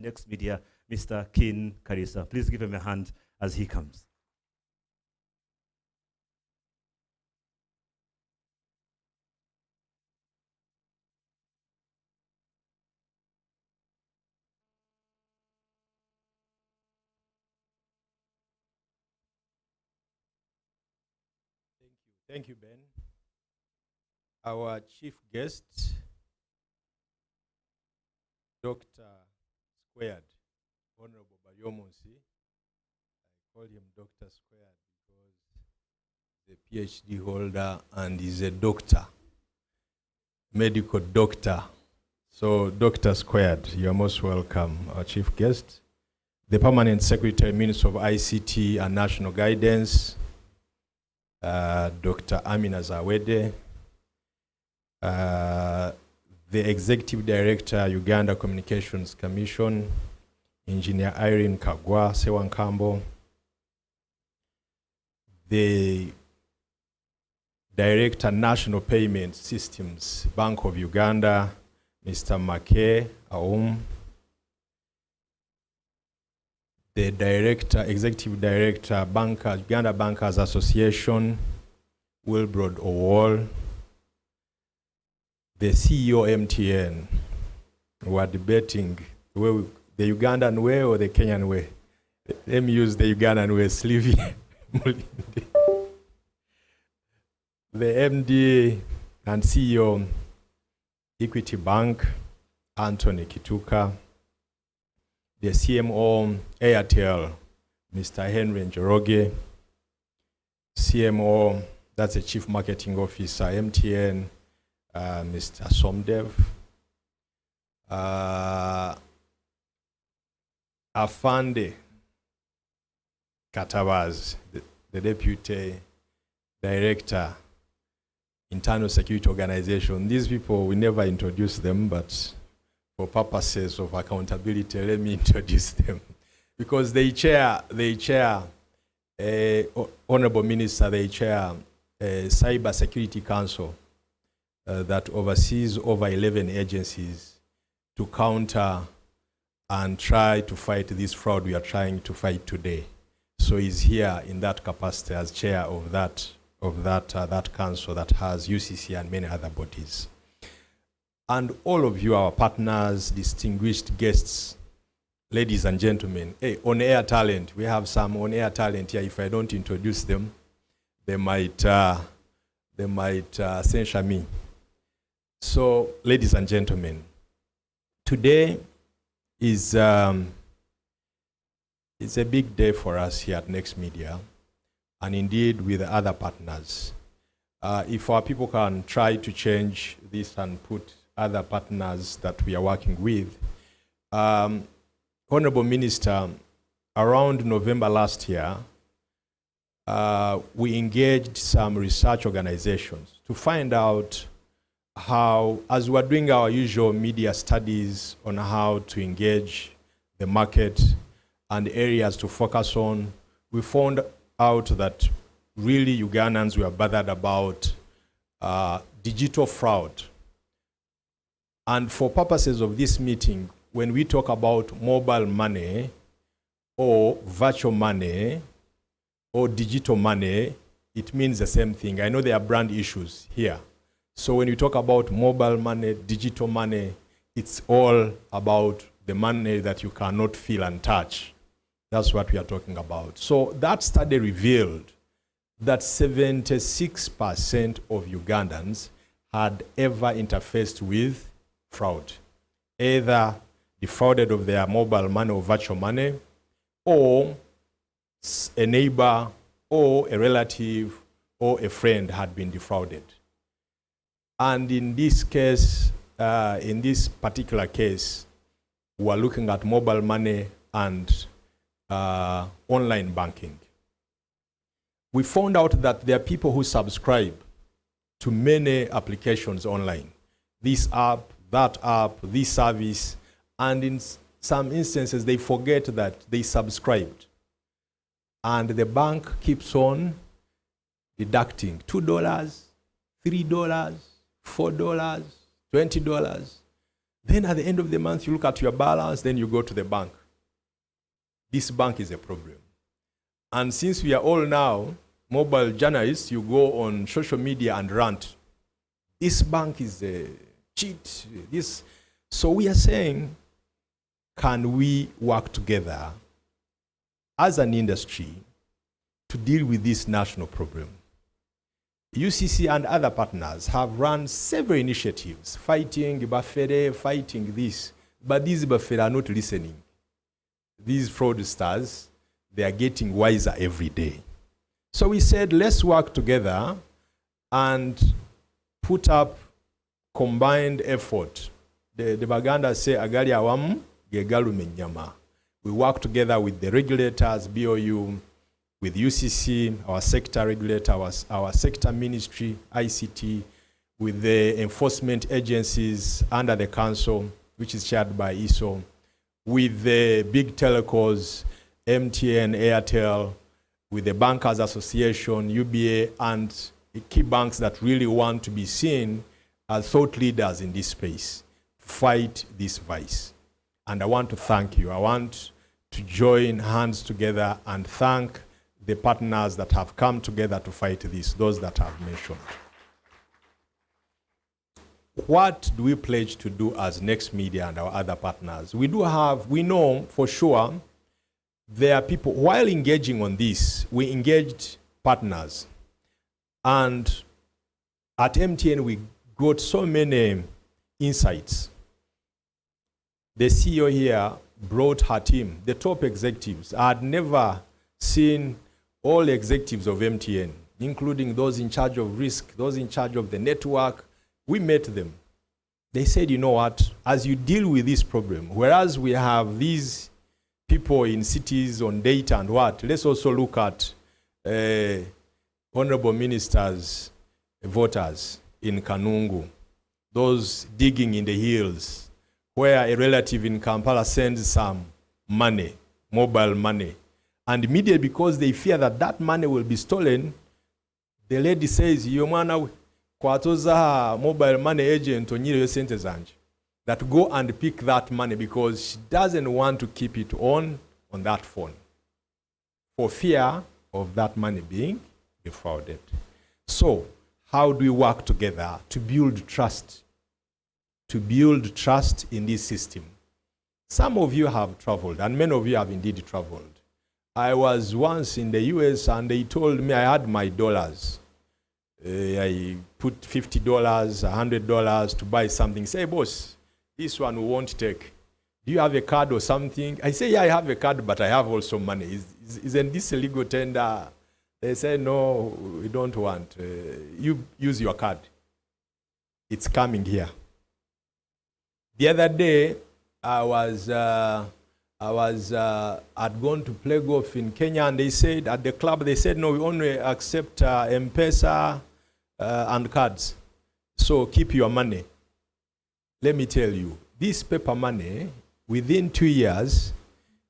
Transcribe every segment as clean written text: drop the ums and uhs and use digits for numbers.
Next Media, Mr. Kin Karisa. Please give him a hand as he comes. Thank you, Ben. Our chief guest, Dr. Squared, Honorable Baryomonsi. I call him Dr. Squared because he's a PhD holder and he's a doctor, medical doctor. So, Dr. Squared, you're most welcome, our chief guest. The Permanent Secretary, Minister of ICT and National Guidance, Dr. Amina Zawede, the Executive Director, Uganda Communications Commission, Engineer Irene Kagwa Sewankambo, the Director, National Payment Systems, Bank of Uganda, Mr. Make Aum, the Director, Executive Director, Uganda Bankers Association, Wilbrod Owol, the CEO MTN. We are debating the Ugandan way or the Kenyan way. Let me use the Ugandan way, Slivi. The MD and CEO, Equity Bank, Anthony Kituka. The CMO, Airtel, Mr. Henry Njoroge. CMO, that's the Chief Marketing Officer, MTN, Mr. Somdev. Afande Katawaz, the Deputy Director, Internal Security Organization. These people, we never introduce them, but for purposes of accountability, let me introduce them. Because they chair, Honorable Minister, they chair a Cyber Security Council that oversees over 11 agencies to counter and try to fight this fraud we are trying to fight today. So he's here in that capacity as chair of that council that has UCC and many other bodies. And all of you, our partners, distinguished guests, ladies and gentlemen, hey, on-air talent, we have some on-air talent here. If I don't introduce them, they might censure me. So, ladies and gentlemen, today is it's a big day for us here at Next Media, and indeed with the other partners. If our people can try to change this and put other partners that we are working with. Honorable Minister, around November last year, we engaged some research organizations to find out how, as we're doing our usual media studies on how to engage the market and areas to focus on, we found out that really Ugandans were bothered about digital fraud. And for purposes of this meeting, when we talk about mobile money or virtual money or digital money, it means the same thing. I know there are brand issues here. So when you talk about mobile money, digital money, it's all about the money that you cannot feel and touch. That's what we are talking about. So that study revealed that 76% of Ugandans had ever interfaced with fraud, either defrauded of their mobile money or virtual money, or a neighbor or a relative or a friend had been defrauded. And in this case, in this particular case, we're looking at mobile money and online banking. We found out that there are people who subscribe to many applications online. This app, that app, this service, and in some instances they forget that they subscribed. And the bank keeps on deducting $2, $3, $4, $20. Then at the end of the month, you look at your balance, then you go to the bank. This bank is a problem. And since we are all now mobile journalists, you go on social media and rant. This bank is a cheat. So we are saying, can we work together as an industry to deal with this national problem? UCC and other partners have run several initiatives, fighting Bafere, fighting this, but these Bafere are not listening. These fraudsters, they are getting wiser every day. So we said, let's work together and put up combined effort. The Baganda say, agali awamu, gegalu menyama. We work together with the regulators, BOU, with UCC, our sector regulator, our sector ministry, ICT, with the enforcement agencies under the council, which is chaired by ISO, with the big telcos, MTN, Airtel, with the Bankers Association, UBA, and the key banks that really want to be seen as thought leaders in this space, fight this vice. And I want to thank you. I want to join hands together and thank the partners that have come together to fight this, those that I've mentioned. What do we pledge to do as Next Media and our other partners? We know for sure there are people, while engaging on this, we engaged partners. And at MTN, we got so many insights. The CEO here brought her team, the top executives. I had never seen all the executives of MTN, including those in charge of risk, those in charge of the network. We met them. They said, you know what, as you deal with this problem, whereas we have these people in cities on data and what, let's also look at honorable ministers, voters in Kanungu, those digging in the hills, where a relative in Kampala sends some money, mobile money, and immediately because they fear that that money will be stolen, the lady says, "Yo mwana kwatoza mobile money agent onyire sente zanje," that go and pick that money because she doesn't want to keep it on that phone for fear of that money being defrauded. So how do we work together to build trust? To build trust in this system. Some of you have traveled, and many of you have indeed traveled. I was once in the US and they told me I had my dollars. I put $50, $100 to buy something. Say, boss, this one we won't take. Do you have a card or something? I say, yeah, I have a card, but I have also money. Isn't this a legal tender? They say, no, we don't want. You use your card. It's coming here. The other day, I'd gone to play golf in Kenya, and they said, at the club, they said, no, we only accept M-Pesa and cards. So keep your money. Let me tell you, this paper money, within 2 years,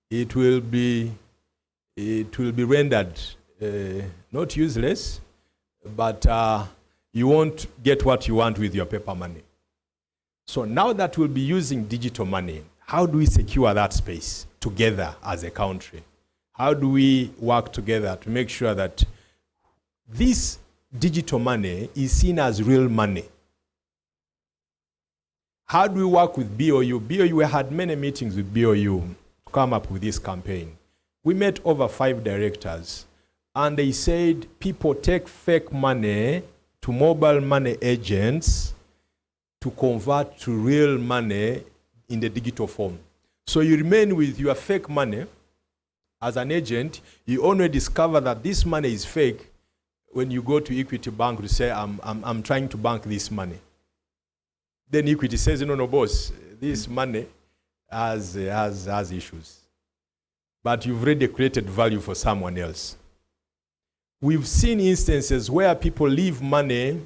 it will be rendered not useless, but you won't get what you want with your paper money. So now that we'll be using digital money, how do we secure that space together as a country? How do we work together to make sure that this digital money is seen as real money? How do we work with BOU? BOU, we had many meetings with BOU to come up with this campaign. We met over 5 directors, and they said people take fake money to mobile money agents to convert to real money in the digital form. So you remain with your fake money as an agent. You only discover that this money is fake when you go to Equity Bank to say, I'm trying to bank this money. Then Equity says, no, boss, this money has issues. But you've already created value for someone else. We've seen instances where people leave money,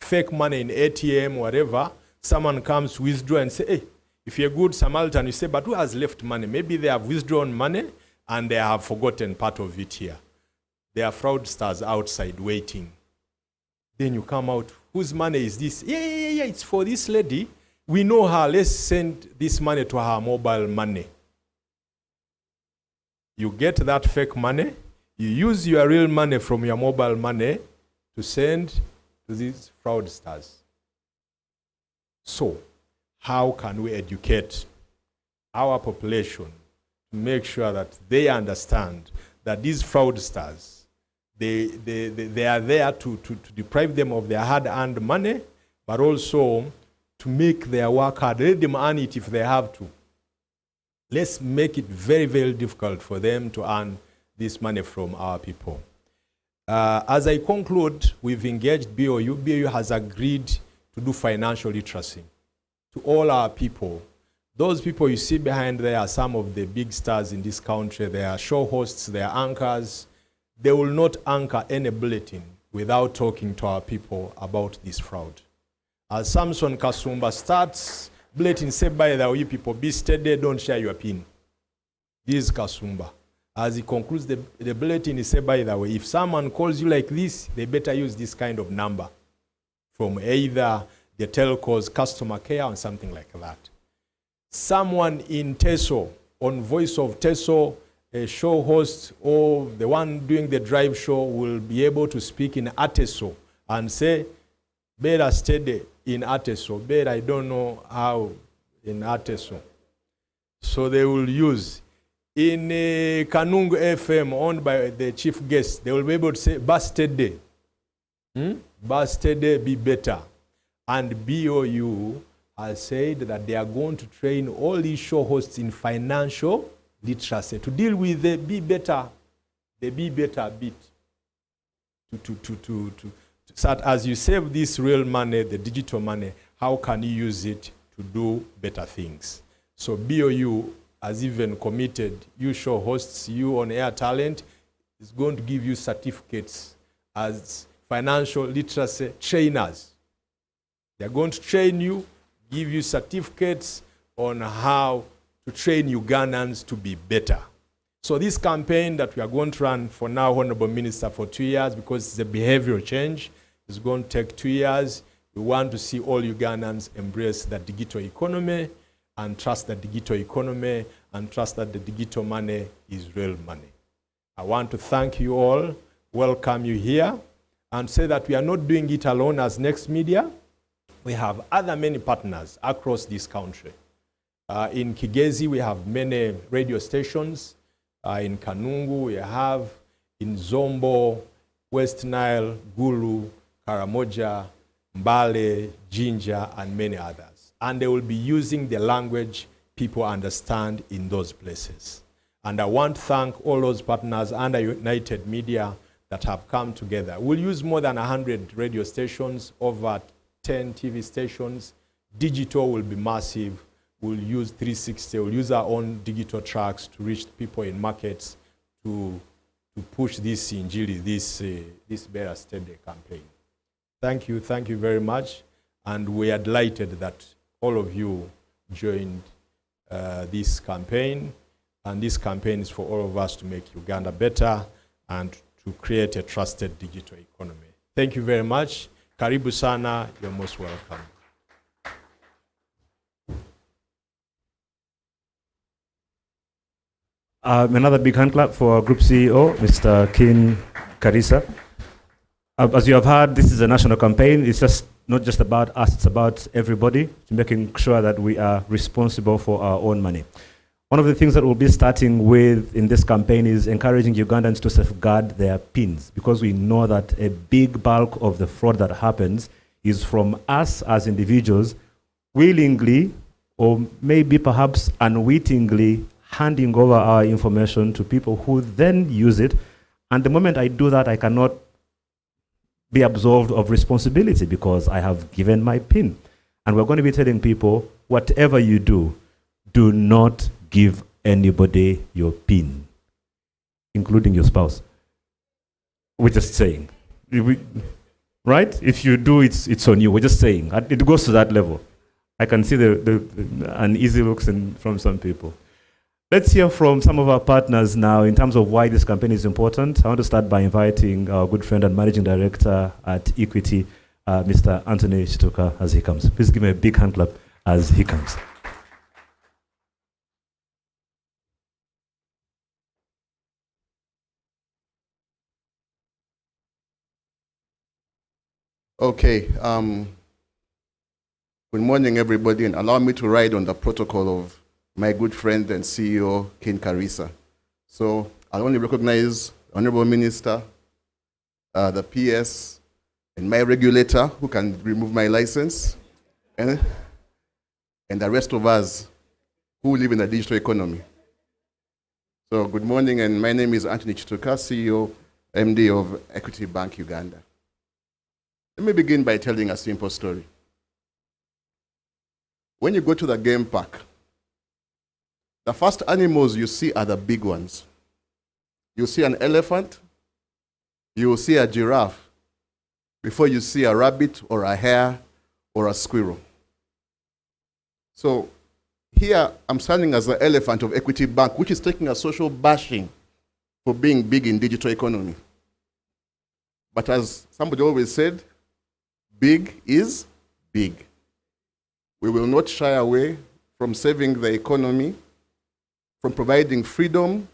fake money in ATM, whatever. Someone comes to withdraw and say, hey, if you're a good Samaritan, you say, but who has left money? Maybe they have withdrawn money and they have forgotten part of it here. There are fraudsters outside waiting. Then you come out, whose money is this? Yeah, it's for this lady. we know her, let's send this money to her mobile money. You get that fake money, you use your real money from your mobile money to send to these fraudsters. So, how can we educate our population to make sure that they understand that these fraudsters, they are there to deprive them of their hard-earned money, but also to make their work hard. Let them earn it if they have to. Let's make it very, very difficult for them to earn this money from our people. As I conclude, we've engaged BOU. BOU has agreed to do financial literacy to all our people. Those people you see behind there are some of the big stars in this country. They are show hosts, they are anchors. They will not anchor any bulletin without talking to our people about this fraud. As Samson Kasumba starts, bulletin say, by the way, people, be steady, don't share your pin. This is Kasumba. As he concludes the bulletin, he said, by the way, if someone calls you like this, they better use this kind of number from either the telco's customer care or something like that. Someone in Teso, on Voice of Teso, a show host or the one doing the drive show will be able to speak in Ateso and say, Beera steady in Ateso. Beera, I don't know how in Ateso. So they will use. In Kanungu FM, owned by the chief guest, they will be able to say, Bus steady. Bus steady, be better. And BOU has said that they are going to train all these show hosts in financial literacy to deal with the be better bit. So that as you save this real money, the digital money, how can you use it to do better things? So BOU has even committed, you show hosts, you on air talent, is going to give you certificates as financial literacy trainers. They're going to train you, give you certificates on how to train Ugandans to be better. So this campaign that we are going to run for now, Honorable Minister, for 2 years, because it's a behavioral change, it's going to take 2 years. We want to see all Ugandans embrace the digital economy and trust the digital economy and trust that the digital money is real money. I want to thank you all, welcome you here, and say that we are not doing it alone as Next Media. We have other many partners across this country. In Kigezi, we have many radio stations. In Kanungu, we have in Zombo, West Nile, Gulu, Karamoja, Mbale, Jinja, and many others. And they will be using the language people understand in those places. And I want to thank all those partners under United Media that have come together. We'll use more than 100 radio stations, over 10 TV stations. Digital will be massive. We'll use 360. We'll use our own digital tracks to reach people in markets to push this Injili, this Beera Steady campaign. Thank you very much. And we are delighted that all of you joined this campaign. And this campaign is for all of us to make Uganda better and to create a trusted digital economy. Thank you very much. Karibu sana, you're most welcome. Another big hand clap for our Group CEO, Mr. Kin Karisa. As you have heard, this is a national campaign. It's just not just about us, it's about everybody, making sure that we are responsible for our own money. One of the things that we'll be starting with in this campaign is encouraging Ugandans to safeguard their PINs, because we know that a big bulk of the fraud that happens is from us as individuals willingly or maybe perhaps unwittingly handing over our information to people who then use it. And the moment I do that, I cannot be absolved of responsibility because I have given my PIN. And we're going to be telling people, whatever you do not give anybody your PIN, including your spouse. We're just saying. Right? If you do, it's on you. We're just saying. It goes to that level. I can see the uneasy looks from some people. Let's hear from some of our partners now in terms of why this campaign is important. I want to start by inviting our good friend and managing director at Equity, Mr. Anthony Chituka, as he comes. Please give me a big hand clap as he comes. Okay. Good morning, everybody, and allow me to ride on the protocol of my good friend and CEO, Ken Karisa. So I'll only recognize Honorable Minister, the PS, and my regulator, who can remove my license, and the rest of us who live in the digital economy. So good morning, and my name is Anthony Chituka, CEO, MD of Equity Bank Uganda. Let me begin by telling a simple story. When you go to the game park, the first animals you see are the big ones. You see an elephant, you will see a giraffe, before you see a rabbit or a hare or a squirrel. So here I'm standing as the elephant of Equity Bank, which is taking a social bashing for being big in digital economy. But as somebody always said, big is big. We will not shy away from saving the economy, from providing freedom,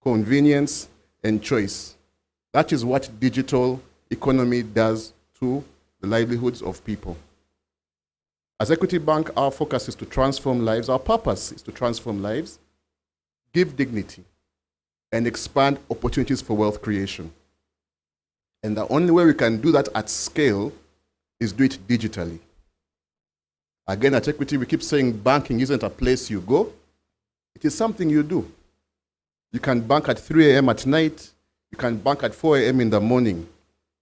convenience, and choice. That is what digital economy does to the livelihoods of people. As Equity Bank, our focus is to transform lives. Our purpose is to transform lives, give dignity, and expand opportunities for wealth creation. And the only way we can do that at scale is do it digitally. Again, at Equity, we keep saying banking isn't a place you go. It is something you do. You can bank at 3 a.m. at night. You can bank at 4 a.m. in the morning.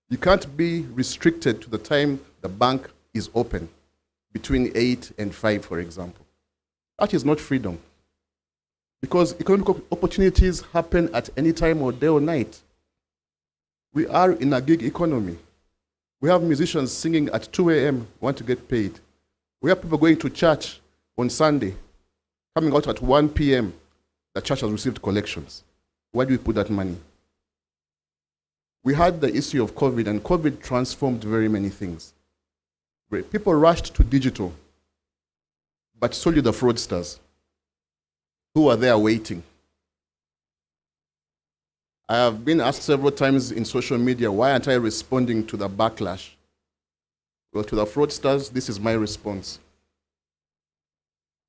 You can't be restricted to the time the bank is open, between 8 and 5, for example. That is not freedom. Because economic opportunities happen at any time or day or night. We are in a gig economy. We have musicians singing at 2 a.m. want to get paid. We have people going to church on Sunday, coming out at 1 p.m. The church has received collections. Where do we put that money? We had the issue of COVID, and COVID transformed very many things. People rushed to digital, but so did the fraudsters who are there waiting. I have been asked several times in social media, why aren't I responding to the backlash? Well, to the fraudsters, this is my response.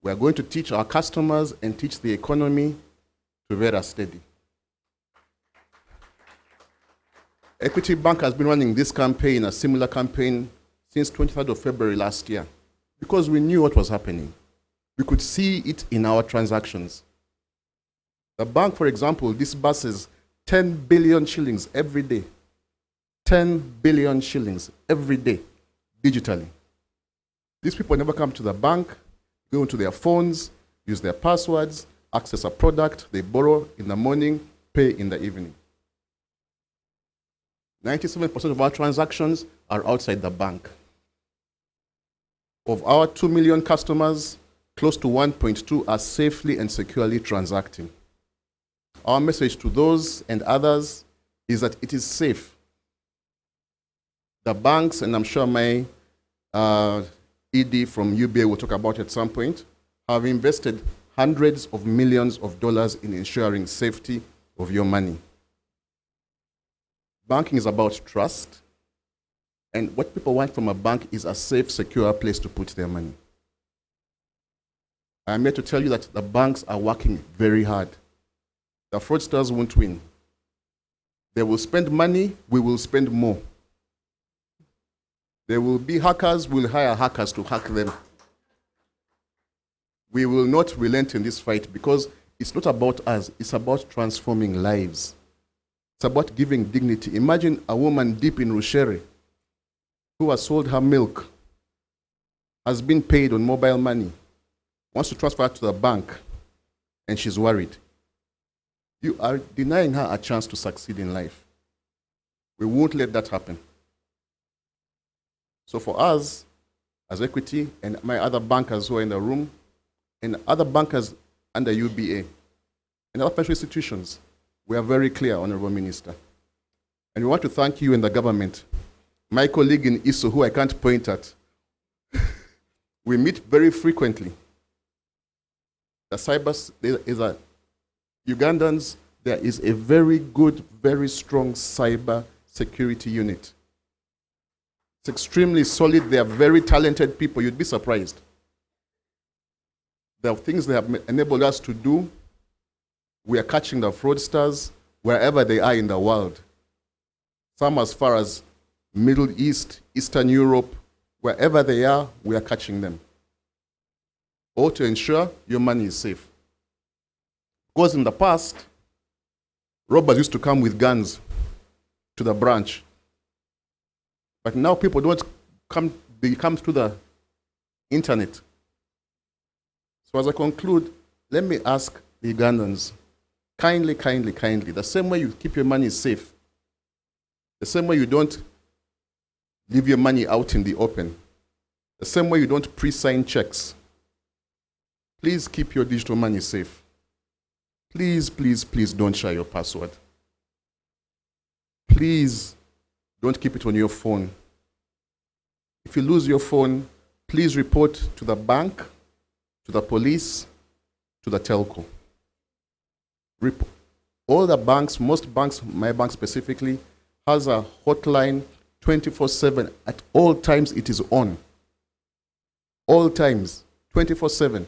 We are going to teach our customers and teach the economy to Beera steady. Equity Bank has been running this campaign, a similar campaign, since 23rd of February last year, because we knew what was happening. We could see it in our transactions. The bank, for example, disburses 10 billion shillings every day. 10 billion shillings every day, digitally. These people never come to the bank, go into their phones, use their passwords, access a product, they borrow in the morning, pay in the evening. 97% of our transactions are outside the bank. Of our 2 million customers, close to 1.2 are safely and securely transacting. Our message to those and others is that it is safe. The banks, and I'm sure my ED from UBA will talk about it at some point, have invested hundreds of millions of dollars in ensuring safety of your money. Banking is about trust, and what people want from a bank is a safe, secure place to put their money. I'm here to tell you that the banks are working very hard. The fraudsters won't win. They will spend money, we will spend more. There will be hackers, we'll hire hackers to hack them. We will not relent in this fight because it's not about us, it's about transforming lives. It's about giving dignity. Imagine a woman deep in Rushere who has sold her milk, has been paid on mobile money, wants to transfer it to the bank, and she's worried. You are denying her a chance to succeed in life. We won't let that happen. So for us, as Equity, and my other bankers who are in the room, and other bankers under UBA, and other financial institutions, we are very clear, Honorable Minister. And we want to thank you and the government. My colleague in ISO, who I can't point at, We meet very frequently. Ugandans, there is a very good, very strong cyber security unit. It's extremely solid. They are very talented people. You'd be surprised. There are things they have enabled us to do. We are catching the fraudsters wherever they are in the world. Some as far as Middle East, Eastern Europe, wherever they are, we are catching them. Or to ensure your money is safe. Because in the past, robbers used to come with guns to the branch. But now people don't come, they come through the internet. So as I conclude, let me ask the Ugandans, kindly, the same way you keep your money safe, the same way you don't leave your money out in the open, the same way you don't pre-sign checks, please keep your digital money safe. Please don't share your password. Please don't keep it on your phone. If you lose your phone, please report to the bank, to the police, to the telco. All the banks, most banks, my bank specifically, has a hotline 24/7. At all times it is on. All times, 24/7.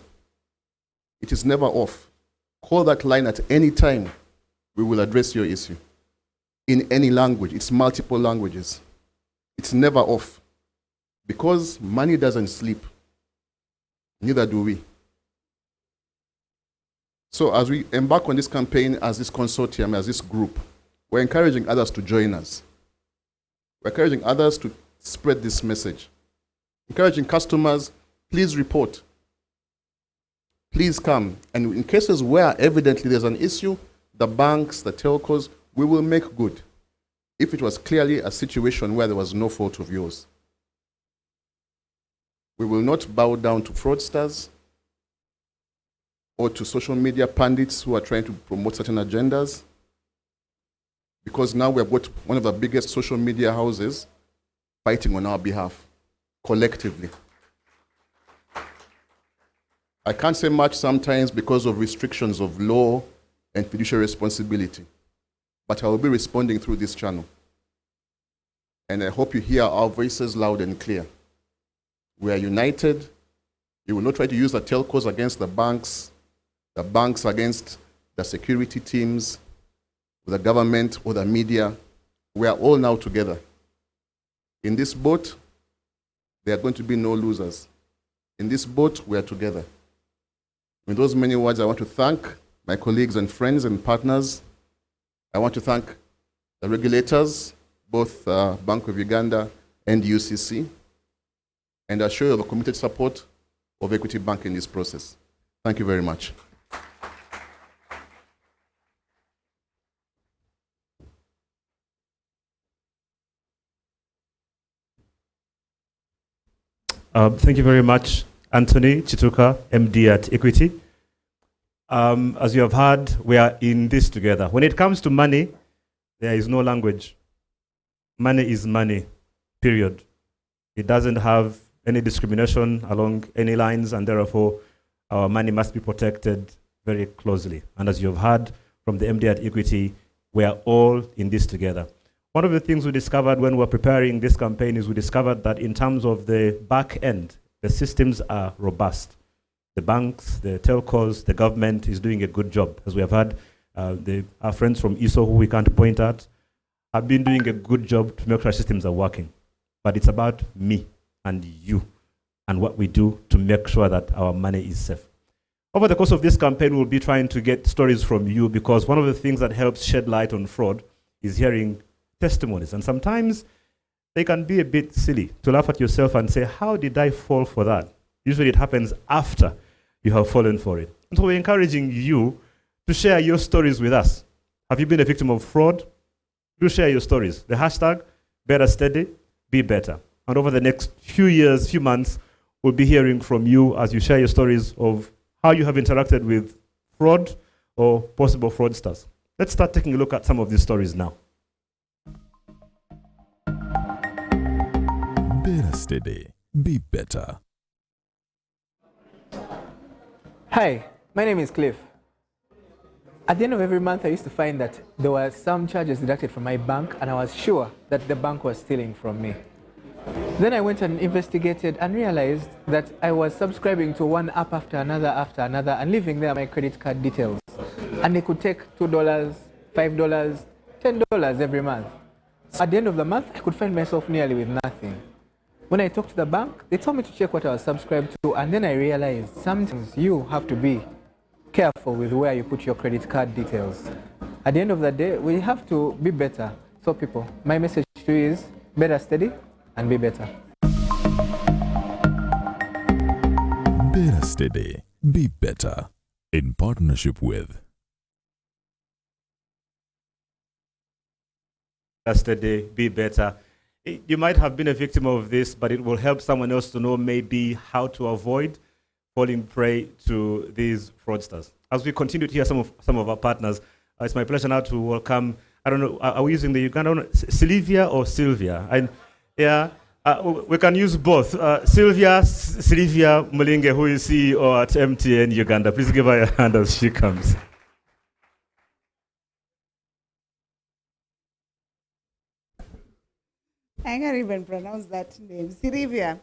It is never off. Call that line at any time. We will address your issue. In any language. It's multiple languages. It's never off. Because money doesn't sleep. Neither do we. So as we embark on this campaign, as this consortium, as this group, we're encouraging others to join us. We're encouraging others to spread this message. Encouraging customers, please report. Please come. And in cases where evidently there's an issue, the banks, the telcos, we will make good. If it was clearly a situation where there was no fault of yours. We will not bow down to fraudsters or to social media pundits who are trying to promote certain agendas. Because now we have got one of the biggest social media houses fighting on our behalf, collectively. I can't say much sometimes because of restrictions of law and fiduciary responsibility, but I will be responding through this channel. And I hope you hear our voices loud and clear. We are united. You will not try to use the telcos against the banks against the security teams, the government or the media. We are all now together. In this boat, there are going to be no losers. In this boat, we are together. With those many words, I want to thank my colleagues and friends and partners. I want to thank the regulators, both Bank of Uganda and UCC, and assure you of the committed support of Equity Bank in this process. Thank you very much. Thank you very much, Anthony Chituka, MD at Equity. As you have heard, we are in this together. When it comes to money, there is no language. Money is money, period. It doesn't have any discrimination along any lines, and therefore our money must be protected very closely. And as you have heard from the MD at Equity, we are all in this together. One of the things we discovered when we were preparing this campaign is we discovered that in terms of the back end, the systems are robust. The banks, the telcos, the government is doing a good job. As we have had, our friends from ISO, who we can't point at, have been doing a good job to make sure our systems are working. But it's about me and you and what we do to make sure that our money is safe. Over the course of this campaign, we'll be trying to get stories from you, because one of the things that helps shed light on fraud is hearing testimonies. And sometimes they can be a bit silly to laugh at yourself and say, how did I fall for that? Usually it happens after you have fallen for it. And so we're encouraging you to share your stories with us. Have you been a victim of fraud? Do share your stories. The hashtag, Better Steady, Be Better. And over the next few years, few months, we'll be hearing from you as you share your stories of how you have interacted with fraud or possible fraudsters. Let's start taking a look at some of these stories now. Beera Steady, Be Better. Hi, my name is Cliff. At the end of every month, I used to find that there were some charges deducted from my bank, and I was sure that the bank was stealing from me. Then I went and investigated and realized that I was subscribing to one app after another, and leaving there my credit card details. And they could take $2, $5, $10 every month. So at the end of the month, I could find myself nearly with nothing. When I talked to the bank, they told me to check what I was subscribed to, and then I realized sometimes you have to be careful with where you put your credit card details. At the end of the day, we have to be better. So people, my message to you is better steady and be better. Beera Steady, be better. In partnership with Yesterday, be better. You might have been a victim of this, but it will help someone else to know maybe how to avoid falling prey to these fraudsters. As we continue to hear some of our partners, it's my pleasure now to welcome, I don't know, are we using the Ugandan, Sylvia or Sylvia? We can use both. Sylvia Mulinge, who is CEO at MTN Uganda. Please give her a hand as she comes. I can't even pronounce that name. Sylvia.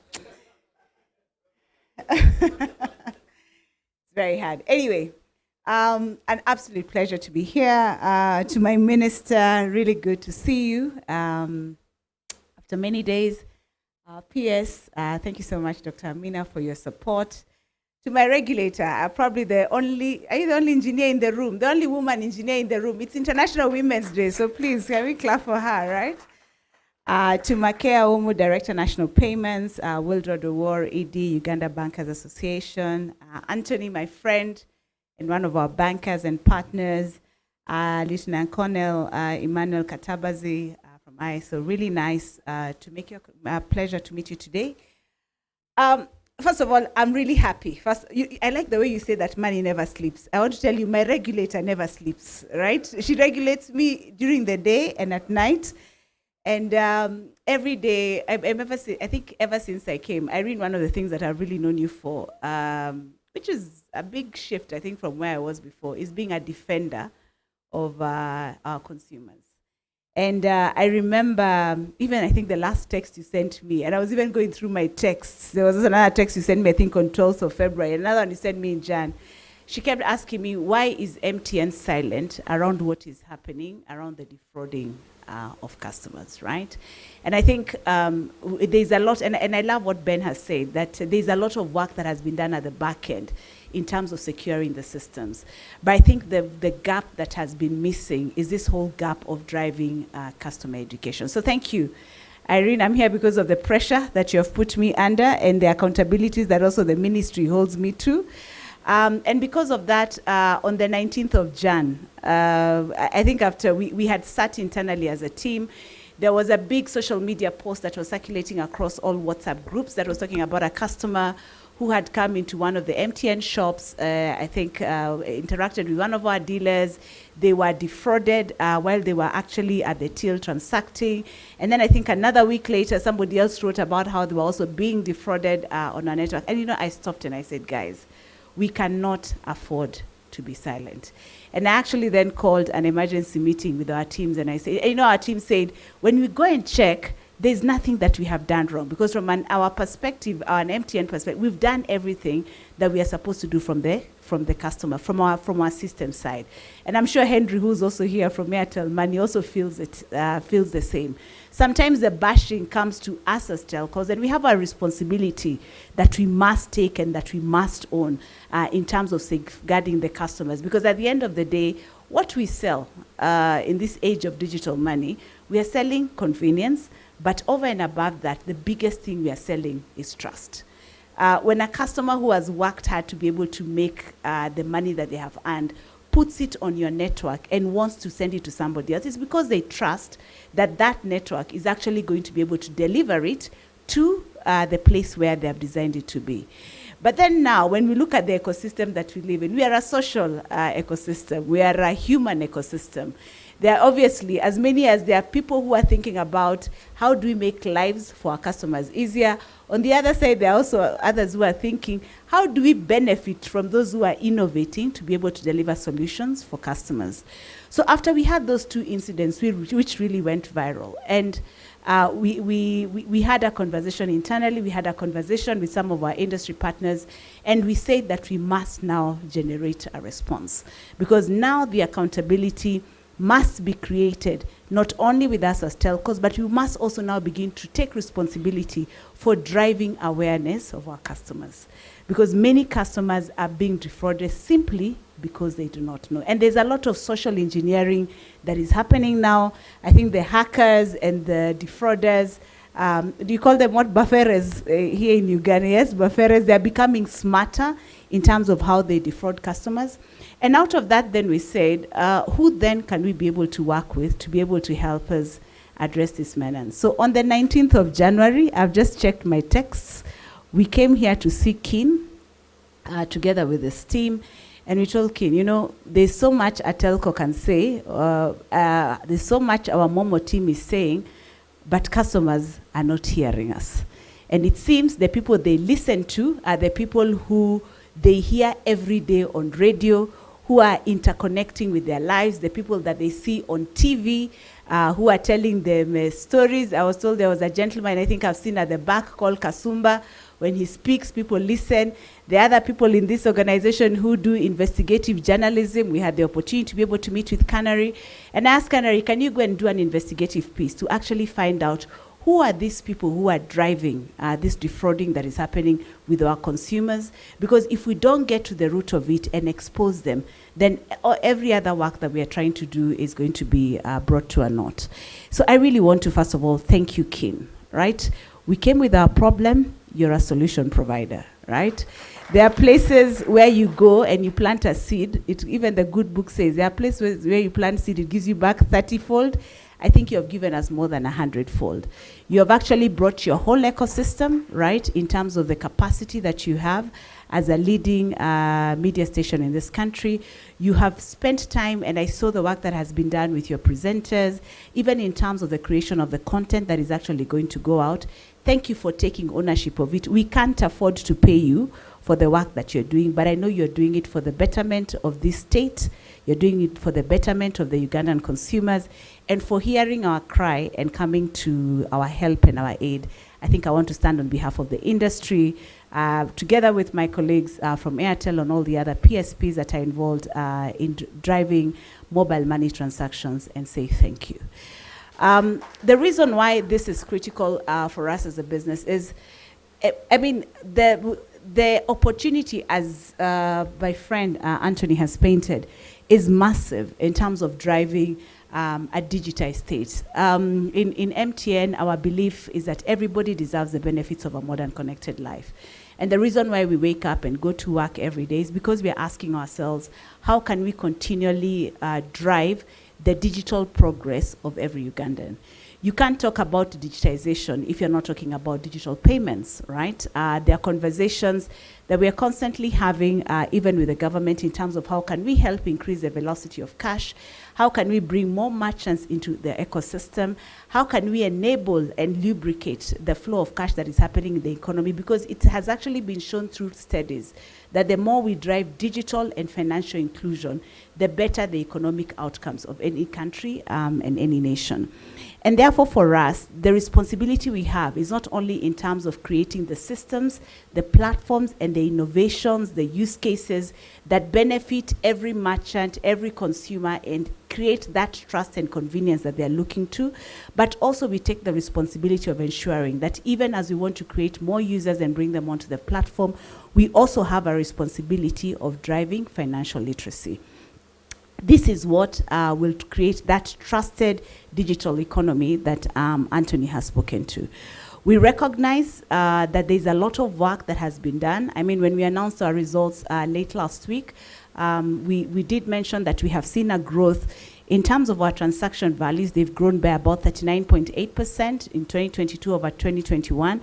It's very hard. Anyway, an absolute pleasure to be here. To my minister, really good to see you after many days. PS, thank you so much, Dr. Amina, for your support. To my regulator, are you the only engineer in the room, the only woman engineer in the room? It's International Women's Day, so please, can we clap for her, right? To Makea Omu, Director National Payments, Wildred Owor, ED, Uganda Bankers Association, Anthony, my friend, and one of our bankers and partners, Lieutenant Colonel Emmanuel Katabazi from ISO. Really nice to make you pleasure to meet you today. First of all, I'm really happy. I like the way you say that money never sleeps. I want to tell you, my regulator never sleeps, right? She regulates me during the day and at night. And every day, I think ever since I came, Irene, one of the things that I've really known you for, which is a big shift, I think, from where I was before, is being a defender of our consumers. And I remember even, I think, the last text you sent me, and I was even going through my texts. There was another text you sent me, I think, on 12th of February, another one you sent me in Jan. She kept asking me, why is MTN silent around what is happening around the defrauding of customers, right? And I think there's a lot, and I love what Ben has said, that there's a lot of work that has been done at the back end in terms of securing the systems. But I think the gap that has been missing is this whole gap of driving customer education. So thank you. Irene, I'm here because of the pressure that you have put me under and the accountabilities that also the ministry holds me to. And because of that, on the 19th of Jan, I think after we had sat internally as a team, there was a big social media post that was circulating across all WhatsApp groups that was talking about a customer who had come into one of the MTN shops, I think interacted with one of our dealers. They were defrauded while they were actually at the till transacting. And then I think another week later, somebody else wrote about how they were also being defrauded on our network. And I stopped and I said, guys, we cannot afford to be silent. And I actually then called an emergency meeting with our teams, and I said, our team said, when we go and check, there's nothing that we have done wrong, because from our perspective, our MTN perspective, we've done everything that we are supposed to do from the customer, from our system side. And I'm sure Henry, who's also here from Airtel Money, also feels the same. Sometimes the bashing comes to us as telcos, and we have a responsibility that we must take and that we must own in terms of safeguarding the customers. Because at the end of the day, what we sell in this age of digital money, we are selling convenience, but over and above that, the biggest thing we are selling is trust. When a customer who has worked hard to be able to make the money that they have earned puts it on your network and wants to send it to somebody else, it's because they trust that that network is actually going to be able to deliver it to the place where they have designed it to be. But then now, when we look at the ecosystem that we live in, we are a social ecosystem. We are a human ecosystem. There are obviously, as many as there are people who are thinking about how do we make lives for our customers easier. On the other side, there are also others who are thinking, how do we benefit from those who are innovating to be able to deliver solutions for customers? So after we had those two incidents, which really went viral, and we had a conversation internally, we had a conversation with some of our industry partners, and we said that we must now generate a response. Because now the accountability must be created, not only with us as telcos, but we must also now begin to take responsibility for driving awareness of our customers. Because many customers are being defrauded simply because they do not know. And there's a lot of social engineering that is happening now. I think the hackers and the defrauders, do you call them what? Bufferers here in Uganda, yes, bufferers, they're becoming smarter in terms of how they defraud customers. And out of that, then we said, who then can we be able to work with to be able to help us address this menace? So on the 19th of January, I've just checked my texts. We came here to see Kin together with this team. And we told Kin, you know, there's so much a telco can say, there's so much our Momo team is saying, but customers are not hearing us. And it seems the people they listen to are the people who they hear every day on radio, who are interconnecting with their lives, the people that they see on TV, who are telling them stories. I was told there was a gentleman, I think I've seen at the back, called Kasumba. When he speaks, people listen. The other people in this organization who do investigative journalism, we had the opportunity to be able to meet with Canary. And I asked Canary, can you go and do an investigative piece to actually find out who are these people who are driving this defrauding that is happening with our consumers? Because if we don't get to the root of it and expose them, then every other work that we are trying to do is going to be brought to a naught. So I really want to, first of all, thank you, Kin, right? We came with our problem, you're a solution provider, right? There are places where you go and you plant a seed. Even the good book says there are places where you plant seed, it gives you back 30-fold. I think you have given us more than 100-fold. You have actually brought your whole ecosystem, right, in terms of the capacity that you have as a leading media station in this country. You have spent time, and I saw the work that has been done with your presenters, even in terms of the creation of the content that is actually going to go out. Thank you for taking ownership of it. We can't afford to pay you for the work that you're doing, but I know you're doing it for the betterment of this state. You're doing it for the betterment of the Ugandan consumers, and for hearing our cry and coming to our help and our aid. I think I want to stand on behalf of the industry, together with my colleagues from Airtel and all the other PSPs that are involved in driving mobile money transactions, and say thank you. The reason why this is critical for us as a business is, I mean, the opportunity, as my friend Anthony has painted, is massive in terms of driving a digitized state. In MTN, our belief is that everybody deserves the benefits of a modern connected life. And the reason why we wake up and go to work every day is because we are asking ourselves, how can we continually drive the digital progress of every Ugandan? You can't talk about digitization if you're not talking about digital payments, right? There are conversations that we are constantly having, even with the government, in terms of how can we help increase the velocity of cash? How can we bring more merchants into the ecosystem? How can we enable and lubricate the flow of cash that is happening in the economy? Because it has actually been shown through studies that the more we drive digital and financial inclusion, the better the economic outcomes of any country and any nation. And therefore, for us, the responsibility we have is not only in terms of creating the systems, the platforms, and the innovations, the use cases that benefit every merchant, every consumer, and create that trust and convenience that they're looking to, but also we take the responsibility of ensuring that even as we want to create more users and bring them onto the platform, we also have a responsibility of driving financial literacy. This is what will create that trusted digital economy that Anthony has spoken to. We recognize that there's a lot of work that has been done. I mean, when we announced our results late last week, we did mention that we have seen a growth in terms of our transaction values. They've grown by about 39.8% in 2022 over 2021,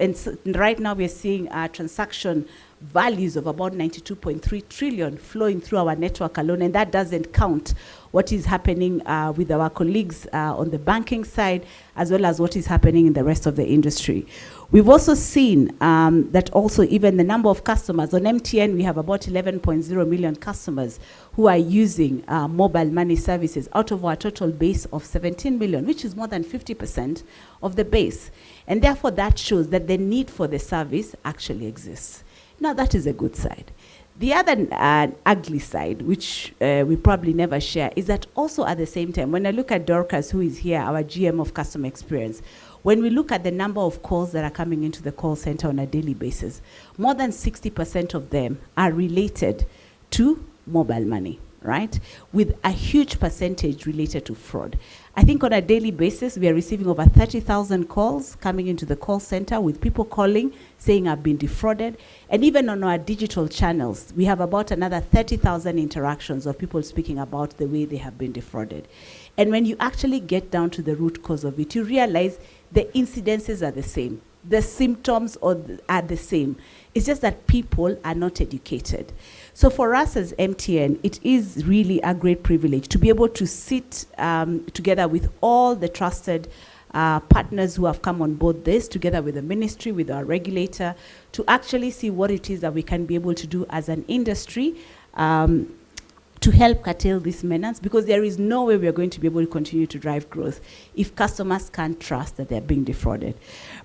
and right now we're seeing transaction values of about 92.3 trillion flowing through our network alone, and that doesn't count what is happening with our colleagues on the banking side, as well as what is happening in the rest of the industry. We've also seen that also even the number of customers on MTN, we have about 11.0 million customers who are using mobile money services out of our total base of 17 million, which is more than 50% of the base. And therefore that shows that the need for the service actually exists. Now that is a good side. The other ugly side, which we probably never share, is that also at the same time, when I look at Dorcas, who is here, our GM of customer experience, when we look at the number of calls that are coming into the call center on a daily basis, more than 60% of them are related to mobile money, right? With a huge percentage related to fraud. I think on a daily basis, we are receiving over 30,000 calls coming into the call center with people calling, saying I've been defrauded. And even on our digital channels, we have about another 30,000 interactions of people speaking about the way they have been defrauded. And when you actually get down to the root cause of it, you realize the incidences are the same. The symptoms are the same. It's just that people are not educated. So for us as MTN, it is really a great privilege to be able to sit together with all the trusted partners who have come on board this, together with the ministry, with our regulator, to actually see what it is that we can be able to do as an industry to help curtail this menace, because there is no way we are going to be able to continue to drive growth if customers can't trust that they're being defrauded.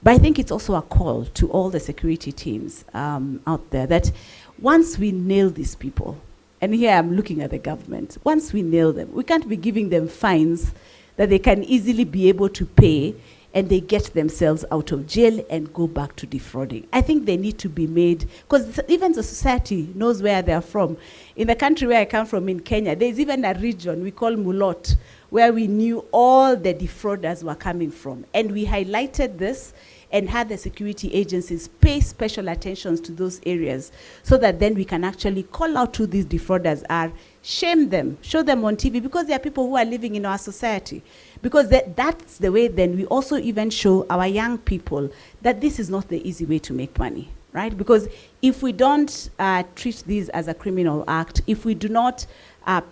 But I think it's also a call to all the security teams out there that once we nail these people, and here I'm looking at the government, once we nail them, we can't be giving them fines that they can easily be able to pay and they get themselves out of jail and go back to defrauding. I think they need to be made, because even the society knows where they're from. In the country where I come from in Kenya, there's even a region we call Mulot, where we knew all the defrauders were coming from. And we highlighted this and had the security agencies pay special attention to those areas so that then we can actually call out who these defrauders are, shame them, show them on TV, because there are people who are living in our society. Because that's the way then we also even show our young people that this is not the easy way to make money, right? Because if we don't treat this as a criminal act, if we do not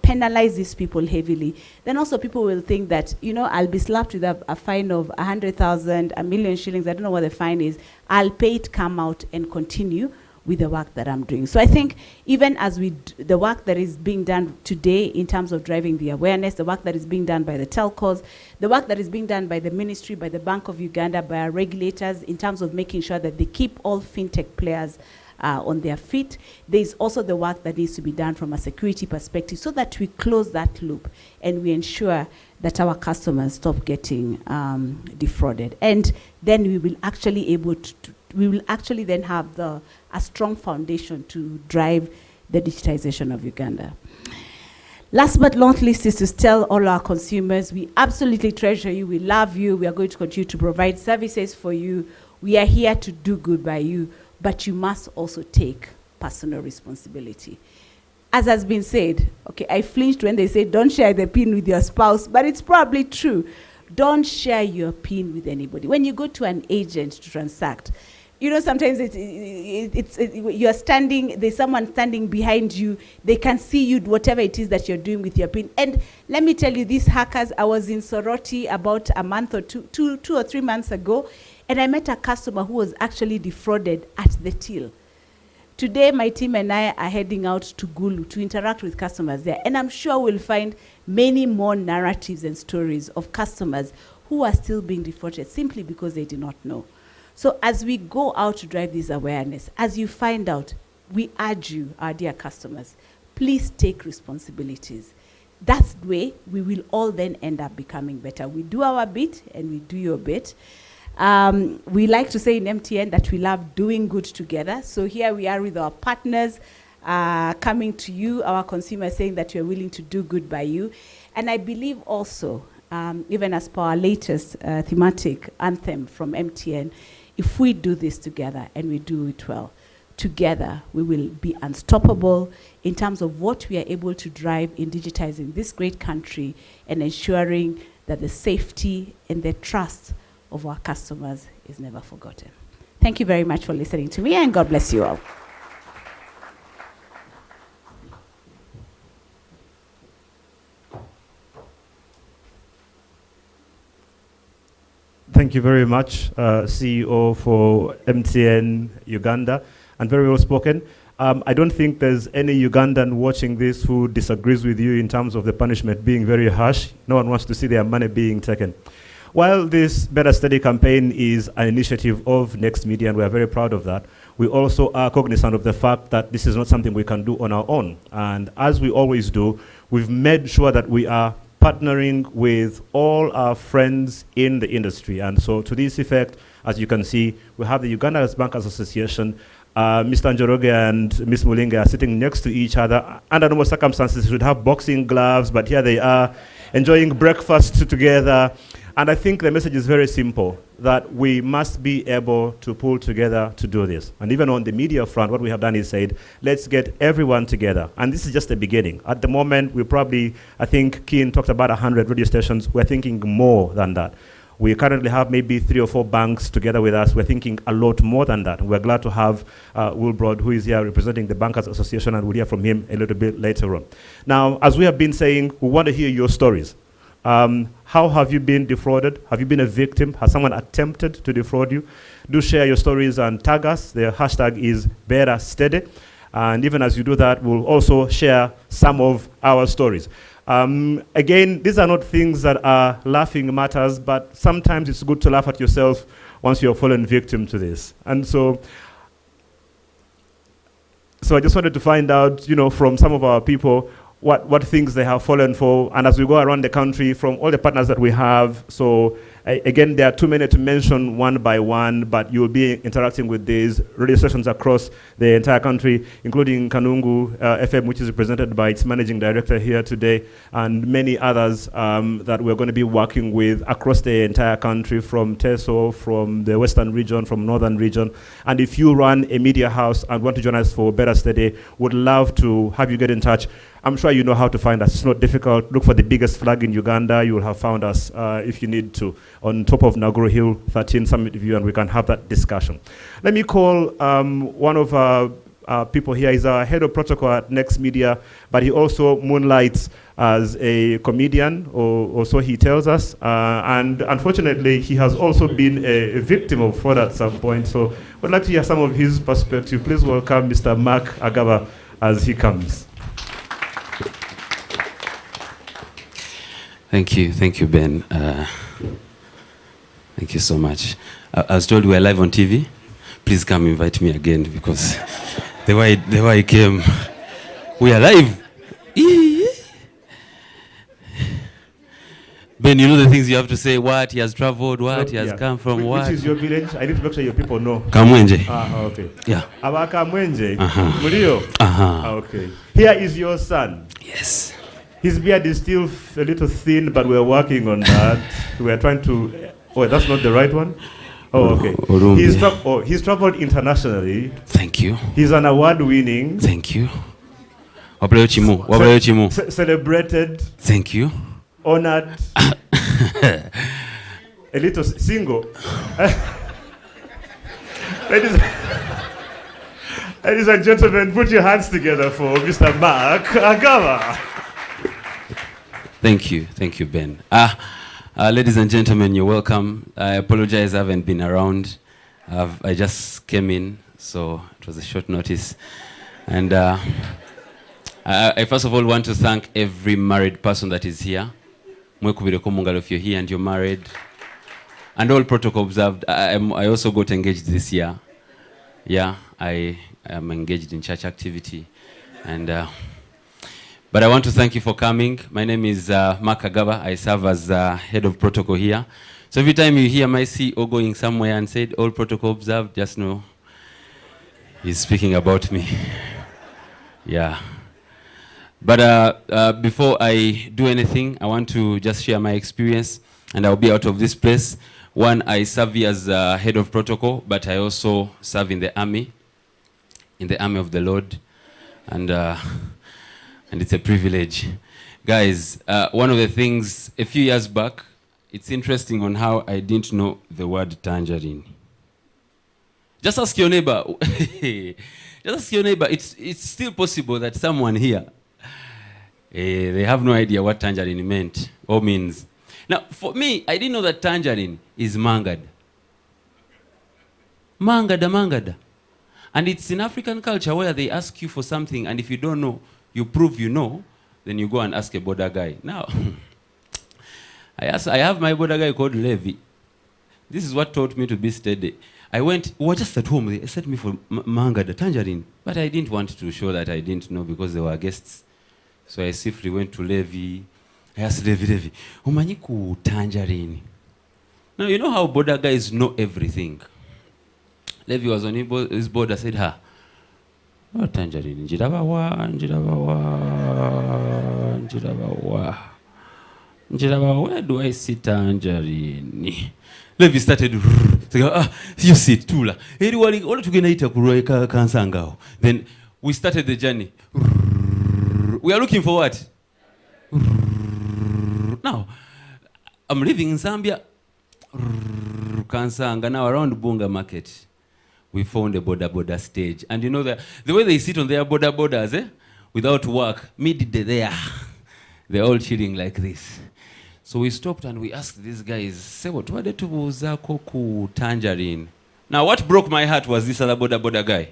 penalize these people heavily, then also people will think that, you know, I'll be slapped with a fine of 100,000, 1 million shillings, I don't know what the fine is, I'll pay it, come out and continue with the work that I'm doing. So I think even as the work that is being done today in terms of driving the awareness, the work that is being done by the telcos, the work that is being done by the ministry, by the Bank of Uganda, by our regulators in terms of making sure that they keep all fintech players on their feet. There's also the work that needs to be done from a security perspective so that we close that loop and we ensure that our customers stop getting defrauded. And then we will actually then have a strong foundation to drive the digitization of Uganda. Last but not least is to tell all our consumers, we absolutely treasure you, we love you, we are going to continue to provide services for you, we are here to do good by you, but you must also take personal responsibility. As has been said, okay, I flinched when they say don't share the PIN with your spouse, but it's probably true. Don't share your PIN with anybody. When you go to an agent to transact, you know, sometimes you're standing, there's someone standing behind you, they can see you, whatever it is that you're doing with your PIN. And let me tell you, these hackers, I was in Soroti about a month or two or 3 months ago, and I met a customer who was actually defrauded at the till. Today, my team and I are heading out to Gulu to interact with customers there, and I'm sure we'll find many more narratives and stories of customers who are still being defrauded simply because they do not know. So as we go out to drive this awareness, as you find out, we urge you, our dear customers, please take responsibilities. That's the way we will all then end up becoming better. We do our bit and we do your bit. We like to say in MTN that we love doing good together. So here we are with our partners coming to you, our consumers saying that we're willing to do good by you. And I believe also, even as per our latest thematic anthem from MTN, if we do this together and we do it well, together we will be unstoppable in terms of what we are able to drive in digitizing this great country and ensuring that the safety and the trust of our customers is never forgotten. Thank you very much for listening to me, and God bless you all. Thank you very much, CEO for MTN Uganda, and very well spoken. I don't think there's any Ugandan watching this who disagrees with you in terms of the punishment being very harsh. No one wants to see their money being taken. While this Better Study campaign is an initiative of Next Media, and we are very proud of that, we also are cognizant of the fact that this is not something we can do on our own. And as we always do, we've made sure that we are partnering with all our friends in the industry. And so to this effect, as you can see, we have the Uganda Bankers Association. Mr. Njoroge and Ms. Mulinga are sitting next to each other. Under normal circumstances, we should have boxing gloves, but here they are enjoying breakfast together. And I think the message is very simple, that we must be able to pull together to do this. And even on the media front, what we have done is said, let's get everyone together. And this is just the beginning. At the moment, we probably, I think Keen talked about 100 radio stations. We're thinking more than that. We currently have maybe 3 or 4 banks together with us. We're thinking a lot more than that. We're glad to have Will Broad, who is here representing the Bankers Association, and we'll hear from him a little bit later on. Now, as we have been saying, we want to hear your stories. How have you been defrauded? Have you been a victim? Has someone attempted to defraud you? Do share your stories and tag us. The hashtag is Beera Steady. And even as you do that, we'll also share some of our stories. Again, these are not things that are laughing matters, but sometimes it's good to laugh at yourself once you're fallen victim to this. And so I just wanted to find out, from some of our people, what things they have fallen for. And as we go around the country, from all the partners that we have, so again, there are too many to mention one by one, but you'll be interacting with these radio stations across the entire country, including Kanungu FM, which is represented by its managing director here today, and many others that we're going to be working with across the entire country, from TESO, from the Western region, from Northern region. And if you run a media house and want to join us for Better Study, would love to have you get in touch. I'm sure you know how to find us. It's not difficult. Look for the biggest flag in Uganda. You will have found us if you need to, on top of Naguru Hill 13 Summit View, and we can have that discussion. Let me call one of our people here. He's our head of protocol at Next Media, but he also moonlights as a comedian, or so he tells us. And unfortunately, he has also been a victim of fraud at some point. So we'd like to hear some of his perspective. Please welcome Mr. Mark Agaba as he comes. Thank you, Ben. Thank you so much. I was told we are live on TV. Please come invite me again, because the way I came, we are live. Ben, you know the things you have to say. What he has traveled, what he has come from, what. Which is your village? I need to make sure your people know. Kamwenje. Okay. Yeah. Aba Kamwenje. Uh-huh. Okay. Here is your son. Yes. His beard is still a little thin, but we're working on that. We're trying to... Oh, that's not the right one? Oh, okay. He's traveled internationally. Thank you. He's an award-winning... Thank you. Celebrated... Thank you. Honored... a little single. Ladies and gentlemen, put your hands together for Mr. Mark Agaba. Thank you, Ben. Ladies and gentlemen, you're welcome. I apologize, I haven't been around. I just came in, so it was a short notice. And I first of all want to thank every married person that is here. If you're here and you're married, and all protocol observed. I also got engaged this year. Yeah, I am engaged in church activity, and. But I want to thank you for coming. My name is Mark Agaba. I serve as head of protocol here. So every time you hear my CEO going somewhere and said, all protocol observed, just know he's speaking about me. Yeah. But before I do anything, I want to just share my experience, and I'll be out of this place. One, I serve here as head of protocol, but I also serve in the army of the Lord. And it's a privilege. Guys, one of the things, a few years back, it's interesting on how I didn't know the word tangerine. Just ask your neighbor. Just ask your neighbor. It's still possible that someone here, they have no idea what tangerine meant or means. Now, for me, I didn't know that tangerine is mangada. Mangada. And it's in African culture where they ask you for something, and if you don't know, you prove you know, then you go and ask a border guy. Now, I have my border guy called Levi. This is what taught me to be steady. We were just at home, they sent me for mangada, tangerine. But I didn't want to show that I didn't know because they were guests. So I swiftly went to Levi. I asked Levi, umanyiku tangerine. Now, you know how border guys know everything. Levi was on his board. I said, oh, tangerine. Njirabawa. Where do I see tangerine? Levi started. You see, tula. Then we started the journey. We are looking for what? Now, I'm living in Zambia. Kansanga, now around Bunga Market. We found a border stage. And you know the way they sit on their borders, without work, midday there, they're all chilling like this. So we stopped and we asked these guys, say what koku tangerine. Now what broke my heart was this other border guy.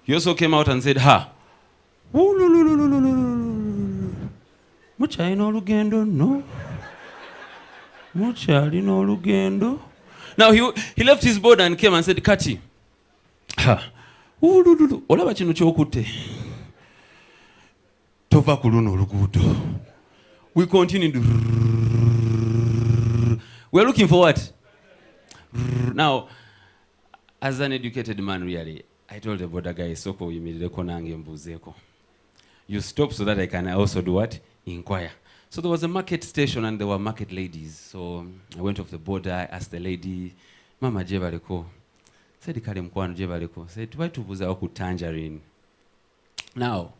He also came out and said, Mucha ino lugendo, no? Mucha ino lugendo. Now he left his board and came and said, Kati, olaba kino kyokutte tova ku luno oluguudo. We continued. We're looking for what? Now, as an educated man, really, I told the border guy, soko yimirireko nange mbuzeeko. You stop so that I can also do what? Inquire. So there was a market station and there were market ladies. So I went off the border, I asked the lady, Mama jebaleko. Said kale mkwano jebaleko. Said why tubuza ku tangerine. Now,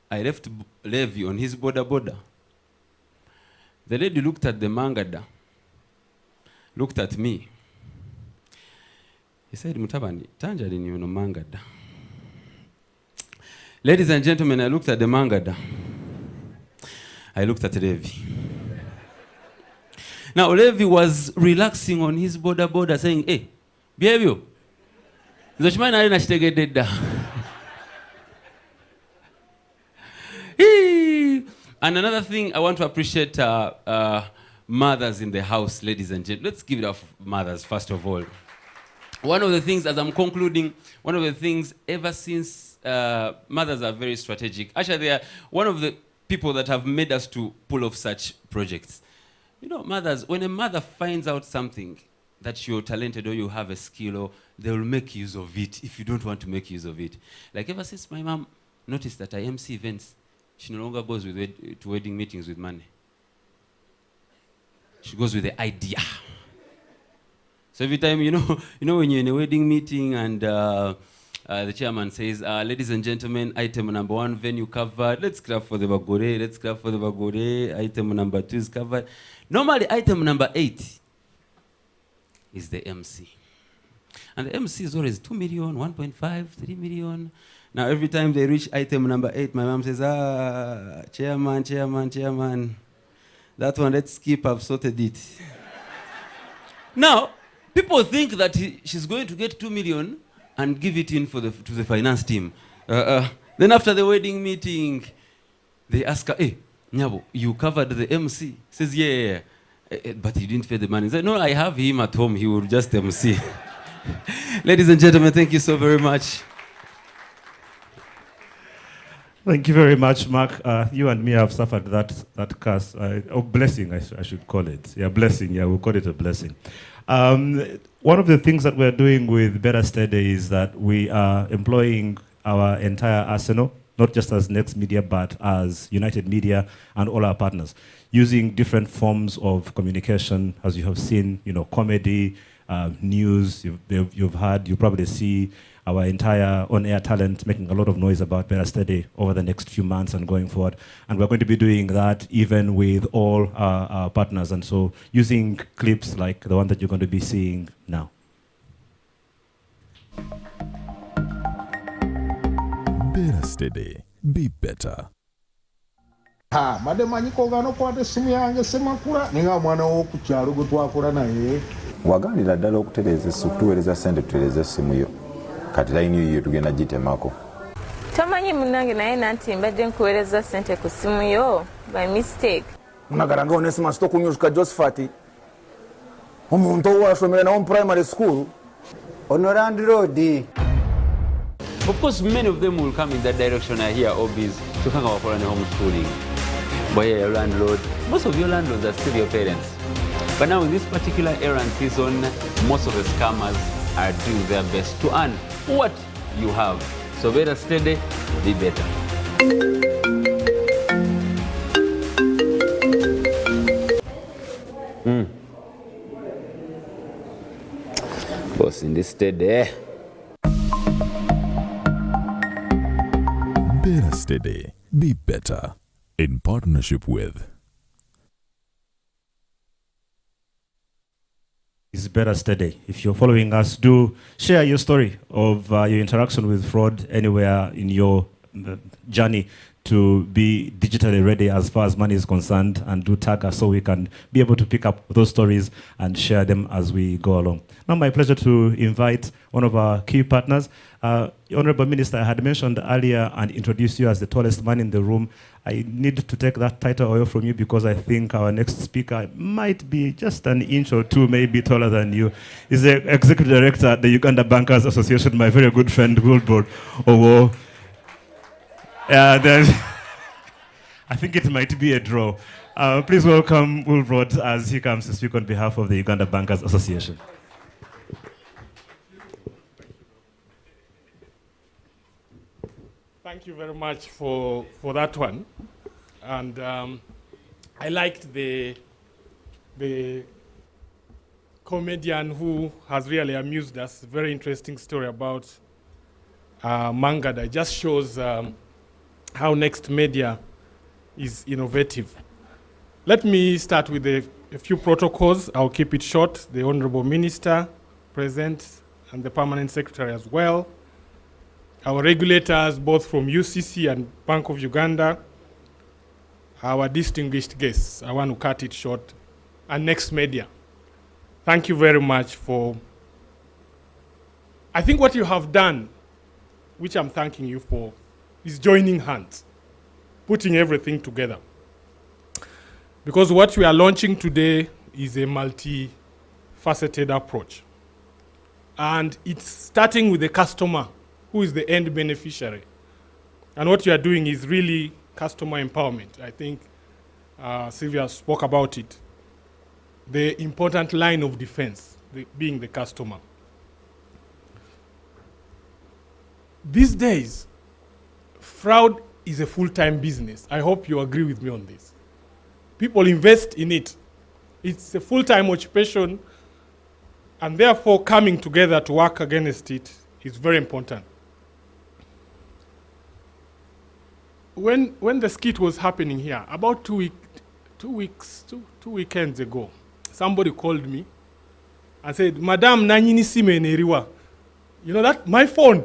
I left Levi on his border. The lady looked at the mangada, looked at me. He said, Mutabani, tangerine you know mangada. Ladies and gentlemen, I looked at the mangada. I looked at Levi. Now, Levi was relaxing on his border saying, hey, behavior. And another thing, I want to appreciate mothers in the house, ladies and gentlemen. Let's give it up for mothers, first of all. One of the things, as I'm concluding, ever since mothers are very strategic. Actually, they are one of the people that have made us to pull off such projects. You know, mothers, when a mother finds out something that you're talented or you have a skill, or they will make use of it if you don't want to make use of it. Like ever since my mom noticed that I MC events, she no longer goes to wedding meetings with money. She goes with the idea. So every time, you know when you're in a wedding meeting and the chairman says, ladies and gentlemen, item number 1, venue covered. Let's clap for the Bagore. Item number 2 is covered. Normally, item number 8 is the MC. And the MC is always 2 million, 1.5, 3 million. Now, every time they reach item number 8, my mom says, chairman. That one, let's skip, I've sorted it. Now, people think that she's going to get 2 million and give it in to the finance team. Then after the wedding meeting, they ask her, hey, Nyabo, you covered the MC? Says, yeah. But you didn't pay the money. He said, no, I have him at home. He will just MC. Ladies and gentlemen, thank you so very much. Thank you very much, Mark. You and me have suffered that curse. Blessing, I should call it. Yeah, blessing. Yeah, we'll call it a blessing. One of the things that we're doing with Beera Steady is that we are employing our entire arsenal, not just as Next Media, but as United Media and all our partners, using different forms of communication, as you have seen, comedy, news. You've heard, you probably see our entire on-air talent making a lot of noise about Beera Steady over the next few months and going forward. And we're going to be doing that even with all our partners. And so using clips like the one that you're going to be seeing now. Beera Steady. Be better. Madde manyiko ogana okwata essimu yange Ssemakula ninga mwana w'oku kyalo gwe twakola naye. Wagandira ddala okutereeza okutuweereza ssente tutereeza essimu yo kati layini yo tugenda gitemako. Tomanyi munnange naye nanti mbadde nkuweereza ssente ku ssimu yo by mistake. Munagala nga Onesmus tokunyuzuka Josephat omuntu owasomera nawo mu primary school ono landlord. Of course, many of them will come in that direction. I hear OBs to come up for homeschooling. But yeah, your landlord, most of your landlords are still your parents. But now in this particular errand season, most of the scammers are doing their best to earn what you have. So better steady, be better. Boss in this steady. Beera Steady, be better. In partnership with Is Beera Steady. If you're following us, do share your story of your interaction with fraud anywhere in your journey to be digitally ready as far as money is concerned, and do tag us so we can be able to pick up those stories and share them as we go along. Now, my pleasure to invite one of our key partners. Honorable Minister, I had mentioned earlier and introduced you as the tallest man in the room. I need to take that title away from you because I think our next speaker might be just an inch or two, maybe taller than you. He's the Executive Director at the Uganda Bankers Association, my very good friend, Wilbrod Owo. Then I think it might be a draw. Please welcome Wilbrod as he comes to speak on behalf of the Uganda Bankers Association. Thank you very much for that one. And I liked the comedian who has really amused us. Very interesting story about Mangada. It just shows how Next Media is innovative. Let me start with a few protocols. I'll keep it short. The Honorable Minister present and the Permanent Secretary as well. Our regulators, both from UCC and Bank of Uganda, our distinguished guests. I want to cut it short. And Next Media. Thank you very much for, I think what you have done, which I'm thanking you for, is joining hands, putting everything together. Because what we are launching today is a multi-faceted approach. And it's starting with the customer, who is the end beneficiary. And what you are doing is really customer empowerment. I think Sylvia spoke about it. The important line of defense, being the customer. These days, fraud is a full-time business. I hope you agree with me on this. People invest in it. It's a full-time occupation, and therefore coming together to work against it is very important. When the skit was happening here, about two weekends ago, somebody called me and said, Madam, nanyini sime neriwa. You know that? My phone.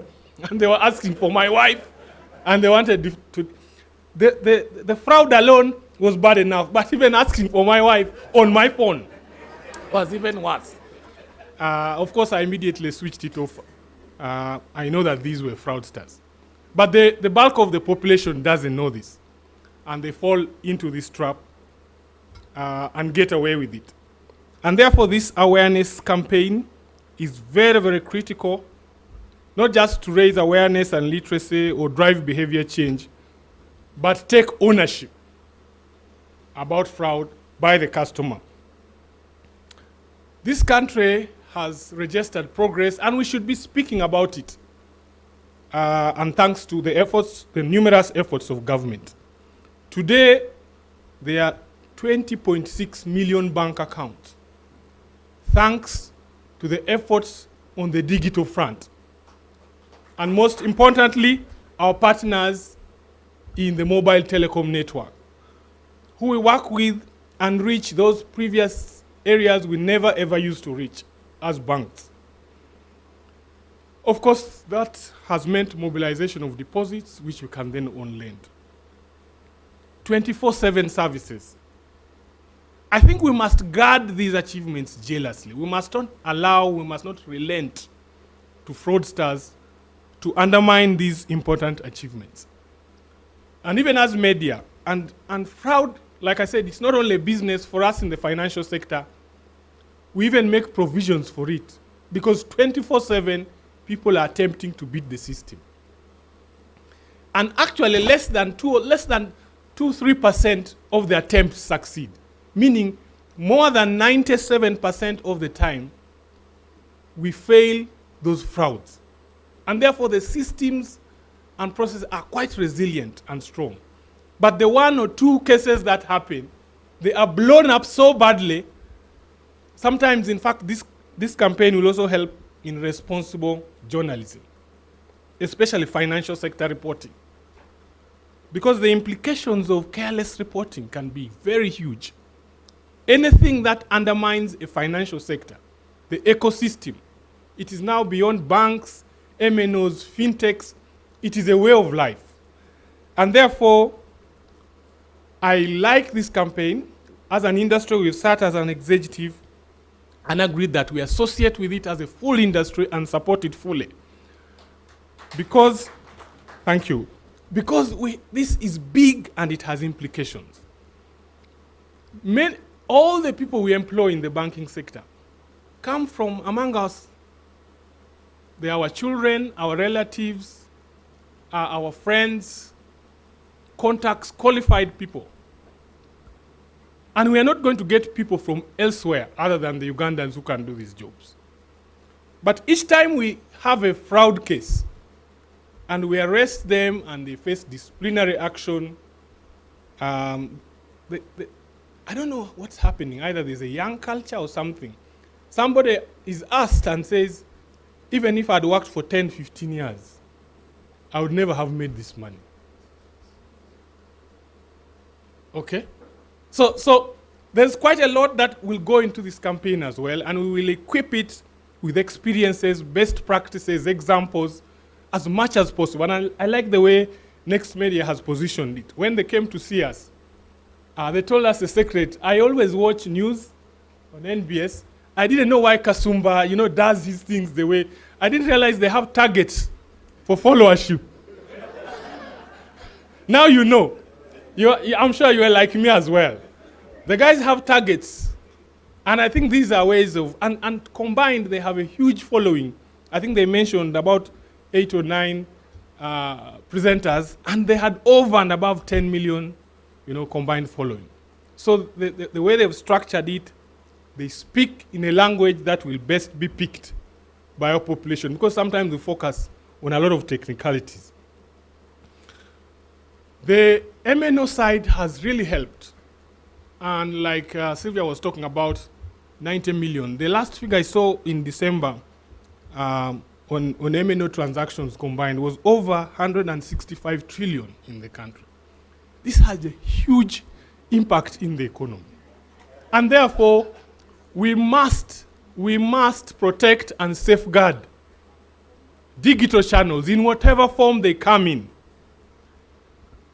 And they were asking for my wife, and they wanted to. The fraud alone was bad enough, but even asking for my wife on my phone was even worse. Of course, I immediately switched it off. I know that these were fraudsters. But the bulk of the population doesn't know this. And they fall into this trap and get away with it. And therefore, this awareness campaign is very, very critical, not just to raise awareness and literacy or drive behavior change, but take ownership about fraud by the customer. This country has registered progress, and we should be speaking about it. And thanks to the efforts, the numerous efforts of government. Today, there are 20.6 million bank accounts, thanks to the efforts on the digital front. And most importantly, our partners in the mobile telecom network, who we work with and reach those previous areas we never ever used to reach as banks. Of course, that has meant mobilization of deposits, which we can then on lend. 24/7 services. I think we must guard these achievements jealously. We must not relent to fraudsters to undermine these important achievements. And even as media, and fraud, like I said, it's not only a business for us in the financial sector, we even make provisions for it. Because 24/7, people are attempting to beat the system. And actually less than 2-3% of the attempts succeed. Meaning more than 97% of the time, we fail those frauds. And therefore the systems and processes are quite resilient and strong. But the 1 or 2 cases that happen, they are blown up so badly. Sometimes, in fact, this campaign will also help in responsible journalism, especially financial sector reporting. Because the implications of careless reporting can be very huge. Anything that undermines a financial sector, the ecosystem, it is now beyond banks, MNOs, fintechs, it is a way of life. And therefore, I like this campaign. As an industry, we've sat as an executive and agreed that we associate with it as a full industry and support it fully. Because, thank you, because this is big and it has implications. All the people we employ in the banking sector come from among us. They are our children, our relatives, our friends, contacts, qualified people. And we are not going to get people from elsewhere other than the Ugandans who can do these jobs. But each time we have a fraud case and we arrest them and they face disciplinary action, I don't know what's happening. Either there's a young culture or something. Somebody is asked and says, even if I'd worked for 10, 15 years, I would never have made this money. Okay? So there's quite a lot that will go into this campaign as well, and we will equip it with experiences, best practices, examples, as much as possible. And I like the way Next Media has positioned it. When they came to see us, they told us the secret. I always watch news on NBS. I didn't know why Kasumba, does his things the way. I didn't realize they have targets for followership. Now you know. I'm sure you are like me as well. The guys have targets. And I think these are ways of, and combined, they have a huge following. I think they mentioned about 8 or 9 presenters, and they had over and above 10 million, combined following. So the way they've structured it, they speak in a language that will best be picked by our population, because sometimes we focus on a lot of technicalities. The MNO side has really helped. And like Sylvia was talking about, 90 million. The last figure I saw in December on MNO transactions combined was over 165 trillion in the country. This has a huge impact in the economy. And therefore, we must protect and safeguard digital channels in whatever form they come in.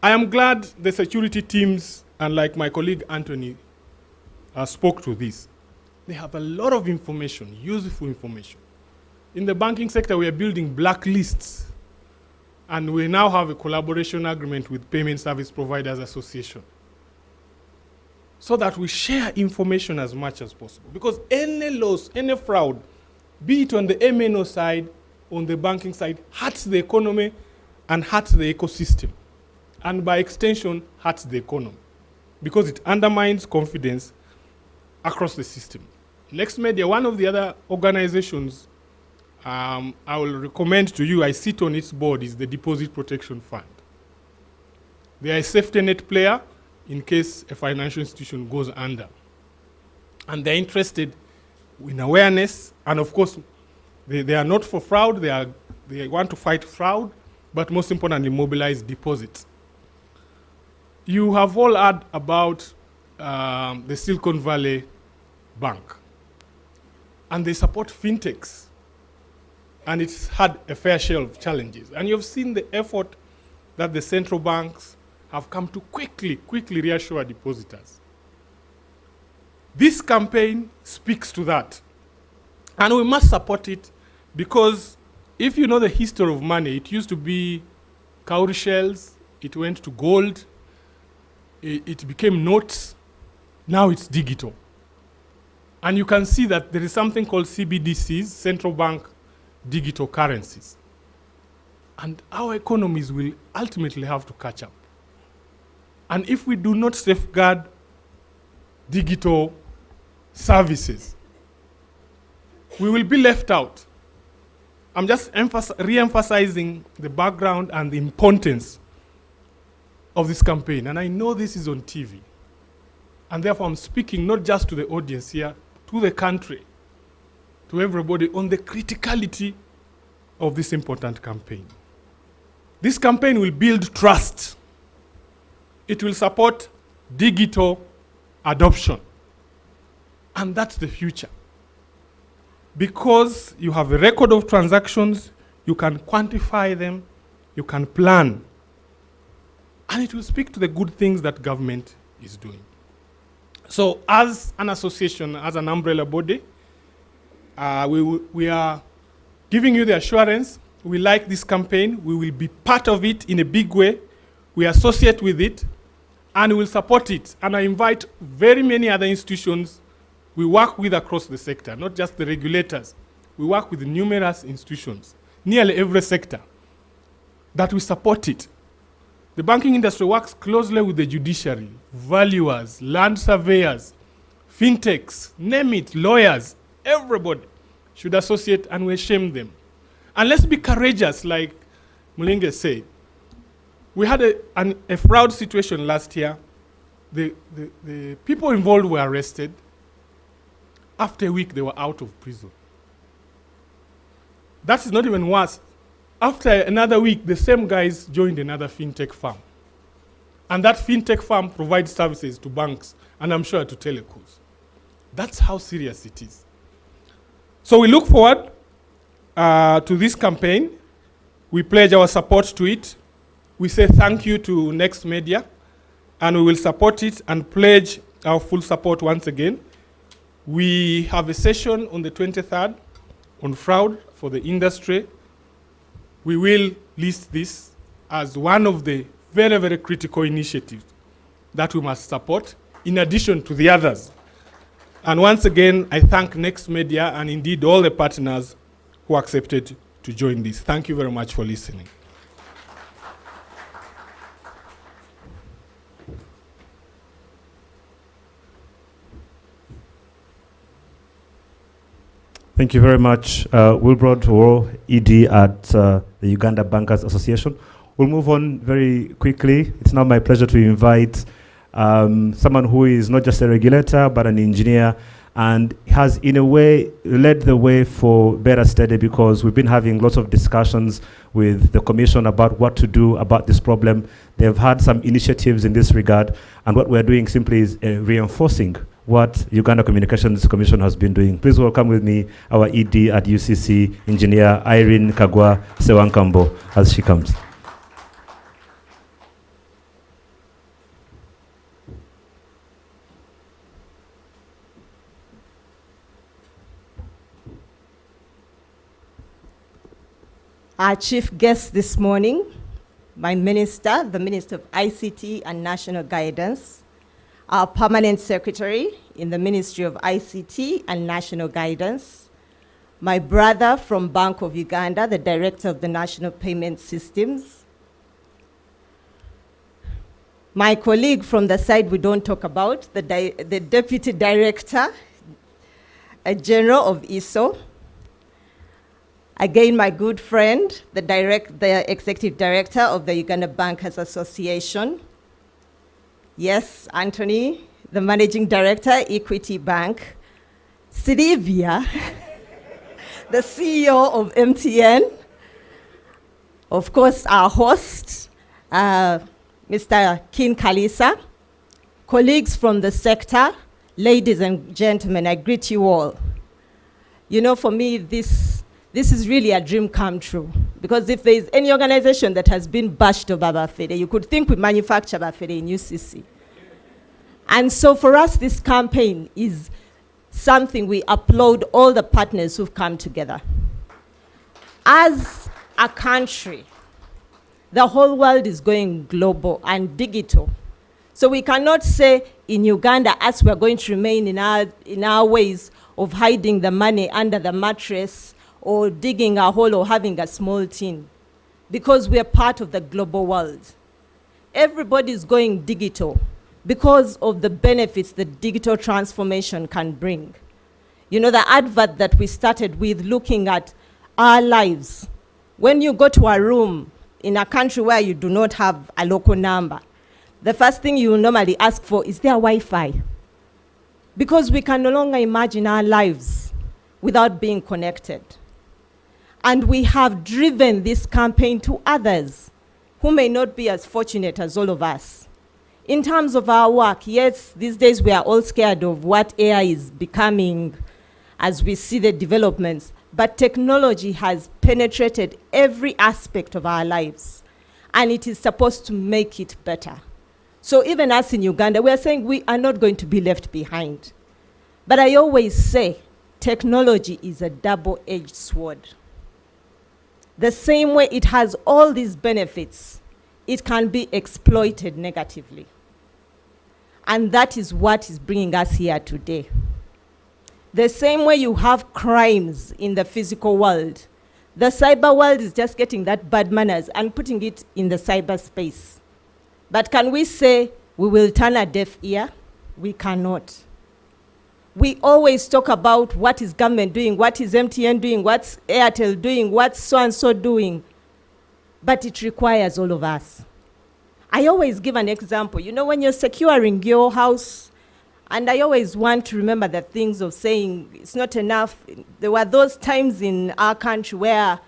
I am glad the security teams, and like my colleague Anthony spoke to this, they have a lot of information, useful information. In the banking sector, we are building blacklists, and we now have a collaboration agreement with Payment Service Providers Association, so that we share information as much as possible. Because any loss, any fraud, be it on the MNO side, on the banking side, hurts the economy and hurts the ecosystem. And by extension, hurts the economy, because it undermines confidence across the system. Next Media, one of the other organizations I will recommend to you, I sit on its board, is the Deposit Protection Fund. They are a safety net player in case a financial institution goes under. And they're interested in awareness, and of course, they are not for fraud, they want to fight fraud, but most importantly, mobilize deposits. You have all heard about the Silicon Valley Bank, and they support fintechs, and it's had a fair share of challenges. And you've seen the effort that the central banks have come to quickly reassure depositors. This campaign speaks to that. And we must support it because if you know the history of money, it used to be cowrie shells, it went to gold, it became notes, now it's digital. And you can see that there is something called CBDCs, central bank digital currencies. And our economies will ultimately have to catch up. And if we do not safeguard digital services, we will be left out. I'm just re-emphasizing the background and the importance of this campaign. And I know this is on TV. And therefore I'm speaking not just to the audience here, to the country, to everybody on the criticality of this important campaign. This campaign will build trust. It will support digital adoption. And that's the future. Because you have a record of transactions, you can quantify them, you can plan, and it will speak to the good things that government is doing. So as an association, as an umbrella body, we are giving you the assurance, we like this campaign, we will be part of it in a big way, we associate with it, and we will support it. And I invite very many other institutions we work with across the sector, not just the regulators. We work with numerous institutions, nearly every sector, that we support it. The banking industry works closely with the judiciary, valuers, land surveyors, fintechs, name it, lawyers, everybody should associate, and we shame them. And let's be courageous, like Mulinge said. We had a fraud situation last year. The people involved were arrested. After a week, they were out of prison. That is not even worse. After another week, the same guys joined another fintech firm. And that fintech firm provides services to banks, and I'm sure to telecos. That's how serious it is. So we look forward to this campaign. We pledge our support to it. We say thank you to Next Media, and we will support it and pledge our full support once again. We have a session on the 23rd on fraud for the industry. We will list this as one of the very, very critical initiatives that we must support, in addition to the others. And once again, I thank Next Media and indeed all the partners who accepted to join this. Thank you very much for listening. Thank you very much, Wilbrod Oro, ED at the Uganda Bankers Association. We'll move on very quickly. It's now my pleasure to invite someone who is not just a regulator, but an engineer, and has, in a way, led the way for Beera study, because we've been having lots of discussions with the Commission about what to do about this problem. They've had some initiatives in this regard, and what we're doing simply is reinforcing what Uganda Communications Commission has been doing. Please welcome with me our ED at UCC, Engineer Irene Kagwa Sewankambo, as she comes. Our chief guest this morning, my minister, the Minister of ICT and National Guidance, our permanent secretary in the Ministry of ICT and National Guidance, my brother from Bank of Uganda, the director of the National Payment Systems, my colleague from the side we don't talk about, the deputy director, general of ISO, again, my good friend, the executive director of the Uganda Bankers Association. Yes, Anthony, the managing director, Equity Bank. Sylvia, the CEO of MTN. Of course, our host, Mr. Kin Kalisa. Colleagues from the sector, ladies and gentlemen, I greet you all. You know, for me, this is really a dream come true. Because if there is any organization that has been bashed over Bafere, you could think we manufacture Bafere in UCC. And so for us, this campaign is something we applaud all the partners who've come together. As a country, the whole world is going global and digital. So we cannot say in Uganda, as we're going to remain in our ways of hiding the money under the mattress or digging a hole or having a small tin, because we're part of the global world. Everybody's going digital because of the benefits that digital transformation can bring. You know, the advert that we started with, looking at our lives. When you go to a room in a country where you do not have a local number, the first thing you normally ask for is there Wi-Fi? Because we can no longer imagine our lives without being connected. And we have driven this campaign to others who may not be as fortunate as all of us. In terms of our work, yes, these days we are all scared of what AI is becoming as we see the developments, but technology has penetrated every aspect of our lives, and it is supposed to make it better. So even us in Uganda, we are saying we are not going to be left behind. But I always say technology is a double-edged sword. The same way it has all these benefits, it can be exploited negatively. And that is what is bringing us here today. The same way you have crimes in the physical world, the cyber world is just getting that bad manners and putting it in the cyberspace. But can we say we will turn a deaf ear? We cannot. We always talk about what is government doing, what is MTN doing, what's Airtel doing, what's so-and-so doing. But it requires all of us. I always give an example. You know, when you're securing your house, and I always want to remember the things of saying it's not enough. There were those times in our country where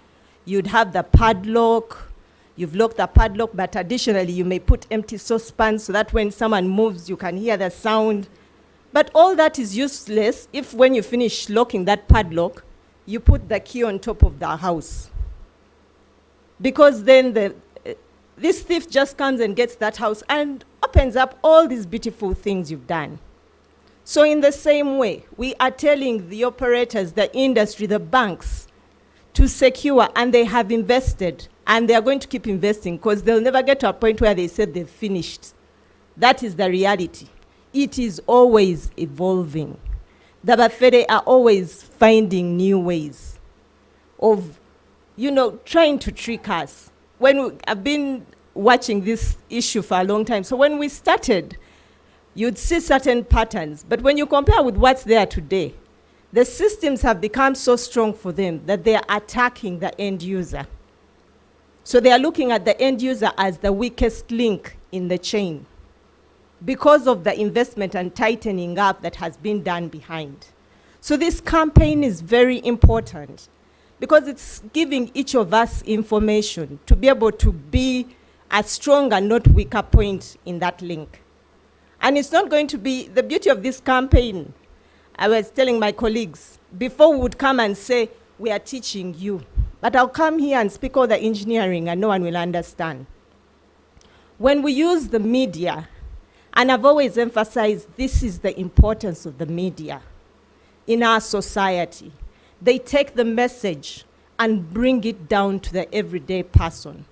you'd have the padlock, you've locked the padlock, but additionally you may put empty saucepans so that when someone moves, you can hear the sound. But all that is useless if when you finish locking that padlock, you put the key on top of the house. Because then this thief just comes and gets that house and opens up all these beautiful things you've done. So in the same way, we are telling the operators, the industry, the banks to secure, and they have invested, and they are going to keep investing because they'll never get to a point where they said they've finished. That is the reality. It is always evolving. The Bafere are always finding new ways of, you know, trying to trick us. I've been watching this issue for a long time. So when we started, you'd see certain patterns, but when you compare with what's there today, the systems have become so strong for them that they are attacking the end user. So they are looking at the end user as the weakest link in the chain because of the investment and tightening up that has been done behind. So this campaign is very important because it's giving each of us information to be able to be a strong and not weaker point in that link. And it's not going to be the beauty of this campaign. I was telling my colleagues, before we would come and say, we are teaching you, but I'll come here and speak all the engineering and no one will understand. When we use the media, and I've always emphasized this is the importance of the media in our society. They take the message and bring it down to the everyday person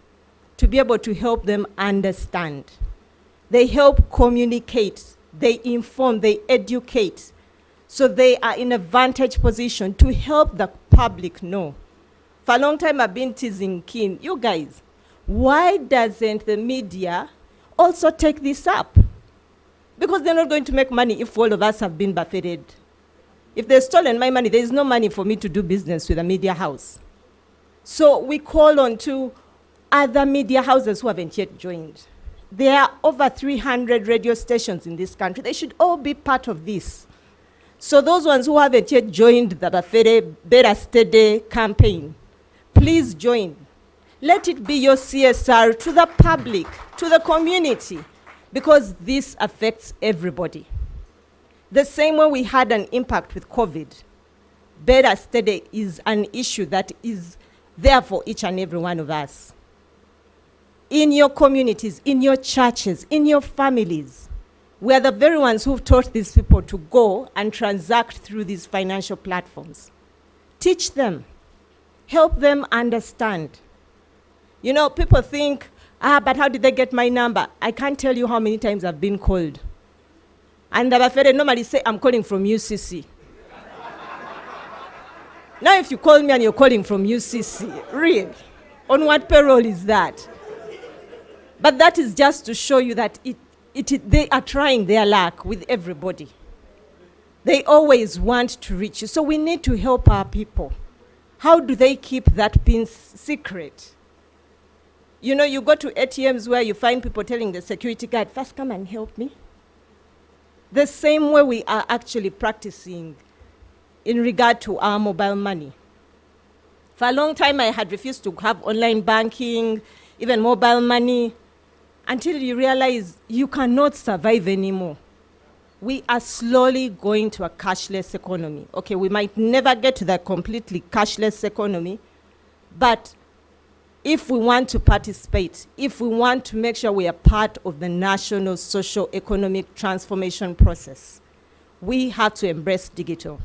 to be able to help them understand. They help communicate, they inform, they educate. So they are in a vantage position to help the public know. For a long time I've been teasing Keen, you guys, why doesn't the media also take this up? Because they're not going to make money if all of us have been buffeted. If they've stolen my money, there's no money for me to do business with a media house. So we call on to other media houses who haven't yet joined. There are over 300 radio stations in this country. They should all be part of this. So those ones who haven't yet joined the Beera Steady campaign, please join. Let it be your CSR to the public, to the community, because this affects everybody. The same way we had an impact with COVID, Beera Steady is an issue that is there for each and every one of us. In your communities, in your churches, in your families, we are the very ones who've taught these people to go and transact through these financial platforms. Teach them, help them understand. You know, people think, but how did they get my number? I can't tell you how many times I've been called. And the Bafere normally say, I'm calling from UCC. Now if you call me and you're calling from UCC, really, on what payroll is that? But that is just to show you that they are trying their luck with everybody. They always want to reach you. So we need to help our people. How do they keep that pin secret? You know, you go to ATMs where you find people telling the security guard, first come and help me. The same way we are actually practicing in regard to our mobile money. For a long time, I had refused to have online banking, even mobile money, until you realize you cannot survive anymore. We are slowly going to a cashless economy. Okay, we might never get to that completely cashless economy, but if we want to participate, if we want to make sure we are part of the national socio-economic transformation process, we have to embrace digital.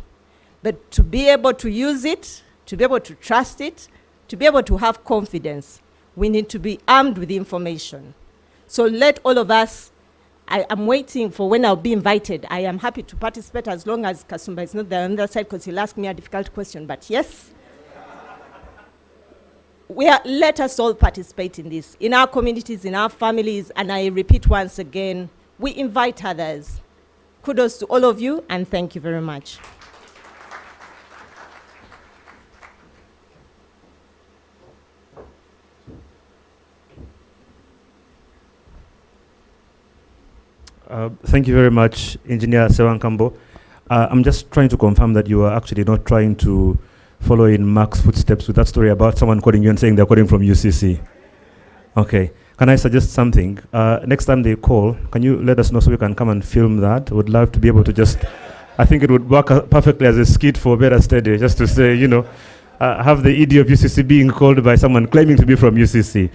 But to be able to use it, to be able to trust it, to be able to have confidence, we need to be armed with information. So let all of us, I am waiting for when I'll be invited. I am happy to participate as long as Kasumba is not there on the other side, because he'll ask me a difficult question. But yes, let us all participate in this, in our communities, in our families, and I repeat once again, we invite others. Kudos to all of you, and thank you very much. Thank you very much, Engineer Sewankambo. I'm just trying to confirm that you are actually not trying to follow in Mark's footsteps with that story about someone calling you and saying they're calling from UCC. Okay. Can I suggest something? Next time they call, can you let us know so we can come and film that? Would love to be able to just, I think it would work perfectly as a skit for Beera Steady, just to say, you know, have the ED of UCC being called by someone claiming to be from UCC.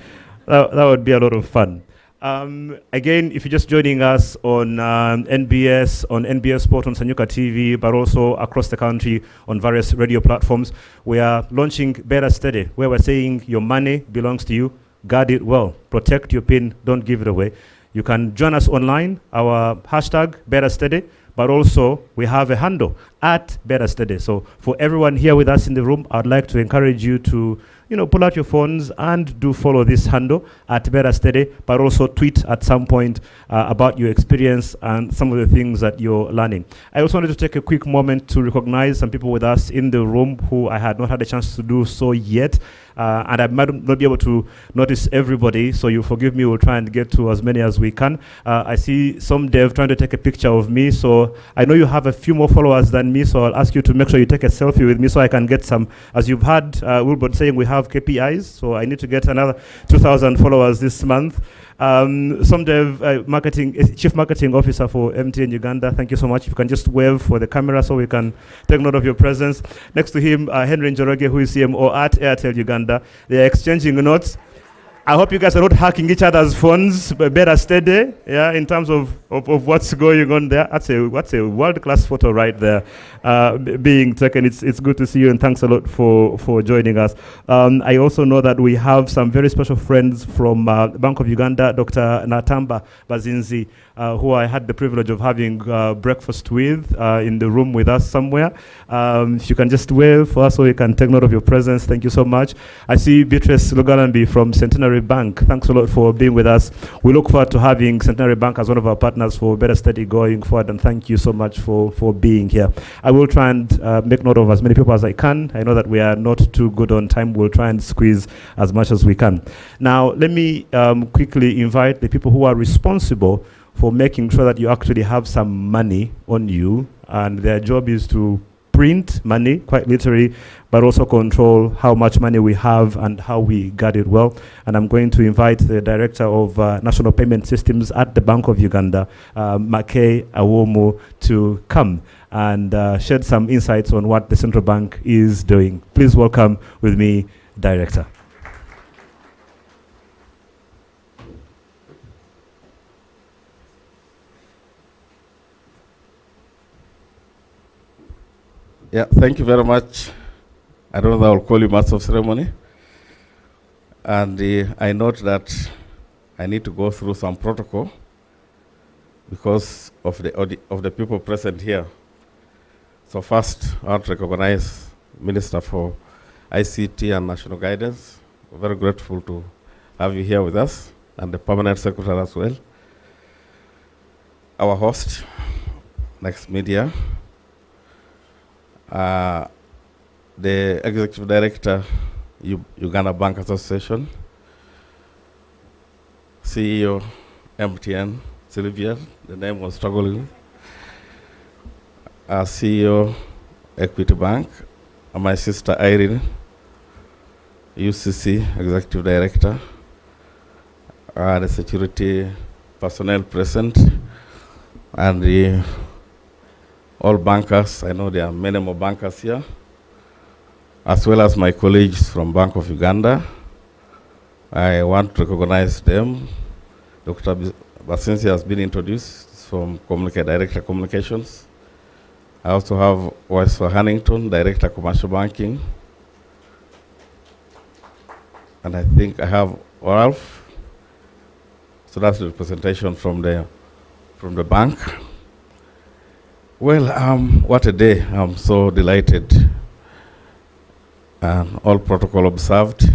That would be a lot of fun. Again, if you're just joining us on NBS Sport, on Sanyuka TV, but also across the country on various radio platforms, we are launching Beera Steady, where we're saying your money belongs to you. Guard it well. Protect your PIN. Don't give it away. You can join us online, our hashtag Beera Steady, but also we have a handle at Beera Steady. So for everyone here with us in the room, I'd like to encourage you to, you know, pull out your phones and do follow this handle at Beera Steady, but also tweet at some point about your experience and some of the things that you're learning. I also wanted to take a quick moment to recognize some people with us in the room who I had not had a chance to do so yet. And I might not be able to notice everybody, so you forgive me, we'll try and get to as many as we can. I see some dev trying to take a picture of me, so I know you have a few more followers than me, so I'll ask you to make sure you take a selfie with me so I can get some. As you've heard Wilbert saying, we have KPIs, so I need to get another 2,000 followers this month. Some dev chief marketing officer for MTN Uganda, thank you so much. If you can just wave for the camera so we can take note of your presence. Next to him, Henry Njoroge, who is CMO at Airtel Uganda. They are exchanging notes. I hope you guys are not hacking each other's phones, but Beera Steady, yeah, in terms of what's going on there. That's a world-class photo right there being taken. It's good to see you, and thanks a lot for joining us. I also know that we have some very special friends from Bank of Uganda, Dr. Natamba Bazinzi, who I had the privilege of having breakfast with in the room with us somewhere. If you can just wave for us so we can take note of your presence, thank you so much. I see Beatrice Lugalambi from Centenary Bank. Thanks a lot for being with us. We look forward to having Centenary Bank as one of our partners for Beera Steady going forward, and thank you so much for being here. I will try and make note of as many people as I can. I know that we are not too good on time. We'll try and squeeze as much as we can. Now, let me quickly invite the people who are responsible for making sure that you actually have some money on you, and their job is to print money, quite literally, but also control how much money we have and how we guard it well. And I'm going to invite the Director of National Payment Systems at the Bank of Uganda, Make Awomo, to come and shed some insights on what the central bank is doing. Please welcome with me, Director. Yeah, thank you very much. I don't know if I'll call you Master of Ceremony. And I note that I need to go through some protocol because of the people present here. So first, I want to recognize Minister for ICT and National Guidance. We're very grateful to have you here with us, and the Permanent Secretary as well. Our host, Next Media, the Executive Director, Uganda Bank Association, CEO, MTN, Sylvia, the name was struggling, CEO, Equity Bank, and my sister Irene, UCC Executive Director, the security personnel present, and all bankers. I know there are many more bankers here, as well as my colleagues from Bank of Uganda. I want to recognize them. Dr. Basensi has been introduced from Director Communications. I also have Wesfer Hannington, Director Commercial Banking. And I think I have Ralph. So that's the representation from the bank. Well, what a day. I'm so delighted. All protocol observed.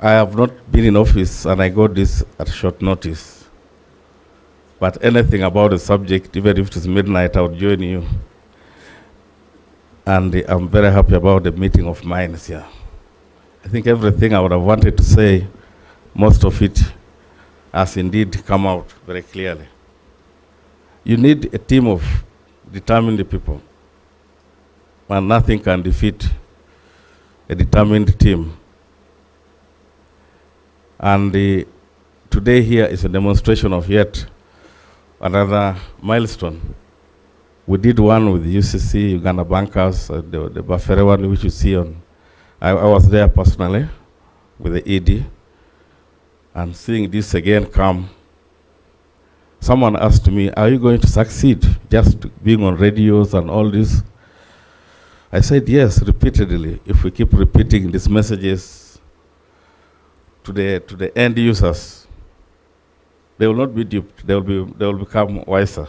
I have not been in office and I got this at short notice. But anything about the subject, even if it is midnight, I would join you. And I'm very happy about the meeting of minds here. I think everything I would have wanted to say, most of it has indeed come out very clearly. You need a team of determined people, and nothing can defeat a determined team. And today here is a demonstration of yet another milestone. We did one with UCC, Uganda Bankers, the Buffere one which you see on. I was there personally with the ED, and seeing this again come, someone asked me, are you going to succeed just being on radios and all this? I said yes, repeatedly. If we keep repeating these messages to the end users, they will not be duped. They will become wiser.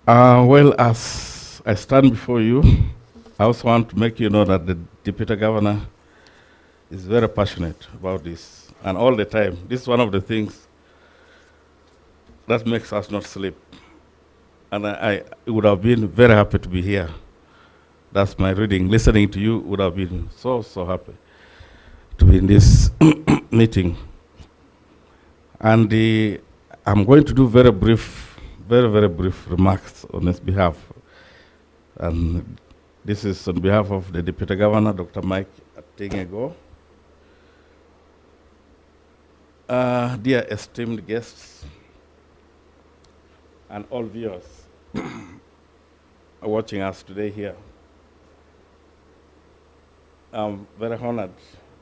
Well, as I stand before you, I also want to make you know that the Deputy Governor is very passionate about this, and all the time. This is one of the things that makes us not sleep. And I would have been very happy to be here. That's my reading. Listening to you would have been so happy to be in this meeting. And I'm going to do very brief remarks on his behalf. And this is on behalf of the Deputy Governor, Dr. Mike Atingego. Dear esteemed guests, and all viewers watching us today here, I'm very honored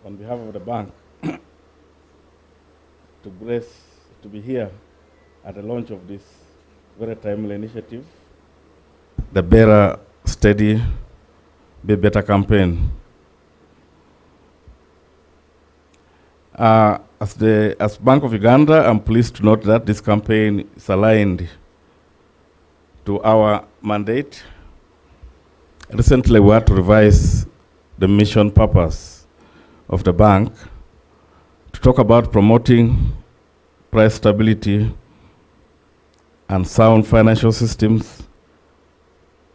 on behalf of the bank to be here at the launch of this very timely initiative, the Beera Steady, Be Better campaign. As Bank of Uganda, I'm pleased to note that this campaign is aligned to our mandate. Recently, we had to revise the mission purpose of the bank to talk about promoting price stability and sound financial systems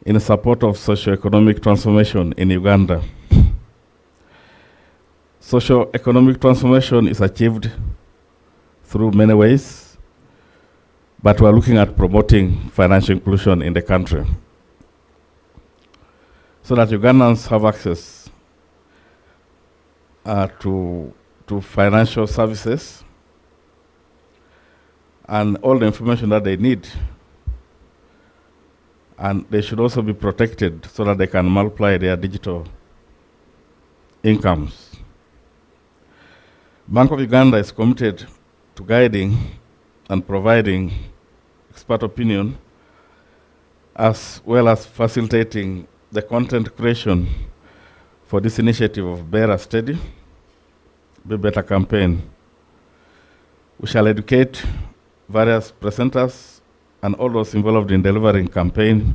in support of socio-economic transformation in Uganda. Socio-economic transformation is achieved through many ways, but we're looking at promoting financial inclusion in the country so that Ugandans have access to financial services and all the information that they need. And they should also be protected so that they can multiply their digital incomes. Bank of Uganda is committed to guiding and providing expert opinion, as well as facilitating the content creation for this initiative of Beera Steady, Be Better campaign. We shall educate various presenters and all those involved in delivering campaign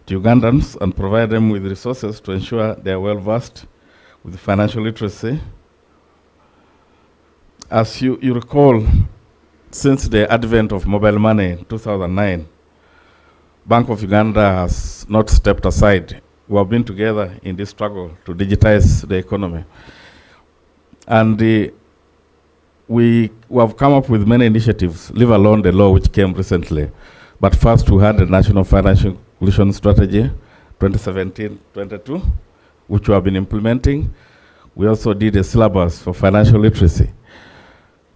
to Ugandans and provide them with resources to ensure they are well versed with financial literacy. As you recall, since the advent of mobile money in 2009, Bank of Uganda has not stepped aside. We have been together in this struggle to digitize the economy. And we have come up with many initiatives, leave alone the law which came recently. But first we had the National Financial Inclusion Strategy 2017-22, which we have been implementing. We also did a syllabus for financial literacy.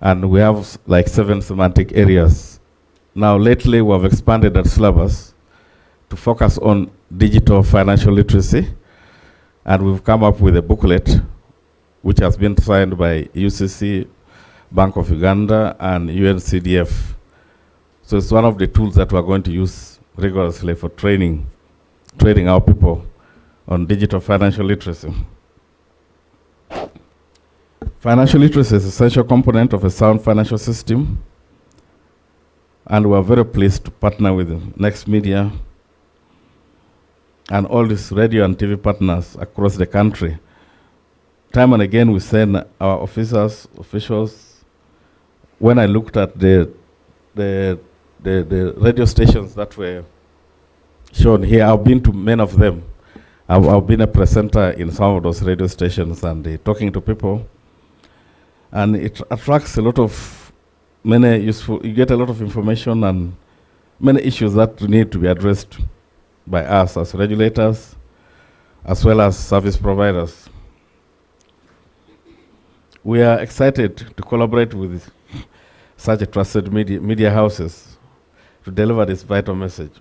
And we have like 7 semantic areas. Now lately we have expanded that syllabus to focus on digital financial literacy. And we've come up with a booklet which has been signed by UCC, Bank of Uganda, and UNCDF. So it's one of the tools that we're going to use rigorously for training our people on digital financial literacy. Financial literacy is an essential component of a sound financial system, and we are very pleased to partner with Next Media and all these radio and TV partners across the country. Time and again we send our officials. When I looked at the radio stations that were shown here, I've been to many of them. I've been a presenter in some of those radio stations and talking to people. And it attracts a lot of you get a lot of information and many issues that need to be addressed by us as regulators, as well as service providers. We are excited to collaborate with such a trusted media houses to deliver this vital message.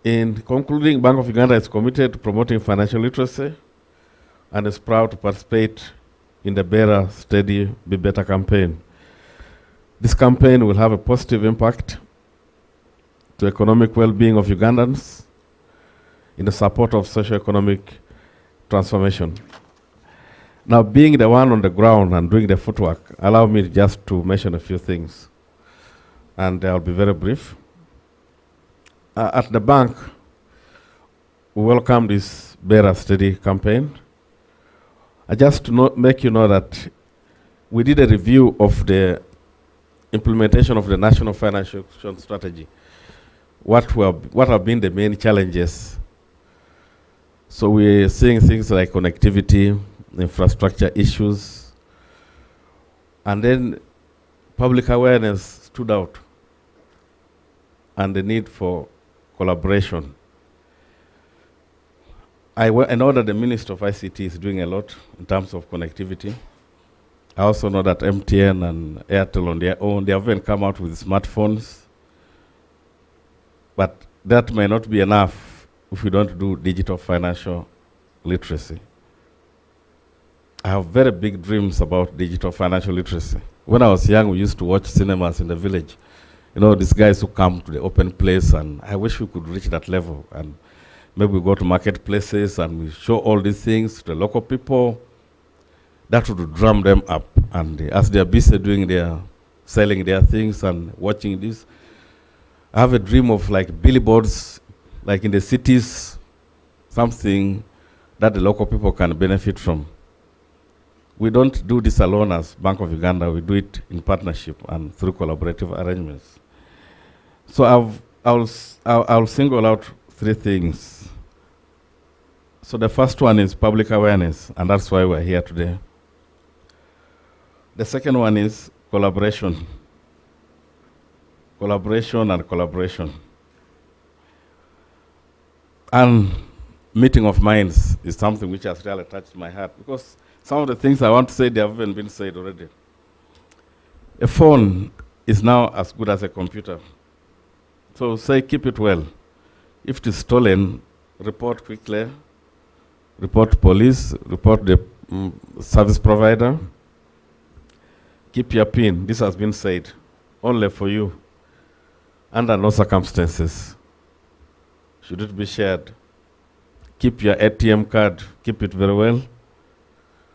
In concluding, Bank of Uganda is committed to promoting financial literacy and is proud to participate in the Beera Steady, Be Better campaign. This campaign will have a positive impact to economic well-being of Ugandans in the support of socio-economic transformation. Now, being the one on the ground and doing the footwork, allow me just to mention a few things, and I'll be very brief. At the bank, we welcome this Beera Steady campaign. Just to make you know that we did a review of the implementation of the National Financial Inclusion Strategy. What have been the main challenges? So we're seeing things like connectivity, infrastructure issues, and then public awareness stood out, and the need for collaboration. I know that the Minister of ICT is doing a lot in terms of connectivity. I also know that MTN and Airtel on their own, they haven't come out with smartphones. But that may not be enough if we don't do digital financial literacy. I have very big dreams about digital financial literacy. When I was young, we used to watch cinemas in the village. You know, these guys who come to the open place, and I wish we could reach that level. And maybe we go to marketplaces and we show all these things to the local people. That would drum them up. And as they are busy selling their things and watching this, I have a dream of like billboards, like in the cities, something that the local people can benefit from. We don't do this alone as Bank of Uganda. We do it in partnership and through collaborative arrangements. So I'll single out 3 things. So the first one is public awareness, and that's why we're here today. The second one is collaboration. Collaboration and collaboration. And meeting of minds is something which has really touched my heart, because some of the things I want to say, they haven't been said already. A phone is now as good as a computer. So say, keep it well. If it is stolen, report quickly, report police, report the service provider. Keep your PIN. This has been said only for you. Under no circumstances should it be shared. Keep your ATM card. Keep it very well.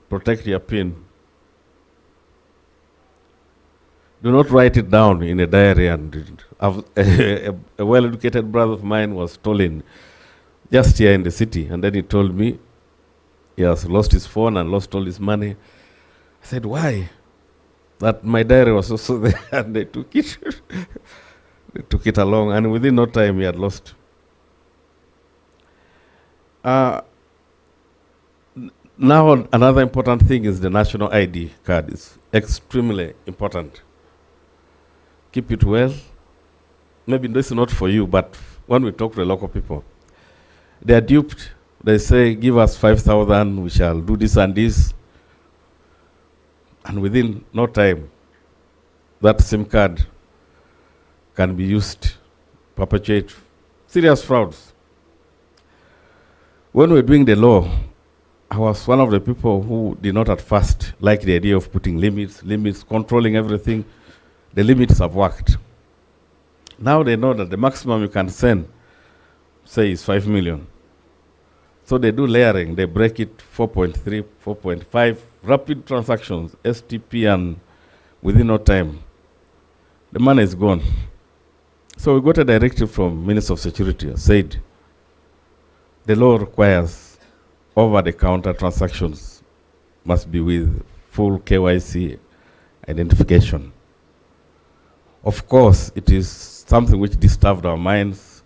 Protect your PIN. Do not write it down in a diary. And a well-educated brother of mine was stolen just here in the city, and then he told me he has lost his phone and lost all his money. I said, why? That my diary was also there, and they took it. They took it along, and within no time he had lost. Now another important thing is the national ID card. It's extremely important. Keep it well. Maybe this is not for you, but when we talk to the local people, they are duped. They say, give us 5,000, we shall do this and this. And within no time, that SIM card can be used to perpetuate serious frauds. When we were doing the law, I was one of the people who did not at first like the idea of putting limits, controlling everything. The limits have worked. Now they know that the maximum you can send, say, is 5 million. So they do layering. They break it 4.3, 4.5, rapid transactions, STP, and within no time, the money is gone. So we got a directive from Minister of Security, said the law requires over-the-counter transactions must be with full KYC identification. Of course, it is something which disturbed our minds.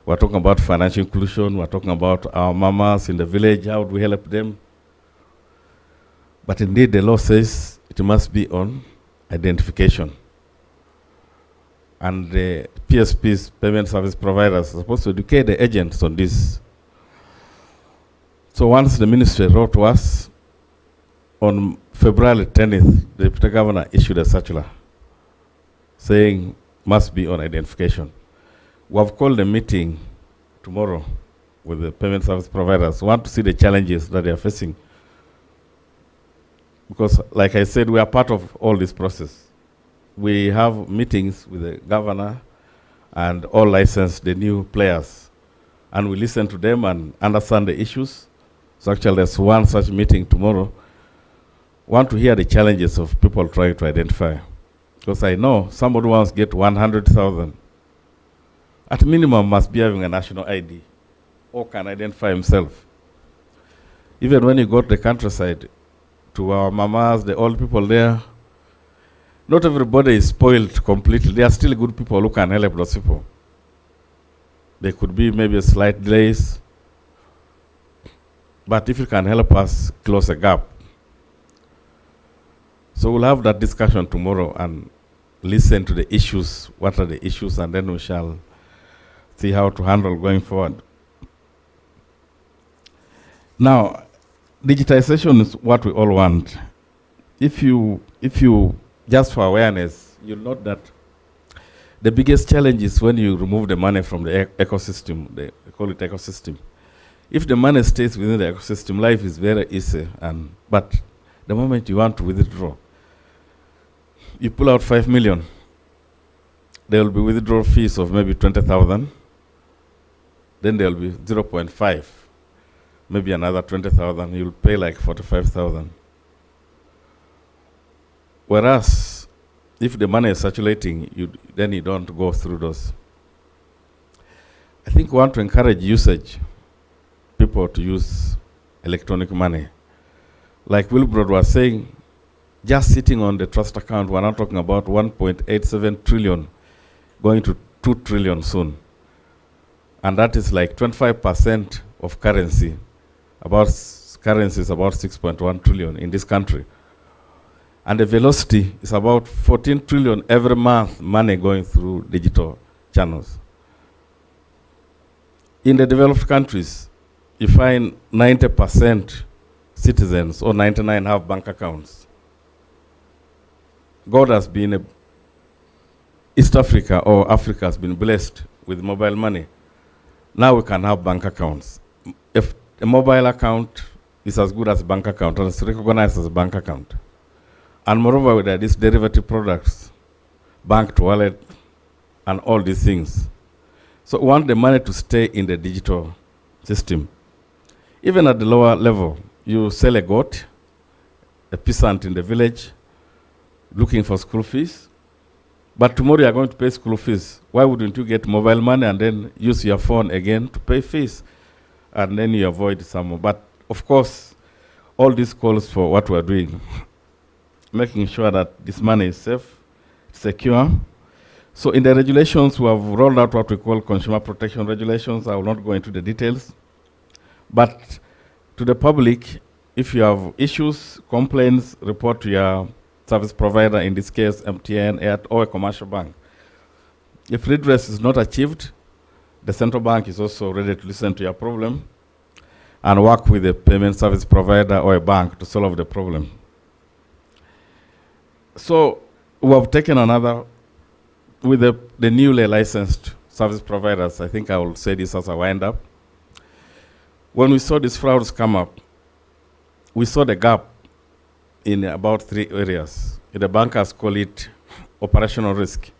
We're talking about financial inclusion. We're talking about our mamas in the village. How do we help them? But indeed, the law says it must be on identification. And the PSPs, payment service providers, are supposed to educate the agents on this. So once the ministry wrote to us, on February 10th, the Deputy Governor issued a circular saying must be on identification. We have called a meeting tomorrow with the payment service providers. We want to see the challenges that they are facing. Because, like I said, we are part of all this process. We have meetings with the governor and all licensed, the new players. And we listen to them and understand the issues. So actually, there's one such meeting tomorrow. We want to hear the challenges of people trying to identify. Because I know somebody wants to get 100,000. At minimum, must be having a national ID or can identify himself. Even when you go to the countryside, to our mamas, the old people there, not everybody is spoiled completely. There are still good people who can help those people. There could be maybe a slight delays, but if you can help us close a gap. So we'll have that discussion tomorrow and listen to the issues, what are the issues, and then we shall see how to handle going forward. Now, digitization is what we all want. If you, just for awareness, you'll note that the biggest challenge is when you remove the money from the ecosystem, they call it ecosystem. If the money stays within the ecosystem, life is very easy, but the moment you want to withdraw, you pull out 5 million, there will be withdrawal fees of maybe 20,000, then there will be 0.5, maybe another 20,000, you'll pay like 45,000. Whereas, if the money is circulating, then you don't go through those. I think we want to encourage usage, people to use electronic money. Like Wilbrod was saying, just sitting on the trust account, we're not talking about 1.87 trillion, going to 2 trillion soon. And that is like 25% of currency. Currency is about 6.1 trillion in this country. And the velocity is about 14 trillion every month, money going through digital channels. In the developed countries, you find 90% citizens or 99 have bank accounts. God has been, East Africa or Africa has been blessed with mobile money. Now we can have bank accounts. If a mobile account is as good as a bank account, and it's recognized as a bank account. And moreover, with these derivative products, bank to wallet, and all these things. So we want the money to stay in the digital system. Even at the lower level, you sell a goat, a peasant in the village, looking for school fees. But tomorrow you are going to pay school fees. Why wouldn't you get mobile money and then use your phone again to pay fees? And then you avoid some. But of course, all this calls for what we're doing, making sure that this money is safe, secure. So in the regulations, we have rolled out what we call consumer protection regulations. I will not go into the details. But to the public, if you have issues, complaints, report to your service provider, in this case, MTN, Airtel, or a commercial bank. If redress is not achieved, the central bank is also ready to listen to your problem and work with the payment service provider or a bank to solve the problem. So we have taken another, with the newly licensed service providers, I think I will say this as a wind up. When we saw these frauds come up, we saw the gap in about 3 areas. The bankers call it operational risk.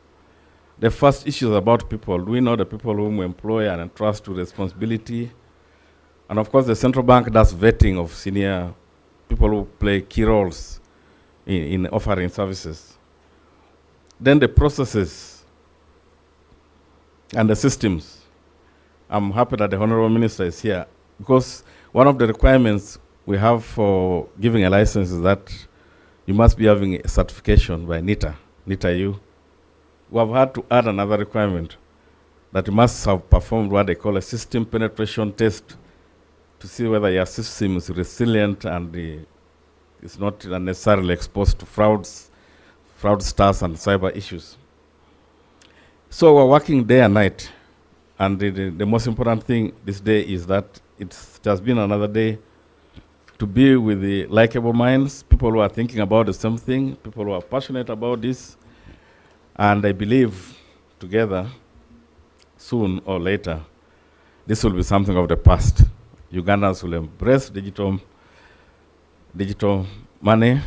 The first issue is about people. Do we know the people whom we employ and entrust to responsibility? And of course, the central bank does vetting of senior people who play key roles in offering services. Then the processes and the systems. I'm happy that the Honorable Minister is here, because one of the requirements we have for giving a license is that you must be having a certification by NITA-U. We have had to add another requirement, that you must have performed what they call a system penetration test to see whether your system is resilient and is not unnecessarily exposed to fraudsters and cyber issues. So we're working day and night, and the most important thing this day is that it has been another day to be with the likable minds, people who are thinking about the same thing, people who are passionate about this. And I believe together, soon or later, this will be something of the past. Ugandans will embrace digital money.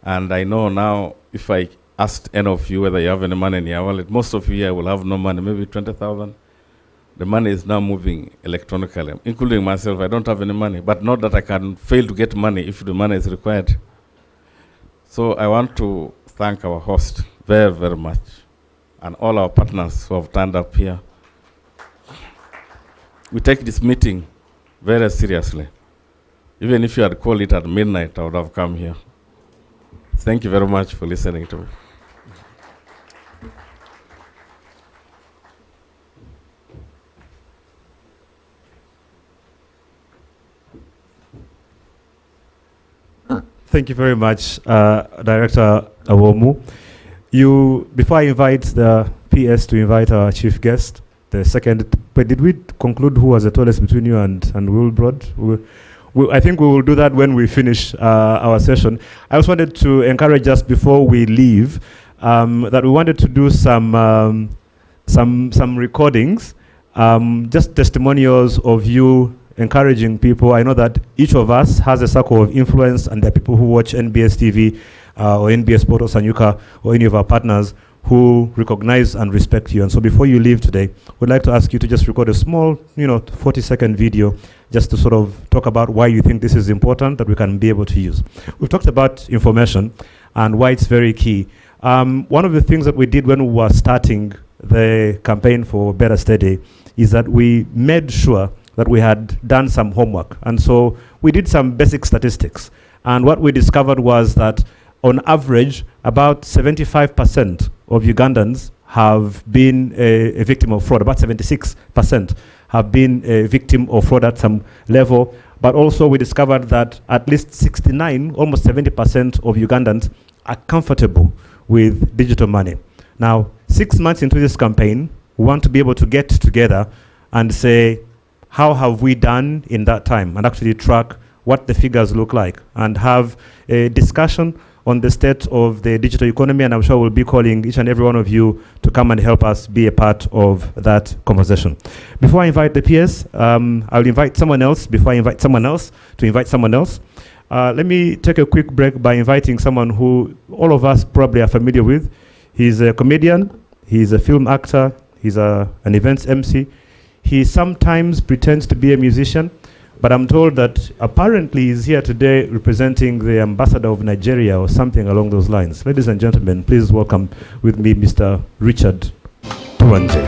And I know now, if I asked any of you whether you have any money in your wallet, most of you here will have no money, maybe 20,000. The money is now moving electronically, including myself. I don't have any money, but not that I can fail to get money if the money is required. So I want to thank our host very, very much, and all our partners who have turned up here. We take this meeting very seriously. Even if you had called it at midnight, I would have come here. Thank you very much for listening to me. Thank you very much, Director Awomu. Before I invite the PS to invite our chief guest, the second, but did we conclude who was the tallest between you and Wilbrod? I think we will do that when we finish our session. I also wanted to encourage us before we leave that we wanted to do some recordings, just testimonials of you encouraging people. I know that each of us has a circle of influence, and there are people who watch NBS TV or NBS Sport or Sanyuka or any of our partners who recognize and respect you. And so before you leave today, we'd like to ask you to just record a small, 40-second video just to sort of talk about why you think this is important that we can be able to use. We've talked about information and why it's very key. One of the things that we did when we were starting the campaign for Beera Steady is that we made sure that we had done some homework. And so we did some basic statistics. And what we discovered was that on average, about 75% of Ugandans have been a victim of fraud. About 76% have been a victim of fraud at some level. But also we discovered that at least 69, almost 70% of Ugandans are comfortable with digital money. Now, 6 months into this campaign, we want to be able to get together and say, how have we done in that time, and actually track what the figures look like and have a discussion on the state of the digital economy, and I'm sure we'll be calling each and every one of you to come and help us be a part of that conversation. Before I invite the peers, I'll invite someone else before I invite someone else to invite someone else. Let me take a quick break by inviting someone who all of us probably are familiar with. He's a comedian, he's a film actor, he's an events MC. He sometimes pretends to be a musician, but I'm told that apparently he's here today representing the ambassador of Nigeria or something along those lines. Ladies and gentlemen, please welcome with me Mr. Richard Tuwanje.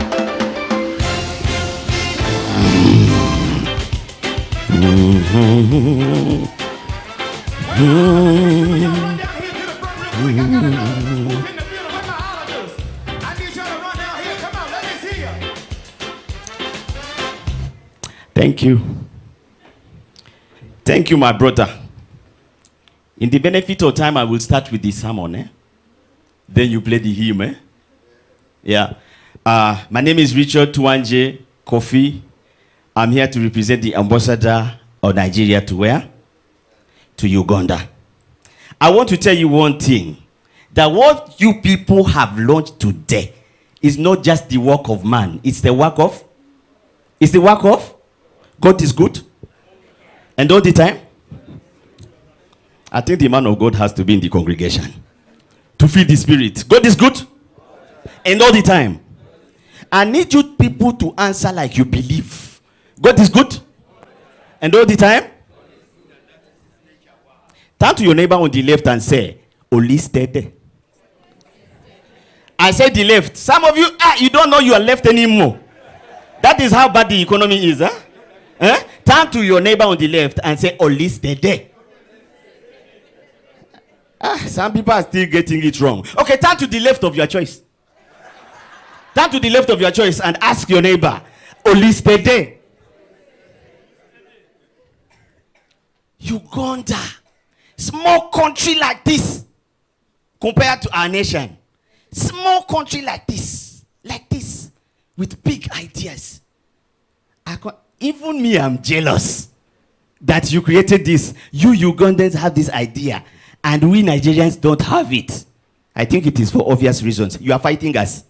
Thank you. Thank you, my brother. In the benefit of time, I will start with the sermon. Then you play the hymn. Yeah. My name is Richard Tuwanje Kofi. I'm here to represent the ambassador of Nigeria to where? To Uganda. I want to tell you one thing. That what you people have launched today is not just the work of man. It's the work of? It's the work of? God is good. And all the time? I think the man of God has to be in the congregation to feed the spirit. God is good. And all the time. I need you people to answer like you believe. God is good. And all the time? Turn to your neighbor on the left and say, Oli steady. I said the left. Some of you, you don't know you are left anymore. That is how bad the economy is. Turn to your neighbor on the left and say, Oli steady. Some people are still getting it wrong. Okay, turn to the left of your choice. Turn to the left of your choice and ask your neighbor, Oli steady. Uganda, small country like this, compared to our nation. Small country like this, with big ideas. Even me, I'm jealous that you created this. You Ugandans have this idea, and we Nigerians don't have it. I think it is for obvious reasons. You are fighting us.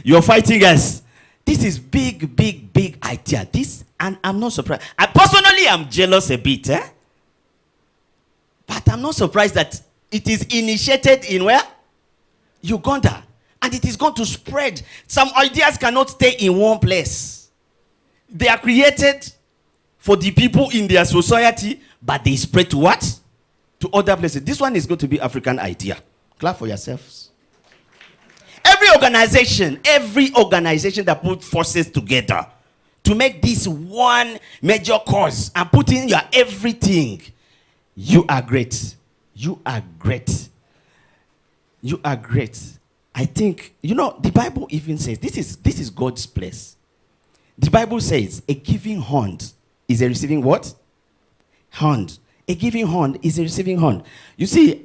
You're fighting us. This is big, big, big idea. This, and I'm not surprised. I personally am jealous a bit, but I'm not surprised that it is initiated in where? Uganda. And it is going to spread. Some ideas cannot stay in one place. They are created for the people in their society, but they spread to what? To other places. This one is going to be African idea. Clap for yourselves. Every organization that put forces together to make this one major cause and put in your everything, you are great. You are great. You are great. I think, the Bible even says, this is God's place. The Bible says, a giving hand is a receiving what? Hand. A giving hand is a receiving hand. You see,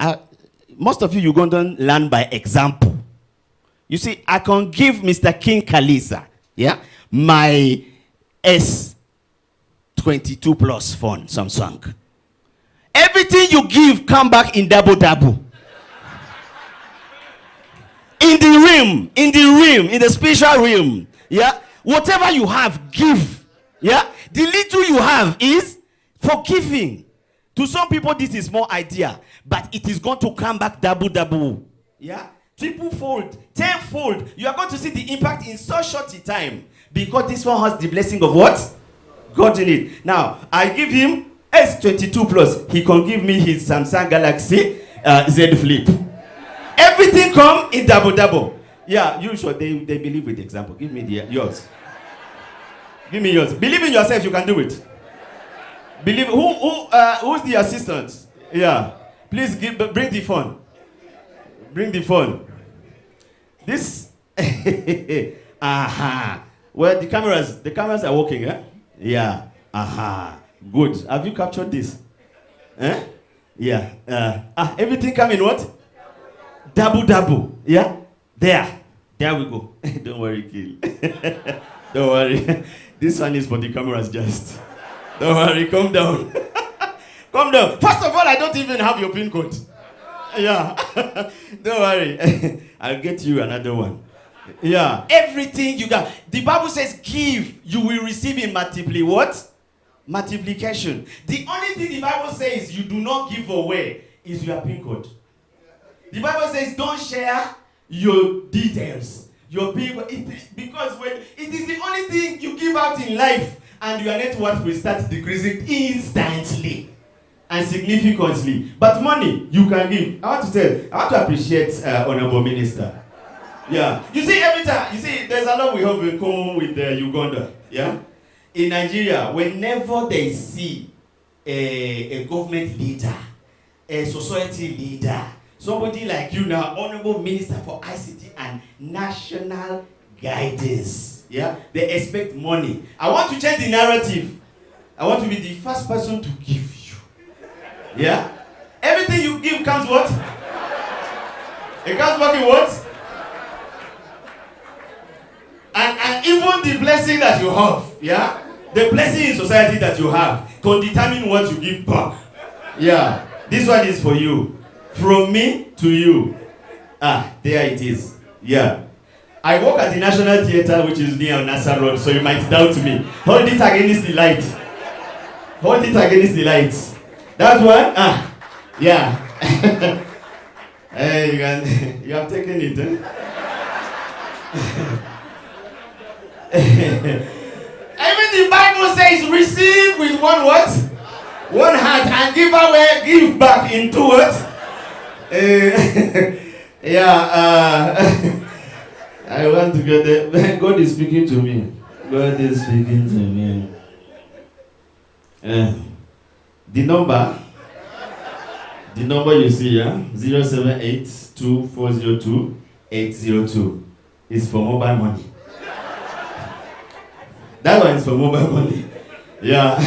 most of you Ugandans learn by example. You see, I can give Mr. King Kalisa, my S22 Plus phone, Samsung. Everything you give come back in double. In the spiritual realm, whatever you have, give. The little you have is forgiving. To some people, this is more idea, but it is going to come back double. Triple-fold, tenfold. You are going to see the impact in so short a time because this one has the blessing of what? God in it. Now, I give him S22 Plus. He can give me his Samsung Galaxy Z Flip. Everything come in double. Yeah, you sure they believe with the example. Give me yours. Give me yours. Believe in yourself, you can do it. Believe. Who's the assistant? Yeah. Please bring the phone. Bring the phone. This. Well, the cameras are working, Yeah. Good. Have you captured this? Yeah. Everything come in what? Double. Yeah. There we go. Don't worry, Kill. Don't worry. This one is for the cameras just. Don't worry, calm down. Come down. First of all, I don't even have your PIN code. Yeah. Don't worry. I'll get you another one. Yeah. Everything you got. The Bible says, give, you will receive in what? Multiplication. The only thing the Bible says you do not give away is your PIN code. The Bible says don't share your details. Your PIN code. Because when it is the only thing you give out in life, and your net worth will start decreasing instantly and significantly. But money you can give. I want to appreciate Honorable Minister. Yeah. You see, every time, there's a lot we have in common with Uganda. Yeah. In Nigeria, whenever they see a government leader, a society leader, somebody like you now, Honorable Minister for ICT and National Guidance, yeah, they expect money. I want to change the narrative. I want to be the first person to give you. Yeah? Everything you give comes what? It comes back in what? And even the blessing that you have, yeah? The blessing in society that you have can determine what you give back. Yeah. This one is for you. From me to you. Ah, there it is. Yeah. I work at the National Theatre, which is near Nassau Road, so you might doubt me. Hold it against the light. Hold it against the light. That one? Ah, yeah. Hey, you have taken it, Even the Bible says, receive with one what? One hand, and give away, give back into what? Yeah, I want to get there. God is speaking to me. God is speaking to me. The number you see, 0782402-802 is for mobile money. That one is for mobile money. Yeah.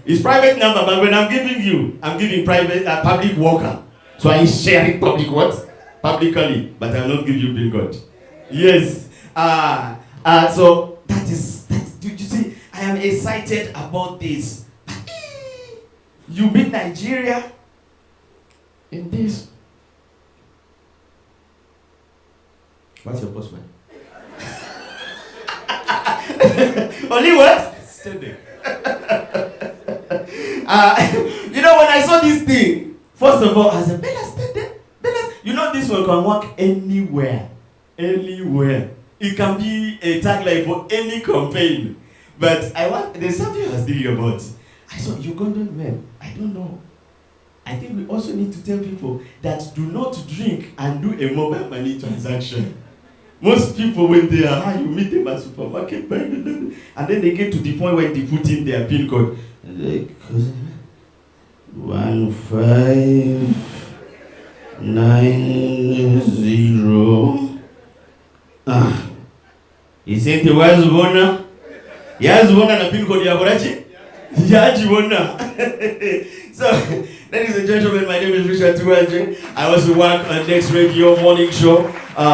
It's private number, but when I'm giving private public worker. So I share it public what? Publicly, but I will not give you bill code. Yes. So that is you see, I am excited about this. You meet Nigeria in this. What's your password? Only what? Standing. When I saw this thing, first of all, I said, Bella, standing. This one can work anywhere. Anywhere. It can be a tagline for any campaign. But there's something I was thinking about. I saw Ugandan men. I don't know. I think we also need to tell people that do not drink and do a mobile money transaction. Most people, when they are high, you meet them at supermarket, and then they get to the point where they put in their PIN code. 1590. Isente wazibona? Yazibona na PIN code ya Borachi? Yajibona. So, ladies and gentlemen, my name is Richard Tuwaje. I also work on Next Radio Morning Show,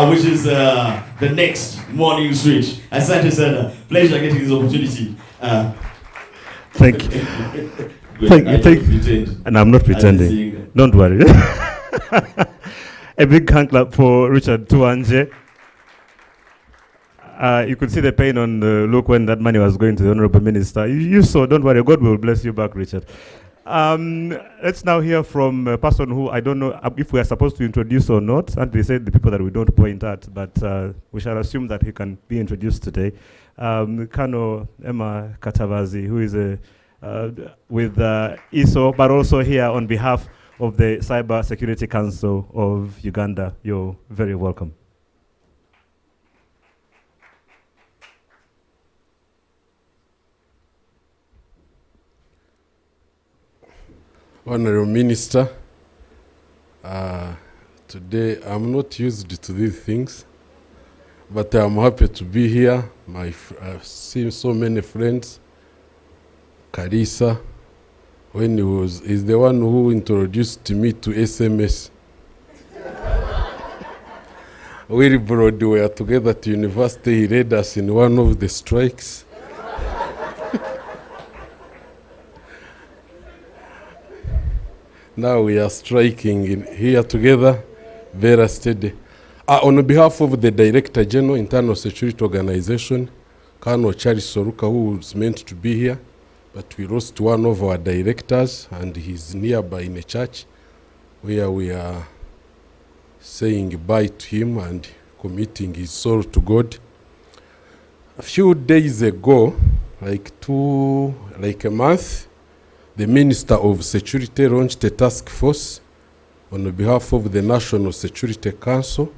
which is the next morning switch. Asante sana. Pleasure getting this opportunity. Thank you. Thank you. And I'm not pretending. Don't worry. A big hand clap for Richard Tuwanje. You could see the pain on the look when that money was going to the Honorable Minister. You saw, don't worry, God will bless you back, Richard. Let's now hear from a person who I don't know if we are supposed to introduce or not. And they said the people that we don't point at, but we shall assume that he can be introduced today. Kano Emma Katavazi, who is with ISO, but also here on behalf of the Cyber Security Council of Uganda. You're very welcome. Honorable Minister, today I'm not used to these things, but I'm happy to be here. I've seen so many friends. Karisa, when is the one who introduced me to SMS. We were together at university. He led us in one of the strikes. Now we are striking in here together, very steady. On behalf of the Director General, Internal Security Organization, Colonel Charles Soruka, who was meant to be here, but we lost one of our directors, and he's nearby in a church where we are saying goodbye to him and committing his soul to God. A few days ago, like a month, the Minister of Security launched a task force on behalf of the National Security Council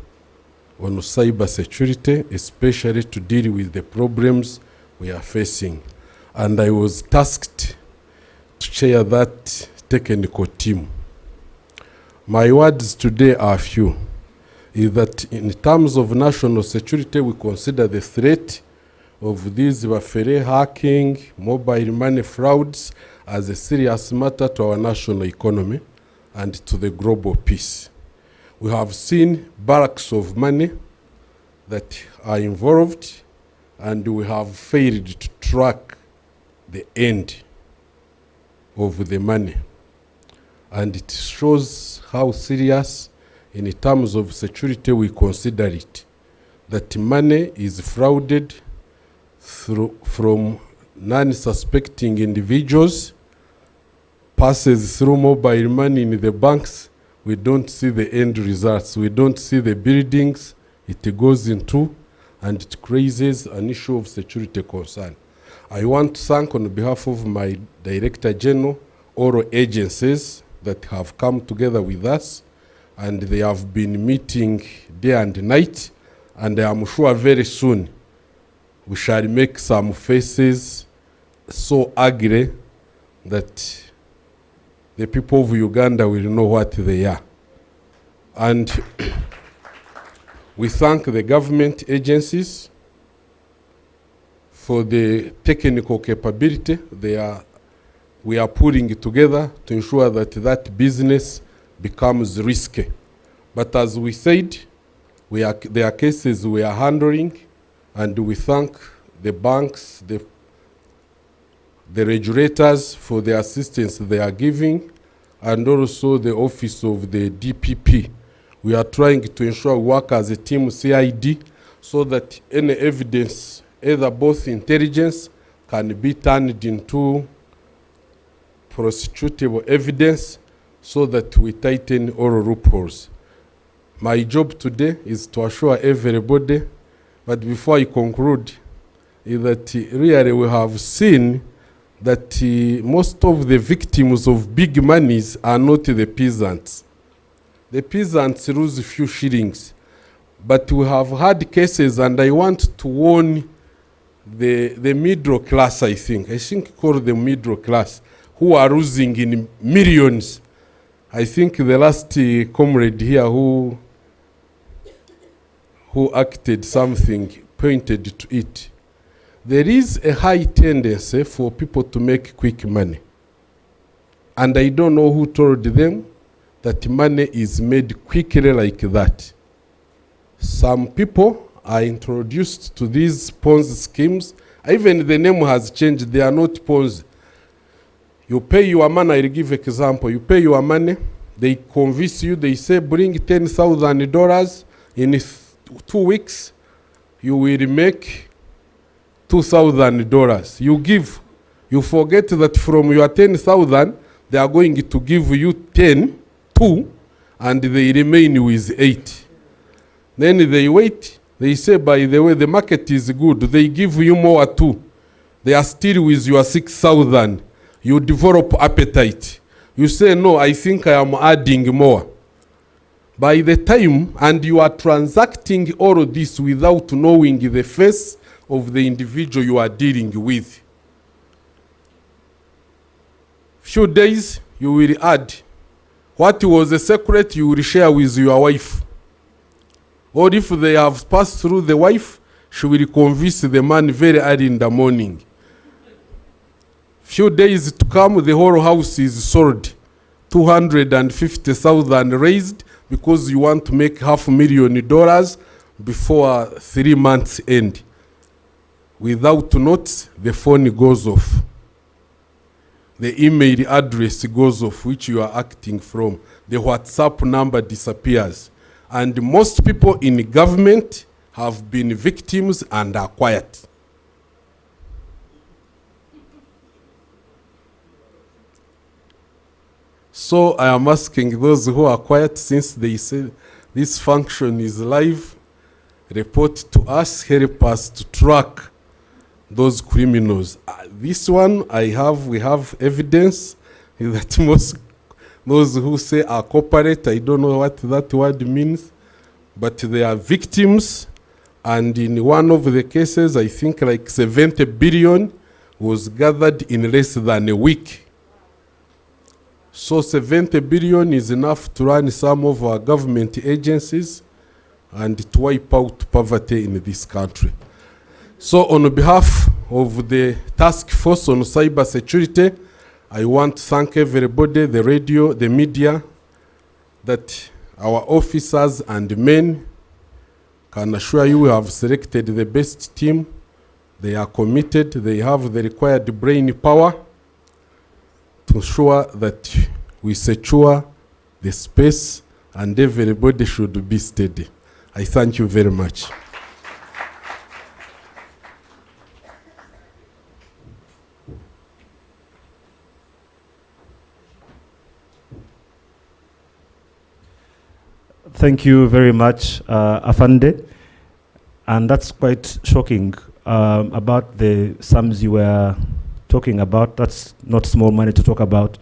on cyber security, especially to deal with the problems we are facing. And I was tasked to chair that technical team. My words today are few, is that in terms of national security, we consider the threat of these wafere hacking, mobile money frauds as a serious matter to our national economy and to the global peace. We have seen barracks of money that are involved, and we have failed to track the end of the money. And it shows how serious, in terms of security, we consider it. That money is frauded from non-suspecting individuals, passes through mobile money in the banks. We don't see the end results. We don't see the buildings it goes into, and it raises an issue of security concern. I want to thank, on behalf of my Director General, all agencies that have come together with us, and they have been meeting day and night, and I am sure very soon we shall make some faces so ugly that the people of Uganda will know what they are. And we thank the government agencies for the technical capability we are putting together to ensure that that business becomes risky. But as we said, there are cases we are handling, and we thank the banks, the regulators for the assistance they are giving, and also the office of the DPP. We are trying to ensure we work as a team CID so that any evidence, either both intelligence, can be turned into prosecutable evidence so that we tighten all loopholes. My job today is to assure everybody, but before I conclude, is that really we have seen that most of the victims of big monies are not the peasants. The peasants lose a few shillings. But we have had cases, and I want to warn the middle class, I think called the middle class, who are losing in millions. I think the last comrade here who acted something pointed to it. There is a high tendency for people to make quick money. And I don't know who told them that money is made quickly like that. Some people are introduced to these Ponzi schemes. Even the name has changed. They are not Ponzi. You pay your money. I'll give an example. You pay your money. They convince you. They say, bring $10,000 in 2 weeks. You will make $2,000. You give. You forget that from your 10,000, they are going to give you 2, and they remain with 8. Then they wait. They say, by the way, the market is good. They give you more too. They are still with your 6,000. You develop appetite. You say, no, I think I am adding more. By the time, and you are transacting all of this without knowing the face of the individual you are dealing with. Few days, you will add. What was a secret, you will share with your wife. Or if they have passed through the wife, she will convince the man very early in the morning. Few days to come, the whole house is sold. 250,000 raised because you want to make $500,000 before 3 months end. Without notice, the phone goes off. the email address goes off which you are acting from. The WhatsApp number disappears. And most people in government have been victims and are quiet. So I am asking those who are quiet, since they say this function is live, report to us, help us to track those criminals. This one we have evidence that most those who say are corporate, I don't know what that word means, but they are victims. And in one of the cases, I think like 70 billion was gathered in less than a week. So 70 billion is enough to run some of our government agencies and to wipe out poverty in this country. So on behalf of the task force on cyber security, I want to thank everybody, the radio, the media, that our officers and men can assure you we have selected the best team. They are committed, they have the required brain power to ensure that we secure the space and everybody should be steady. I thank you very much. Thank you very much, Afande. And that's quite shocking about the sums you were talking about. That's not small money to talk about.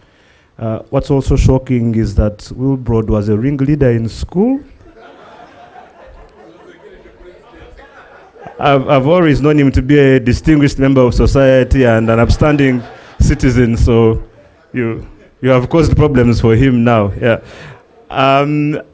What's also shocking is that Wilbrod was a ringleader in school. I've always known him to be a distinguished member of society and an upstanding citizen, so you have caused problems for him now. Yeah.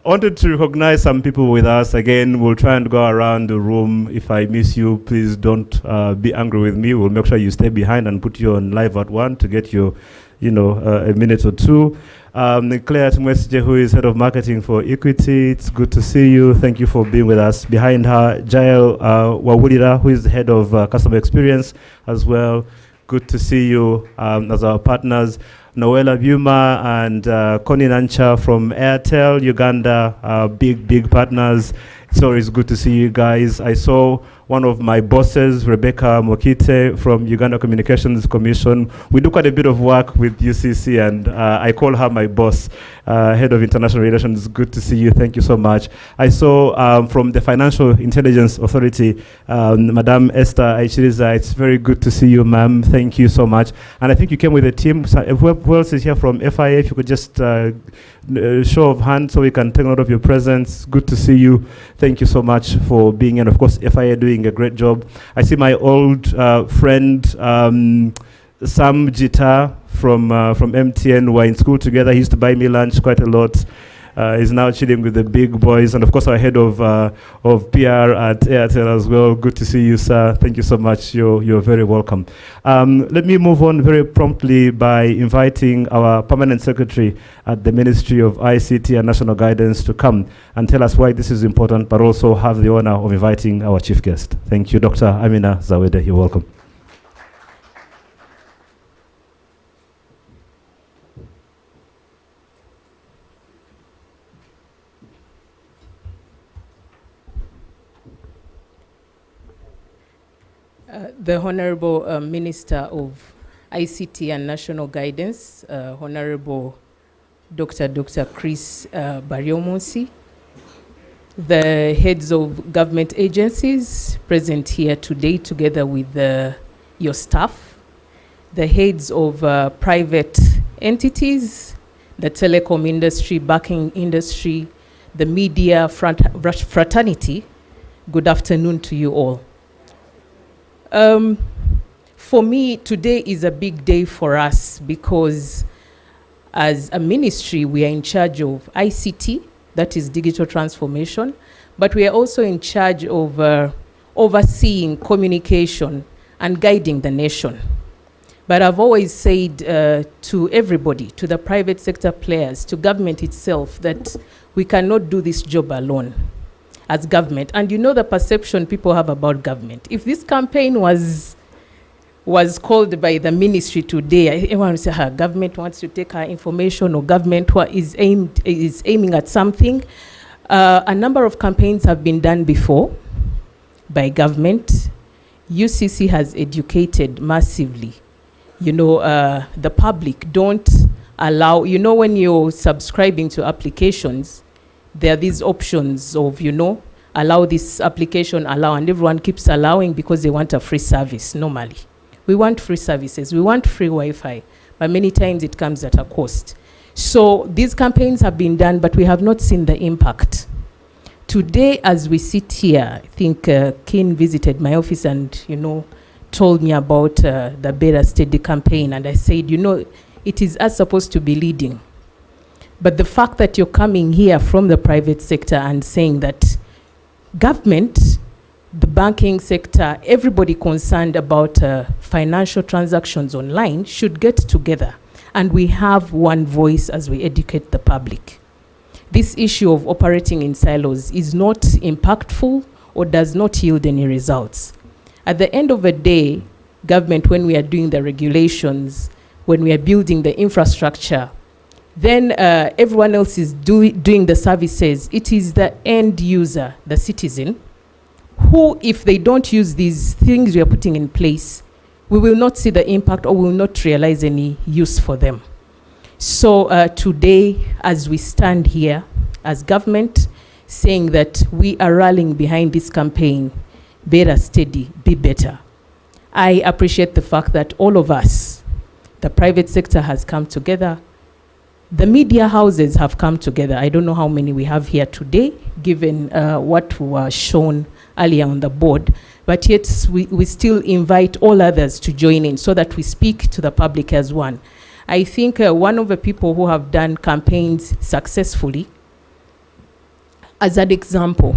Wanted to recognize some people with us. Again, we'll try and go around the room. If I miss you, please don't be angry with me. We'll make sure you stay behind and put you on live at 1 to get your, a minute or two. Claire Tumwesije, who is head of marketing for Equity, it's good to see you. Thank you for being with us. Behind her, Jael Wawulira, who is the head of customer experience as well. Good to see you as our partners. Noela Buma and Connie Nancha from Airtel Uganda, big partners. It's always good to see you guys. I saw one of my bosses, Rebecca Mokite from Uganda Communications Commission. We do quite a bit of work with UCC, and I call her my boss, head of international relations. Good to see you. Thank you so much. I saw from the Financial Intelligence Authority, Madam Esther Aichiriza. It's very good to see you, ma'am. Thank you so much. And I think you came with a team. So who else is here from FIA? If you could just show of hands so we can take note of your presence. Good to see you. Thank you so much for being in. Of course, FIA doing a great job. I see my old friend Sam Jita from MTN. We're in school together. He used to buy me lunch quite a lot. He's now chilling with the big boys, and of course our head of PR at Airtel as well. Good to see you, sir. Thank you so much. You're very welcome. Let me move on very promptly by inviting our permanent secretary at the Ministry of ICT and National Guidance to come and tell us why this is important, but also have the honor of inviting our chief guest. Thank you, Dr. Amina Zawede. You're welcome. The Honorable Minister of ICT and National Guidance, Honorable Dr. Chris Baryomonsi, the heads of government agencies present here today together with your staff, the heads of private entities, the telecom industry, banking industry, the media fraternity, good afternoon to you all. For me, today is a big day for us because as a ministry, we are in charge of ICT, that is digital transformation, but we are also in charge of overseeing communication and guiding the nation. But I've always said to everybody, to the private sector players, to government itself, that we cannot do this job alone as government. And you know the perception people have about government. If this campaign was was called by the ministry today. Everyone will say, government wants to take our information, or government is aiming at something. A number of campaigns have been done before by government. UCC has educated massively. The public don't allow, when you're subscribing to applications, there are these options of, allow this application, allow, and everyone keeps allowing because they want a free service normally. We want free services, we want free Wi-Fi, but many times it comes at a cost. So these campaigns have been done, but we have not seen the impact. Today, as we sit here, I think Ken visited my office and, told me about the Beera Steady campaign, and I said, it is us supposed to be leading. But the fact that you're coming here from the private sector and saying that government, the banking sector, everybody concerned about financial transactions online should get together, and we have one voice as we educate the public. This issue of operating in silos is not impactful or does not yield any results. At the end of the day, government, when we are doing the regulations, when we are building the infrastructure, then everyone else is doing the services. It is the end user, the citizen, who, if they don't use these things we are putting in place, we will not see the impact or will not realize any use for them. So today, as we stand here as government, saying that we are rallying behind this campaign, Beera Steady, Be Better, I appreciate the fact that all of us, the private sector has come together, the media houses have come together. I don't know how many we have here today, given what was shown earlier on the board, but yet we still invite all others to join in so that we speak to the public as one. I think one of the people who have done campaigns successfully, as an example,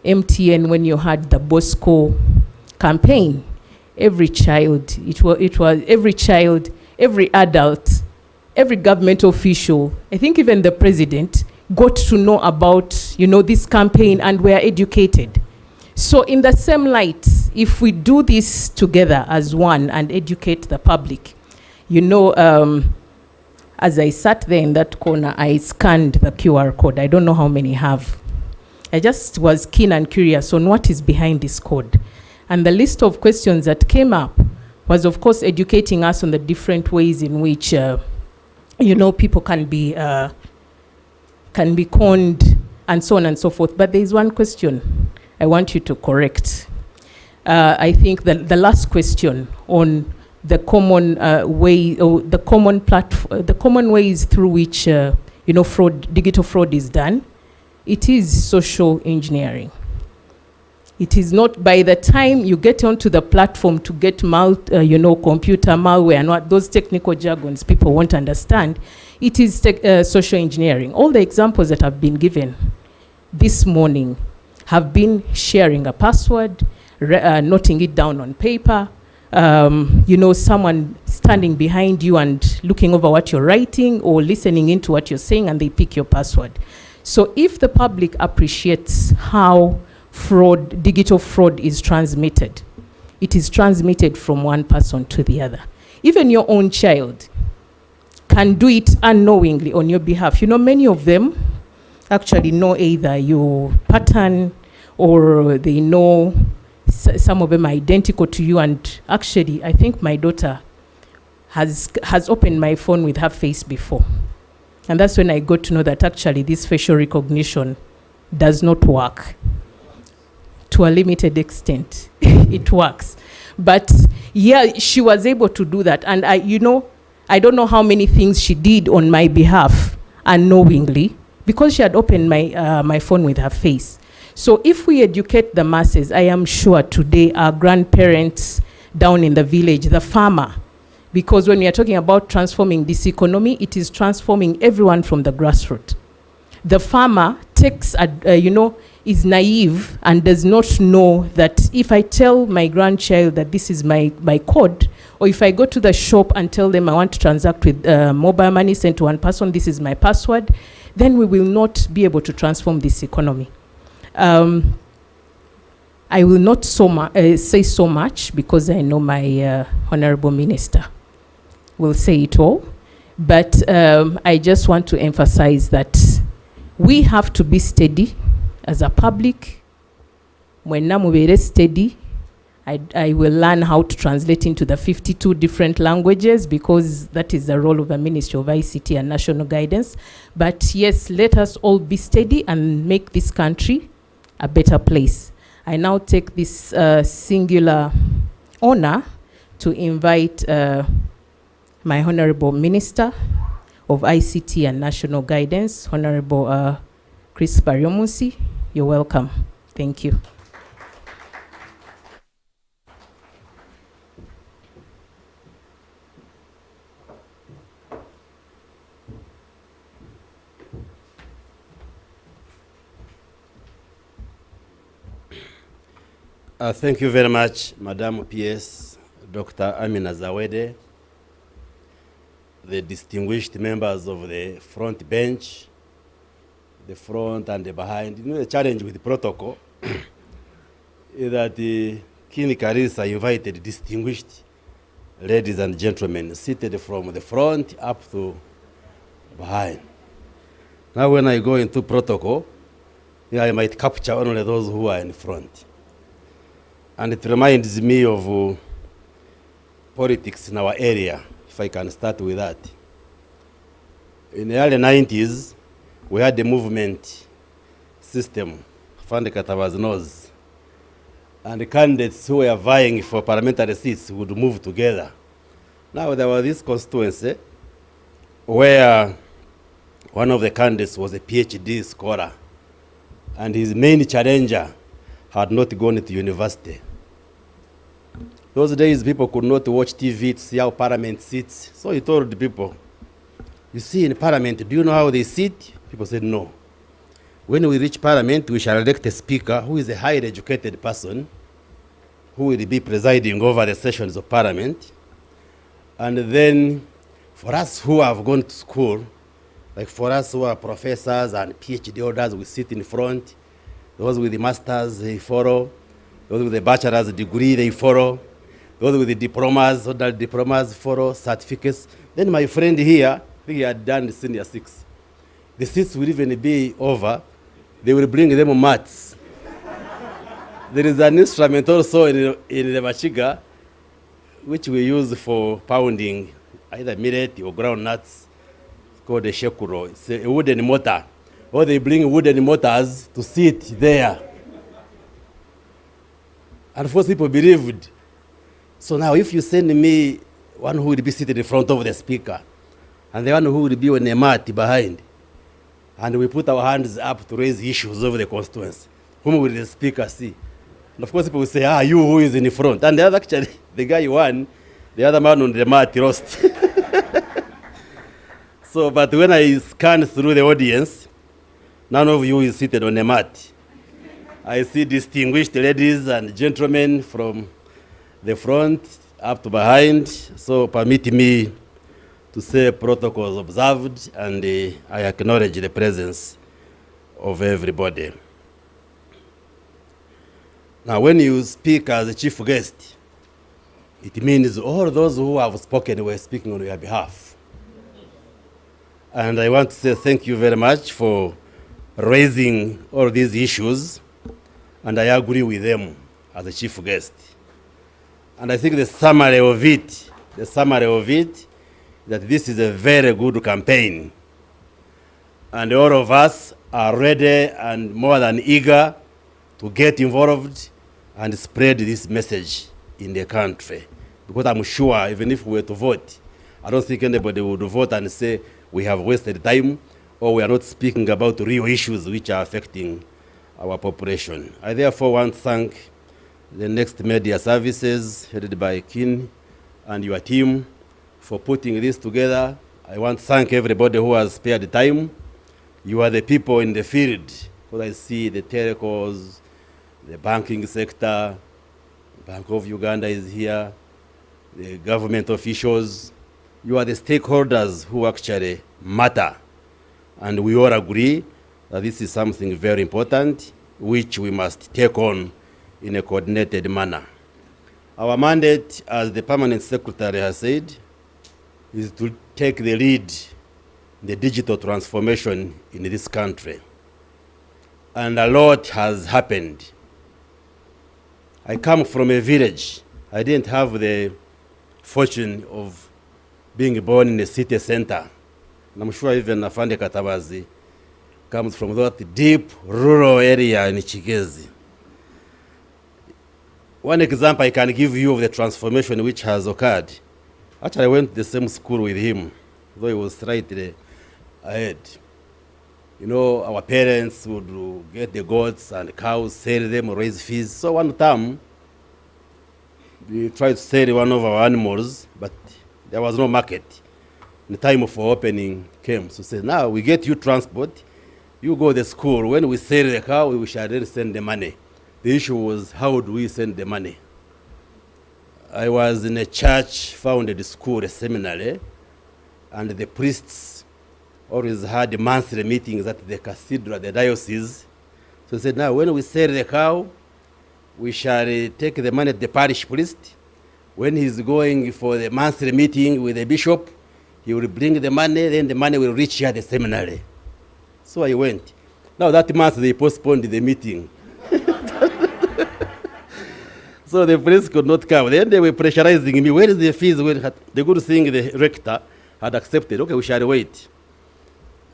MTN, when you had the Bosco campaign, every child, it was every child, every adult, every government official, I think even the president, got to know about, this campaign and were educated. So in the same light, if we do this together as one and educate the public, as I sat there in that corner, I scanned the QR code. I don't know how many have. I just was keen and curious on what is behind this code. And the list of questions that came up was, of course, educating us on the different ways in which, people can be conned and so on and so forth. But there is one question I want you to correct. I think the last question on the common way, or the common platform, the common ways through which digital fraud is done. It is social engineering. It is not by the time you get onto the platform to get computer malware and what those technical jargons people won't understand. It is social engineering. All the examples that have been given this morning have been sharing a password, noting it down on paper, someone standing behind you and looking over what you're writing or listening into what you're saying, and they pick your password. So if the public appreciates how digital fraud is transmitted, it is transmitted from one person to the other. Even your own child can do it unknowingly on your behalf. Many of them actually know either your pattern or they know some of them are identical to you. And actually, I think my daughter has opened my phone with her face before. And that's when I got to know that actually this facial recognition does not work. To a limited extent, it works. But yeah, she was able to do that. And I don't know how many things she did on my behalf unknowingly because she had opened my phone with her face. So if we educate the masses, I am sure today our grandparents down in the village, the farmer, because when we are talking about transforming this economy, it is transforming everyone from the grassroots. The farmer is naive and does not know that if I tell my grandchild that this is my code, or if I go to the shop and tell them I want to transact with mobile money sent to one person, this is my password, then we will not be able to transform this economy. I will not say so much because I know my Honorable Minister will say it all. But I just want to emphasize that we have to be steady as a public. When namubere steady, I will learn how to translate into the 52 different languages because that is the role of the Ministry of ICT and National Guidance. But yes, let us all be steady and make this country a better place. I now take this singular honor to invite my Honorable Minister of ICT and National Guidance, Honorable Chris Baryomusi. You're welcome. Thank you. Thank you very much, Madam PS, Dr. Amina Zawede, the distinguished members of the front bench, the front and the behind. You know, the challenge with the protocol is that King Karisa invited distinguished ladies and gentlemen seated from the front up to behind. Now when I go into protocol, I might capture only those who are in front. And it reminds me of politics in our area, if I can start with that. In the early 90s, we had the movement system, Fande Kataba's nose. And the candidates who were vying for parliamentary seats would move together. Now there was this constituency where one of the candidates was a PhD scholar, and his main challenger had not gone to university. Those days, people could not watch TV to see how Parliament sits. So he told the people, you see in Parliament, do you know how they sit? People said no. When we reach Parliament, we shall elect a speaker who is a highly educated person, who will be presiding over the sessions of Parliament. And then, for us who have gone to school, like for us who are professors and PhD holders, we sit in front. Those with the masters, they follow. Those with the bachelor's degree, they follow. Those with the diplomas, other diplomas, follow, certificates. Then my friend here, I think he had done the senior 6. The seats will even be over. They will bring them mats. There is an instrument also in the Machiga, which we use for pounding either millet or ground nuts. It's called a shekuro. It's a wooden mortar. Or they bring wooden mortars to sit there. And first people believed. So now if you send me one who will be seated in front of the speaker, and the one who will be on a mat behind, and we put our hands up to raise issues over the constituency, whom will the speaker see? And of course people will say, you who is in the front. And the other, actually, the guy won, the other man on the mat lost. So, but when I scan through the audience, none of you is seated on a mat. I see distinguished ladies and gentlemen from the front up to behind. So permit me to say protocols observed, and I acknowledge the presence of everybody. Now, when you speak as a chief guest, it means all those who have spoken were speaking on your behalf. And I want to say thank you very much for raising all these issues, and I agree with them as a chief guest. And I think the summary of it, that this is a very good campaign. And all of us are ready and more than eager to get involved and spread this message in the country. Because I'm sure even if we were to vote, I don't think anybody would vote and say we have wasted time or we are not speaking about real issues which are affecting our population. I therefore want to thank the Next Media Services, headed by Kin and your team, for putting this together. I want to thank everybody who has spared time. You are the people in the field, because I see the telcos, the banking sector, Bank of Uganda is here, the government officials. You are the stakeholders who actually matter. And we all agree that this is something very important, which we must take on in a coordinated manner. Our mandate, as the permanent secretary has said, is to take the lead in the digital transformation in this country. And a lot has happened. I come from a village. I didn't have the fortune of being born in a city center. And I'm sure even Afande Katabazi comes from that deep rural area in Chigezi. One example I can give you of the transformation which has occurred. Actually, I went to the same school with him, though he was slightly ahead. You know, our parents would get the goats and cows, sell them, raise fees. So one time, we tried to sell one of our animals, but there was no market. The time for opening came. So said, now we get you transport, you go to the school. When we sell the cow, we shall then send the money. The issue was, how do we send the money? I was in a church-founded school, a seminary, and the priests always had monthly meetings at the cathedral, the diocese. So he said, now when we sell the cow, we shall take the money to the parish priest. When he's going for the monthly meeting with the bishop, he will bring the money, then the money will reach here at the seminary. So I went. Now that month they postponed the meeting. So the priest could not come. Then they were pressurizing me. Where is the fees? The good thing the rector had accepted. Okay, we shall wait.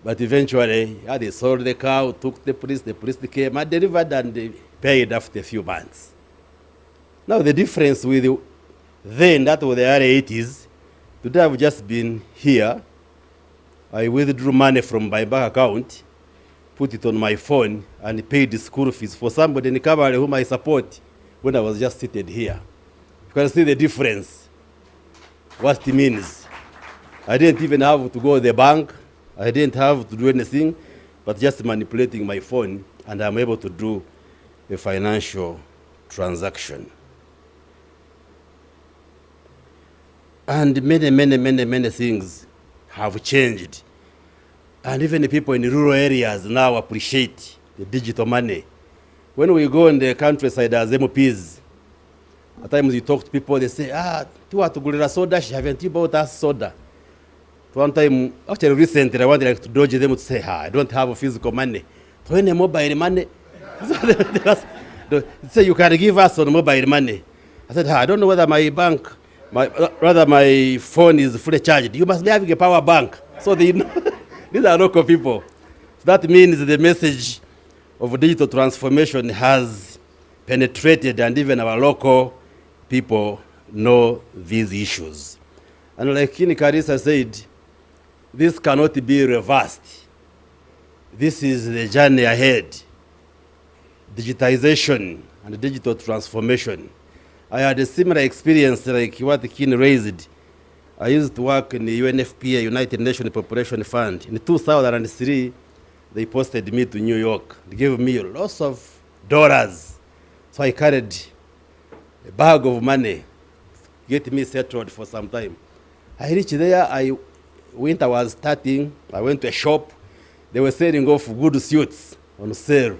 But eventually, they sold the cow, took the priest came and delivered, and they paid after a few months. Now the difference with then, that was the early 80s, today I've just been here. I withdrew money from my bank account, put it on my phone, and paid the school fees for somebody in Kabale whom I support when I was just seated here. You can see the difference, what it means. I didn't even have to go to the bank. I didn't have to do anything, but just manipulating my phone, and I'm able to do a financial transaction. And many things have changed. And even the people in the rural areas now appreciate the digital money. When we go in the countryside as MPs, at times you talk to people, they say, tuwatugulira soda, haven't you bought us soda? One time, actually recently, I wanted to dodge them to say, I don't have physical money. So any mobile money? They say, you can give us on mobile money. I said, I don't know whether my bank, my phone is fully charged. You must be having a power bank. So they know. These are local people. So that means the message of digital transformation has penetrated, and even our local people know these issues. And like King Karisa said, this cannot be reversed. This is the journey ahead. Digitization and digital transformation. I had a similar experience like what King raised. I used to work in the UNFPA, United Nations Population Fund. In 2003, they posted me to New York. They gave me lots of dollars. So I carried a bag of money, get me settled for some time. I reached there, I went to a shop. They were selling off good suits on sale.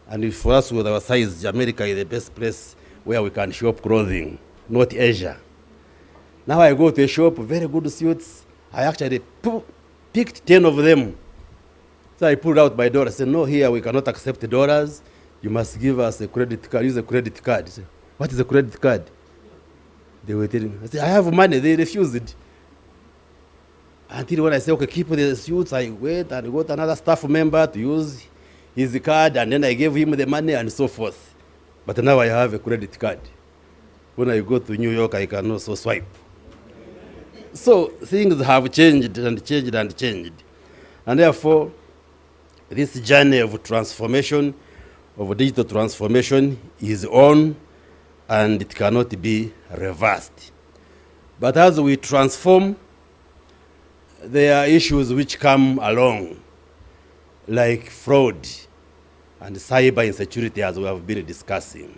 And for us with our size, America is the best place where we can shop clothing, not Asia. Now I go to a shop, very good suits. I actually picked 10 of them. So I pulled out my dollar. I said, no, here we cannot accept dollars. You must give us a credit card. Use a credit card. I said, what is a credit card? They were telling me. I said, I have money. They refused it. Until when I said, okay, keep the suits, I went and got another staff member to use his card, and then I gave him the money and so forth. But now I have a credit card. When I go to New York, I can also swipe. So things have changed and changed and changed. And therefore, this journey of transformation, of digital transformation, is on, and it cannot be reversed. But as we transform, there are issues which come along, like fraud and cyber insecurity, as we have been discussing.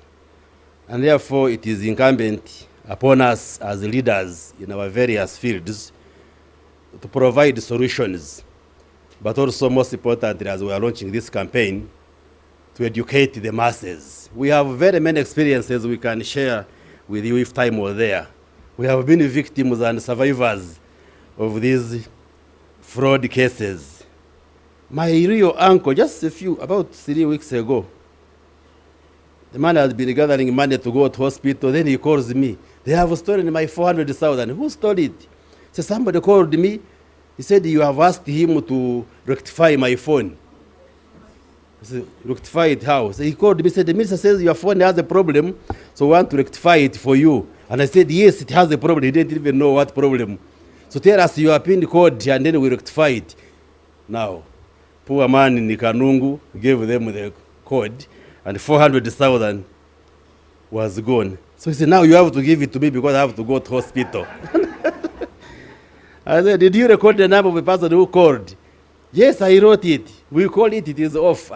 And therefore, it is incumbent upon us as leaders in our various fields to provide solutions, but also most importantly, as we are launching this campaign, to educate the masses. We have very many experiences we can share with you if time was there. We have been victims and survivors of these fraud cases. My real uncle, just about 3 weeks ago, the man had been gathering money to go to hospital. Then he calls me. They have stolen my 400,000. Who stole it? So somebody called me. He said, you have asked him to rectify my phone. I said, rectify it how? So he called me, said, the minister says your phone has a problem, so we want to rectify it for you. And I said, yes, it has a problem. He didn't even know what problem. So tell us your PIN code and then we rectify it. Now, poor man in Kanungu gave them the code and 400,000 was gone. So he said, now you have to give it to me because I have to go to hospital. I said, did you record the number of the person who called? Yes, I wrote it. We call it, it is off.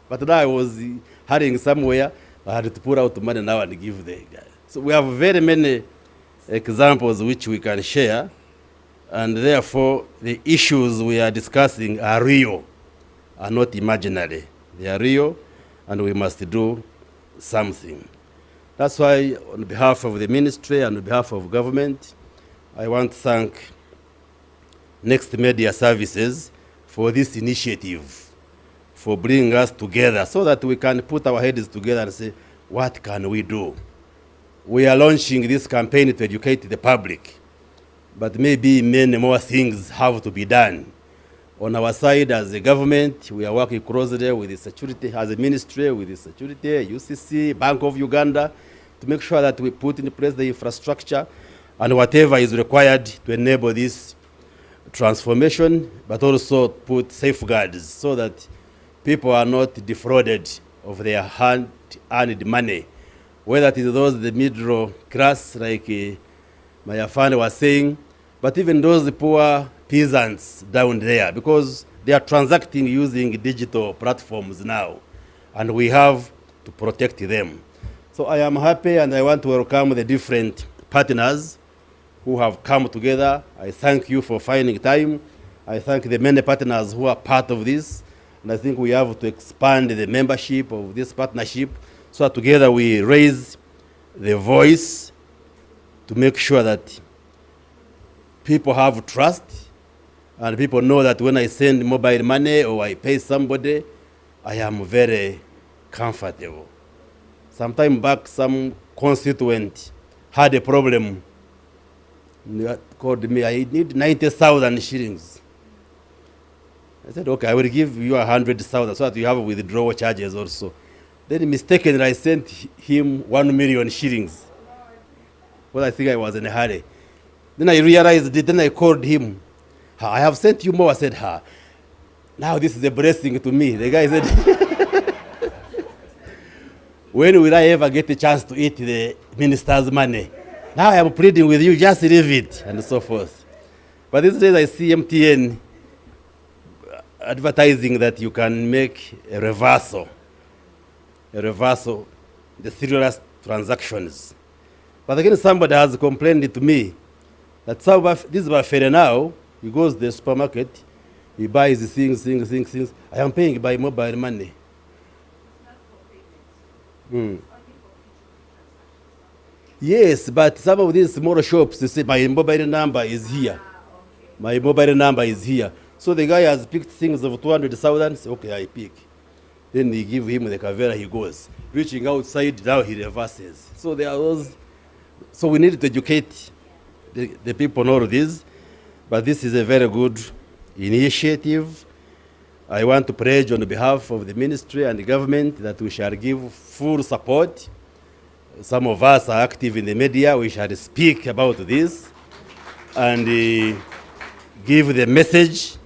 But now I was hurrying somewhere. I had to put out the money now and give the guy. So we have very many examples which we can share. And therefore, the issues we are discussing are real, are not imaginary. They are real, and we must do something. That's why, on behalf of the ministry and on behalf of government, I want to thank Next Media Services for this initiative, for bringing us together so that we can put our heads together and say, what can we do? We are launching this campaign to educate the public, but maybe many more things have to be done. On our side, as a government, we are working closely with the security, as a ministry, with the security, UCC, Bank of Uganda, to make sure that we put in place the infrastructure and whatever is required to enable this transformation, but also put safeguards so that people are not defrauded of their hard-earned money, whether it is those the middle class, like my friend was saying, but even those poor peasants down there, because they are transacting using digital platforms now, and we have to protect them. So I am happy, and I want to welcome the different partners who have come together. I thank you for finding time. I thank the many partners who are part of this, and I think we have to expand the membership of this partnership so that together we raise the voice to make sure that people have trust and people know that when I send mobile money or I pay somebody, I am very comfortable. Some time back, some constituent had a problem. They called me, I need 90,000 shillings. I said, okay, I will give you 100,000 so that you have withdrawal charges also. Then mistakenly, I sent him 1 million shillings. Well, I think I was in a hurry. Then I realized it, then I called him. I have sent you more. I said, now this is a blessing to me. The guy said, when will I ever get a chance to eat the minister's money? Now I am pleading with you, just leave it, and so forth. But these days I see MTN advertising that you can make a reversal, the serious transactions. But again, somebody has complained to me that this Bafere now, he goes to the supermarket, he buys things. I am paying by mobile money. Yes, but some of these small shops, they say, my mobile number is here. My mobile number is here. So the guy has picked things of 200,000. Say, okay, I pick. Then they give him the Kavera, he goes. Reaching outside, now he reverses. So there are those. So we need to educate the people on all of this. But this is a very good initiative. I want to pledge on behalf of the ministry and the government that we shall give full support. Some of us are active in the media. We shall speak about this and give the message,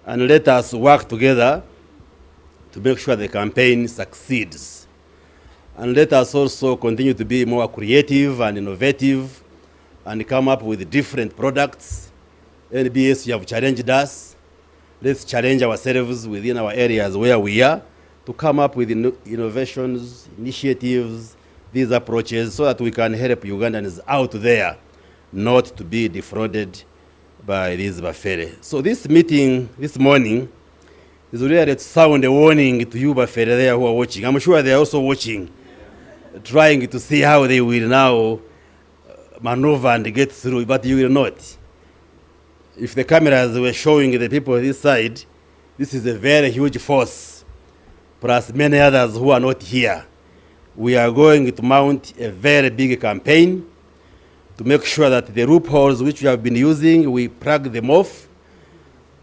and let us work together to make sure the campaign succeeds. And let us also continue to be more creative and innovative and come up with different products. NBS, you have challenged us. Let's challenge ourselves within our areas where we are to come up with innovations, initiatives, these approaches, so that we can help Ugandans out there not to be defrauded by this Bafere. So this meeting this morning is really to sound a warning to you, Bafere, there who are watching. I'm sure they are also watching, trying to see how they will now maneuver and get through, but you will not. If the cameras were showing the people this side, this is a very huge force, plus many others who are not here. We are going to mount a very big campaign to make sure that the loopholes which we have been using, we plug them off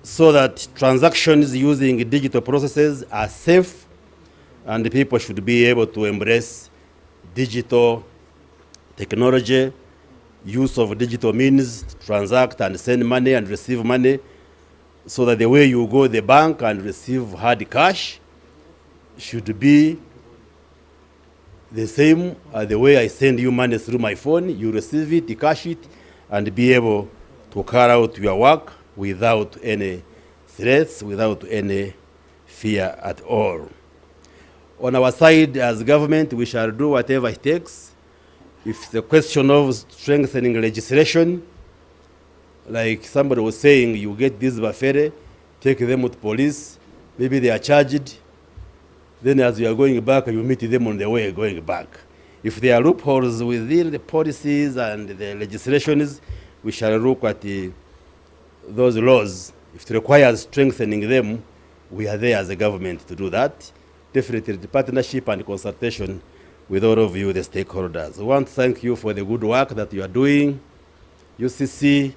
so that transactions using digital processes are safe and people should be able to embrace digital technology, use of digital means to transact and send money and receive money, so that the way you go to the bank and receive hard cash should be the same as the way I send you money through my phone. You receive it, you cash it, and be able to carry out your work without any threats, without any fear at all. On our side as government, we shall do whatever it takes. If the question of strengthening legislation, like somebody was saying, you get this Bafere, take them to police, maybe they are charged, then as you are going back, you meet them on the way going back. If there are loopholes within the policies and the legislations, we shall look at those laws. If it requires strengthening them, we are there as a government to do that. Definitely the partnership and consultation with all of you, the stakeholders. We want to thank you for the good work that you are doing. UCC,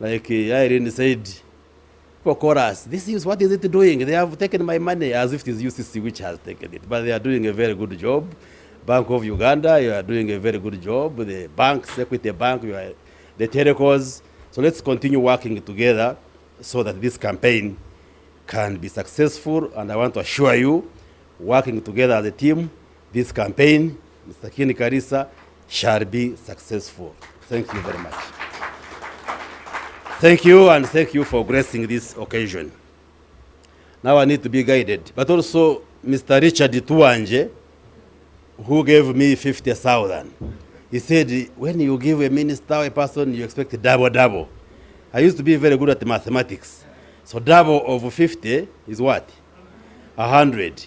like Irene said, for chorus, this is what is it doing? They have taken my money, as if it is UCC which has taken it. But they are doing a very good job. Bank of Uganda, you are doing a very good job. The banks, Equity Bank, you are the telecos. So let's continue working together so that this campaign can be successful. And I want to assure you, working together as a team, this campaign, Mr. Ken Karisa, shall be successful. Thank you very much. Thank you, and thank you for gracing this occasion. Now I need to be guided. But also, Mr. Richard Tuanje, who gave me 50,000. He said, when you give a minister or a person, you expect double. I used to be very good at mathematics. So double of 50 is what? 100.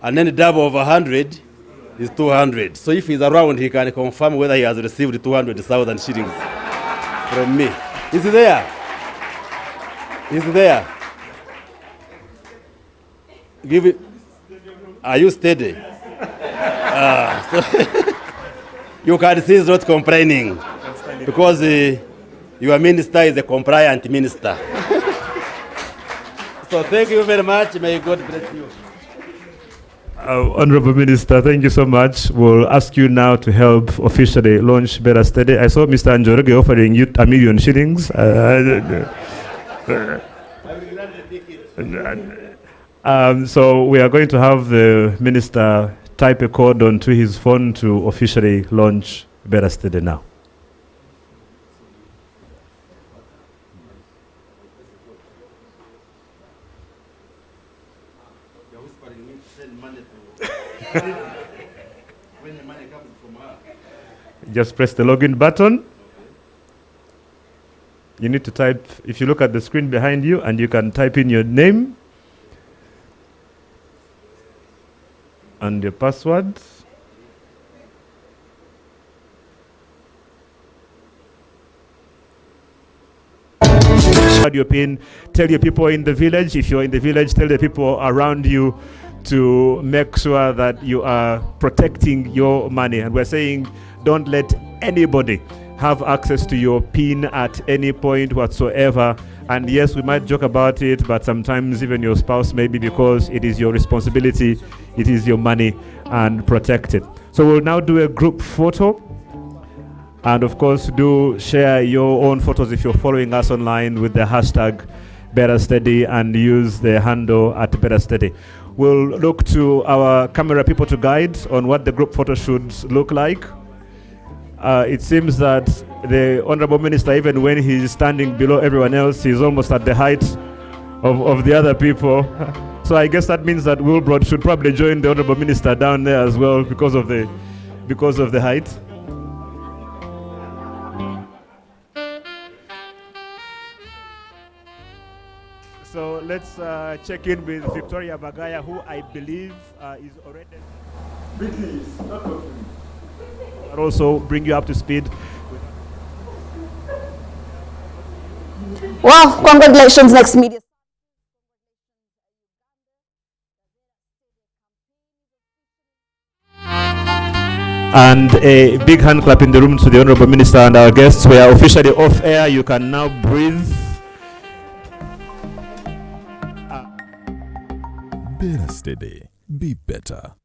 And then double of 100 is 200. So if he's around, he can confirm whether he has received 200,000 shillings from me. Is he there? Is he there? Give it. Are you steady? So you can see he's not complaining because your minister is a compliant minister. So thank you very much. May God bless you. Honorable Minister, thank you so much. We'll ask you now to help officially launch Beera Steady. I saw Mr. Anjoroge offering you 1 million shillings. So we are going to have the minister type a code onto his phone to officially launch Beera Steady now. Just press the login button. You need to type, if you look at the screen behind you, and you can type in your name and your password. Your PIN, tell your people in the village, if you're in the village, tell the people around you to make sure that you are protecting your money. And we're saying, don't let anybody have access to your PIN at any point whatsoever. And yes, we might joke about it, but sometimes even your spouse, maybe, because it is your responsibility, it is your money, and protect it. So we'll now do a group photo. And of course, do share your own photos if you're following us online with the hashtag Beera Steady and use the handle at Beera Steady. We'll look to our camera people to guide on what the group photo should look like. It seems that the Honorable Minister, even when he's standing below everyone else, he's almost at the height of the other people. So I guess that means that Wilbrod should probably join the Honorable Minister down there as well because of the height. So let's check in with Victoria Bagaya, who I believe is already. Please, not talking. I'll also bring you up to speed. Well, congratulations, Next Media. And a big hand clap in the room to the Honorable Minister and our guests. We are officially off air. You can now breathe. Beera Steady. Be better.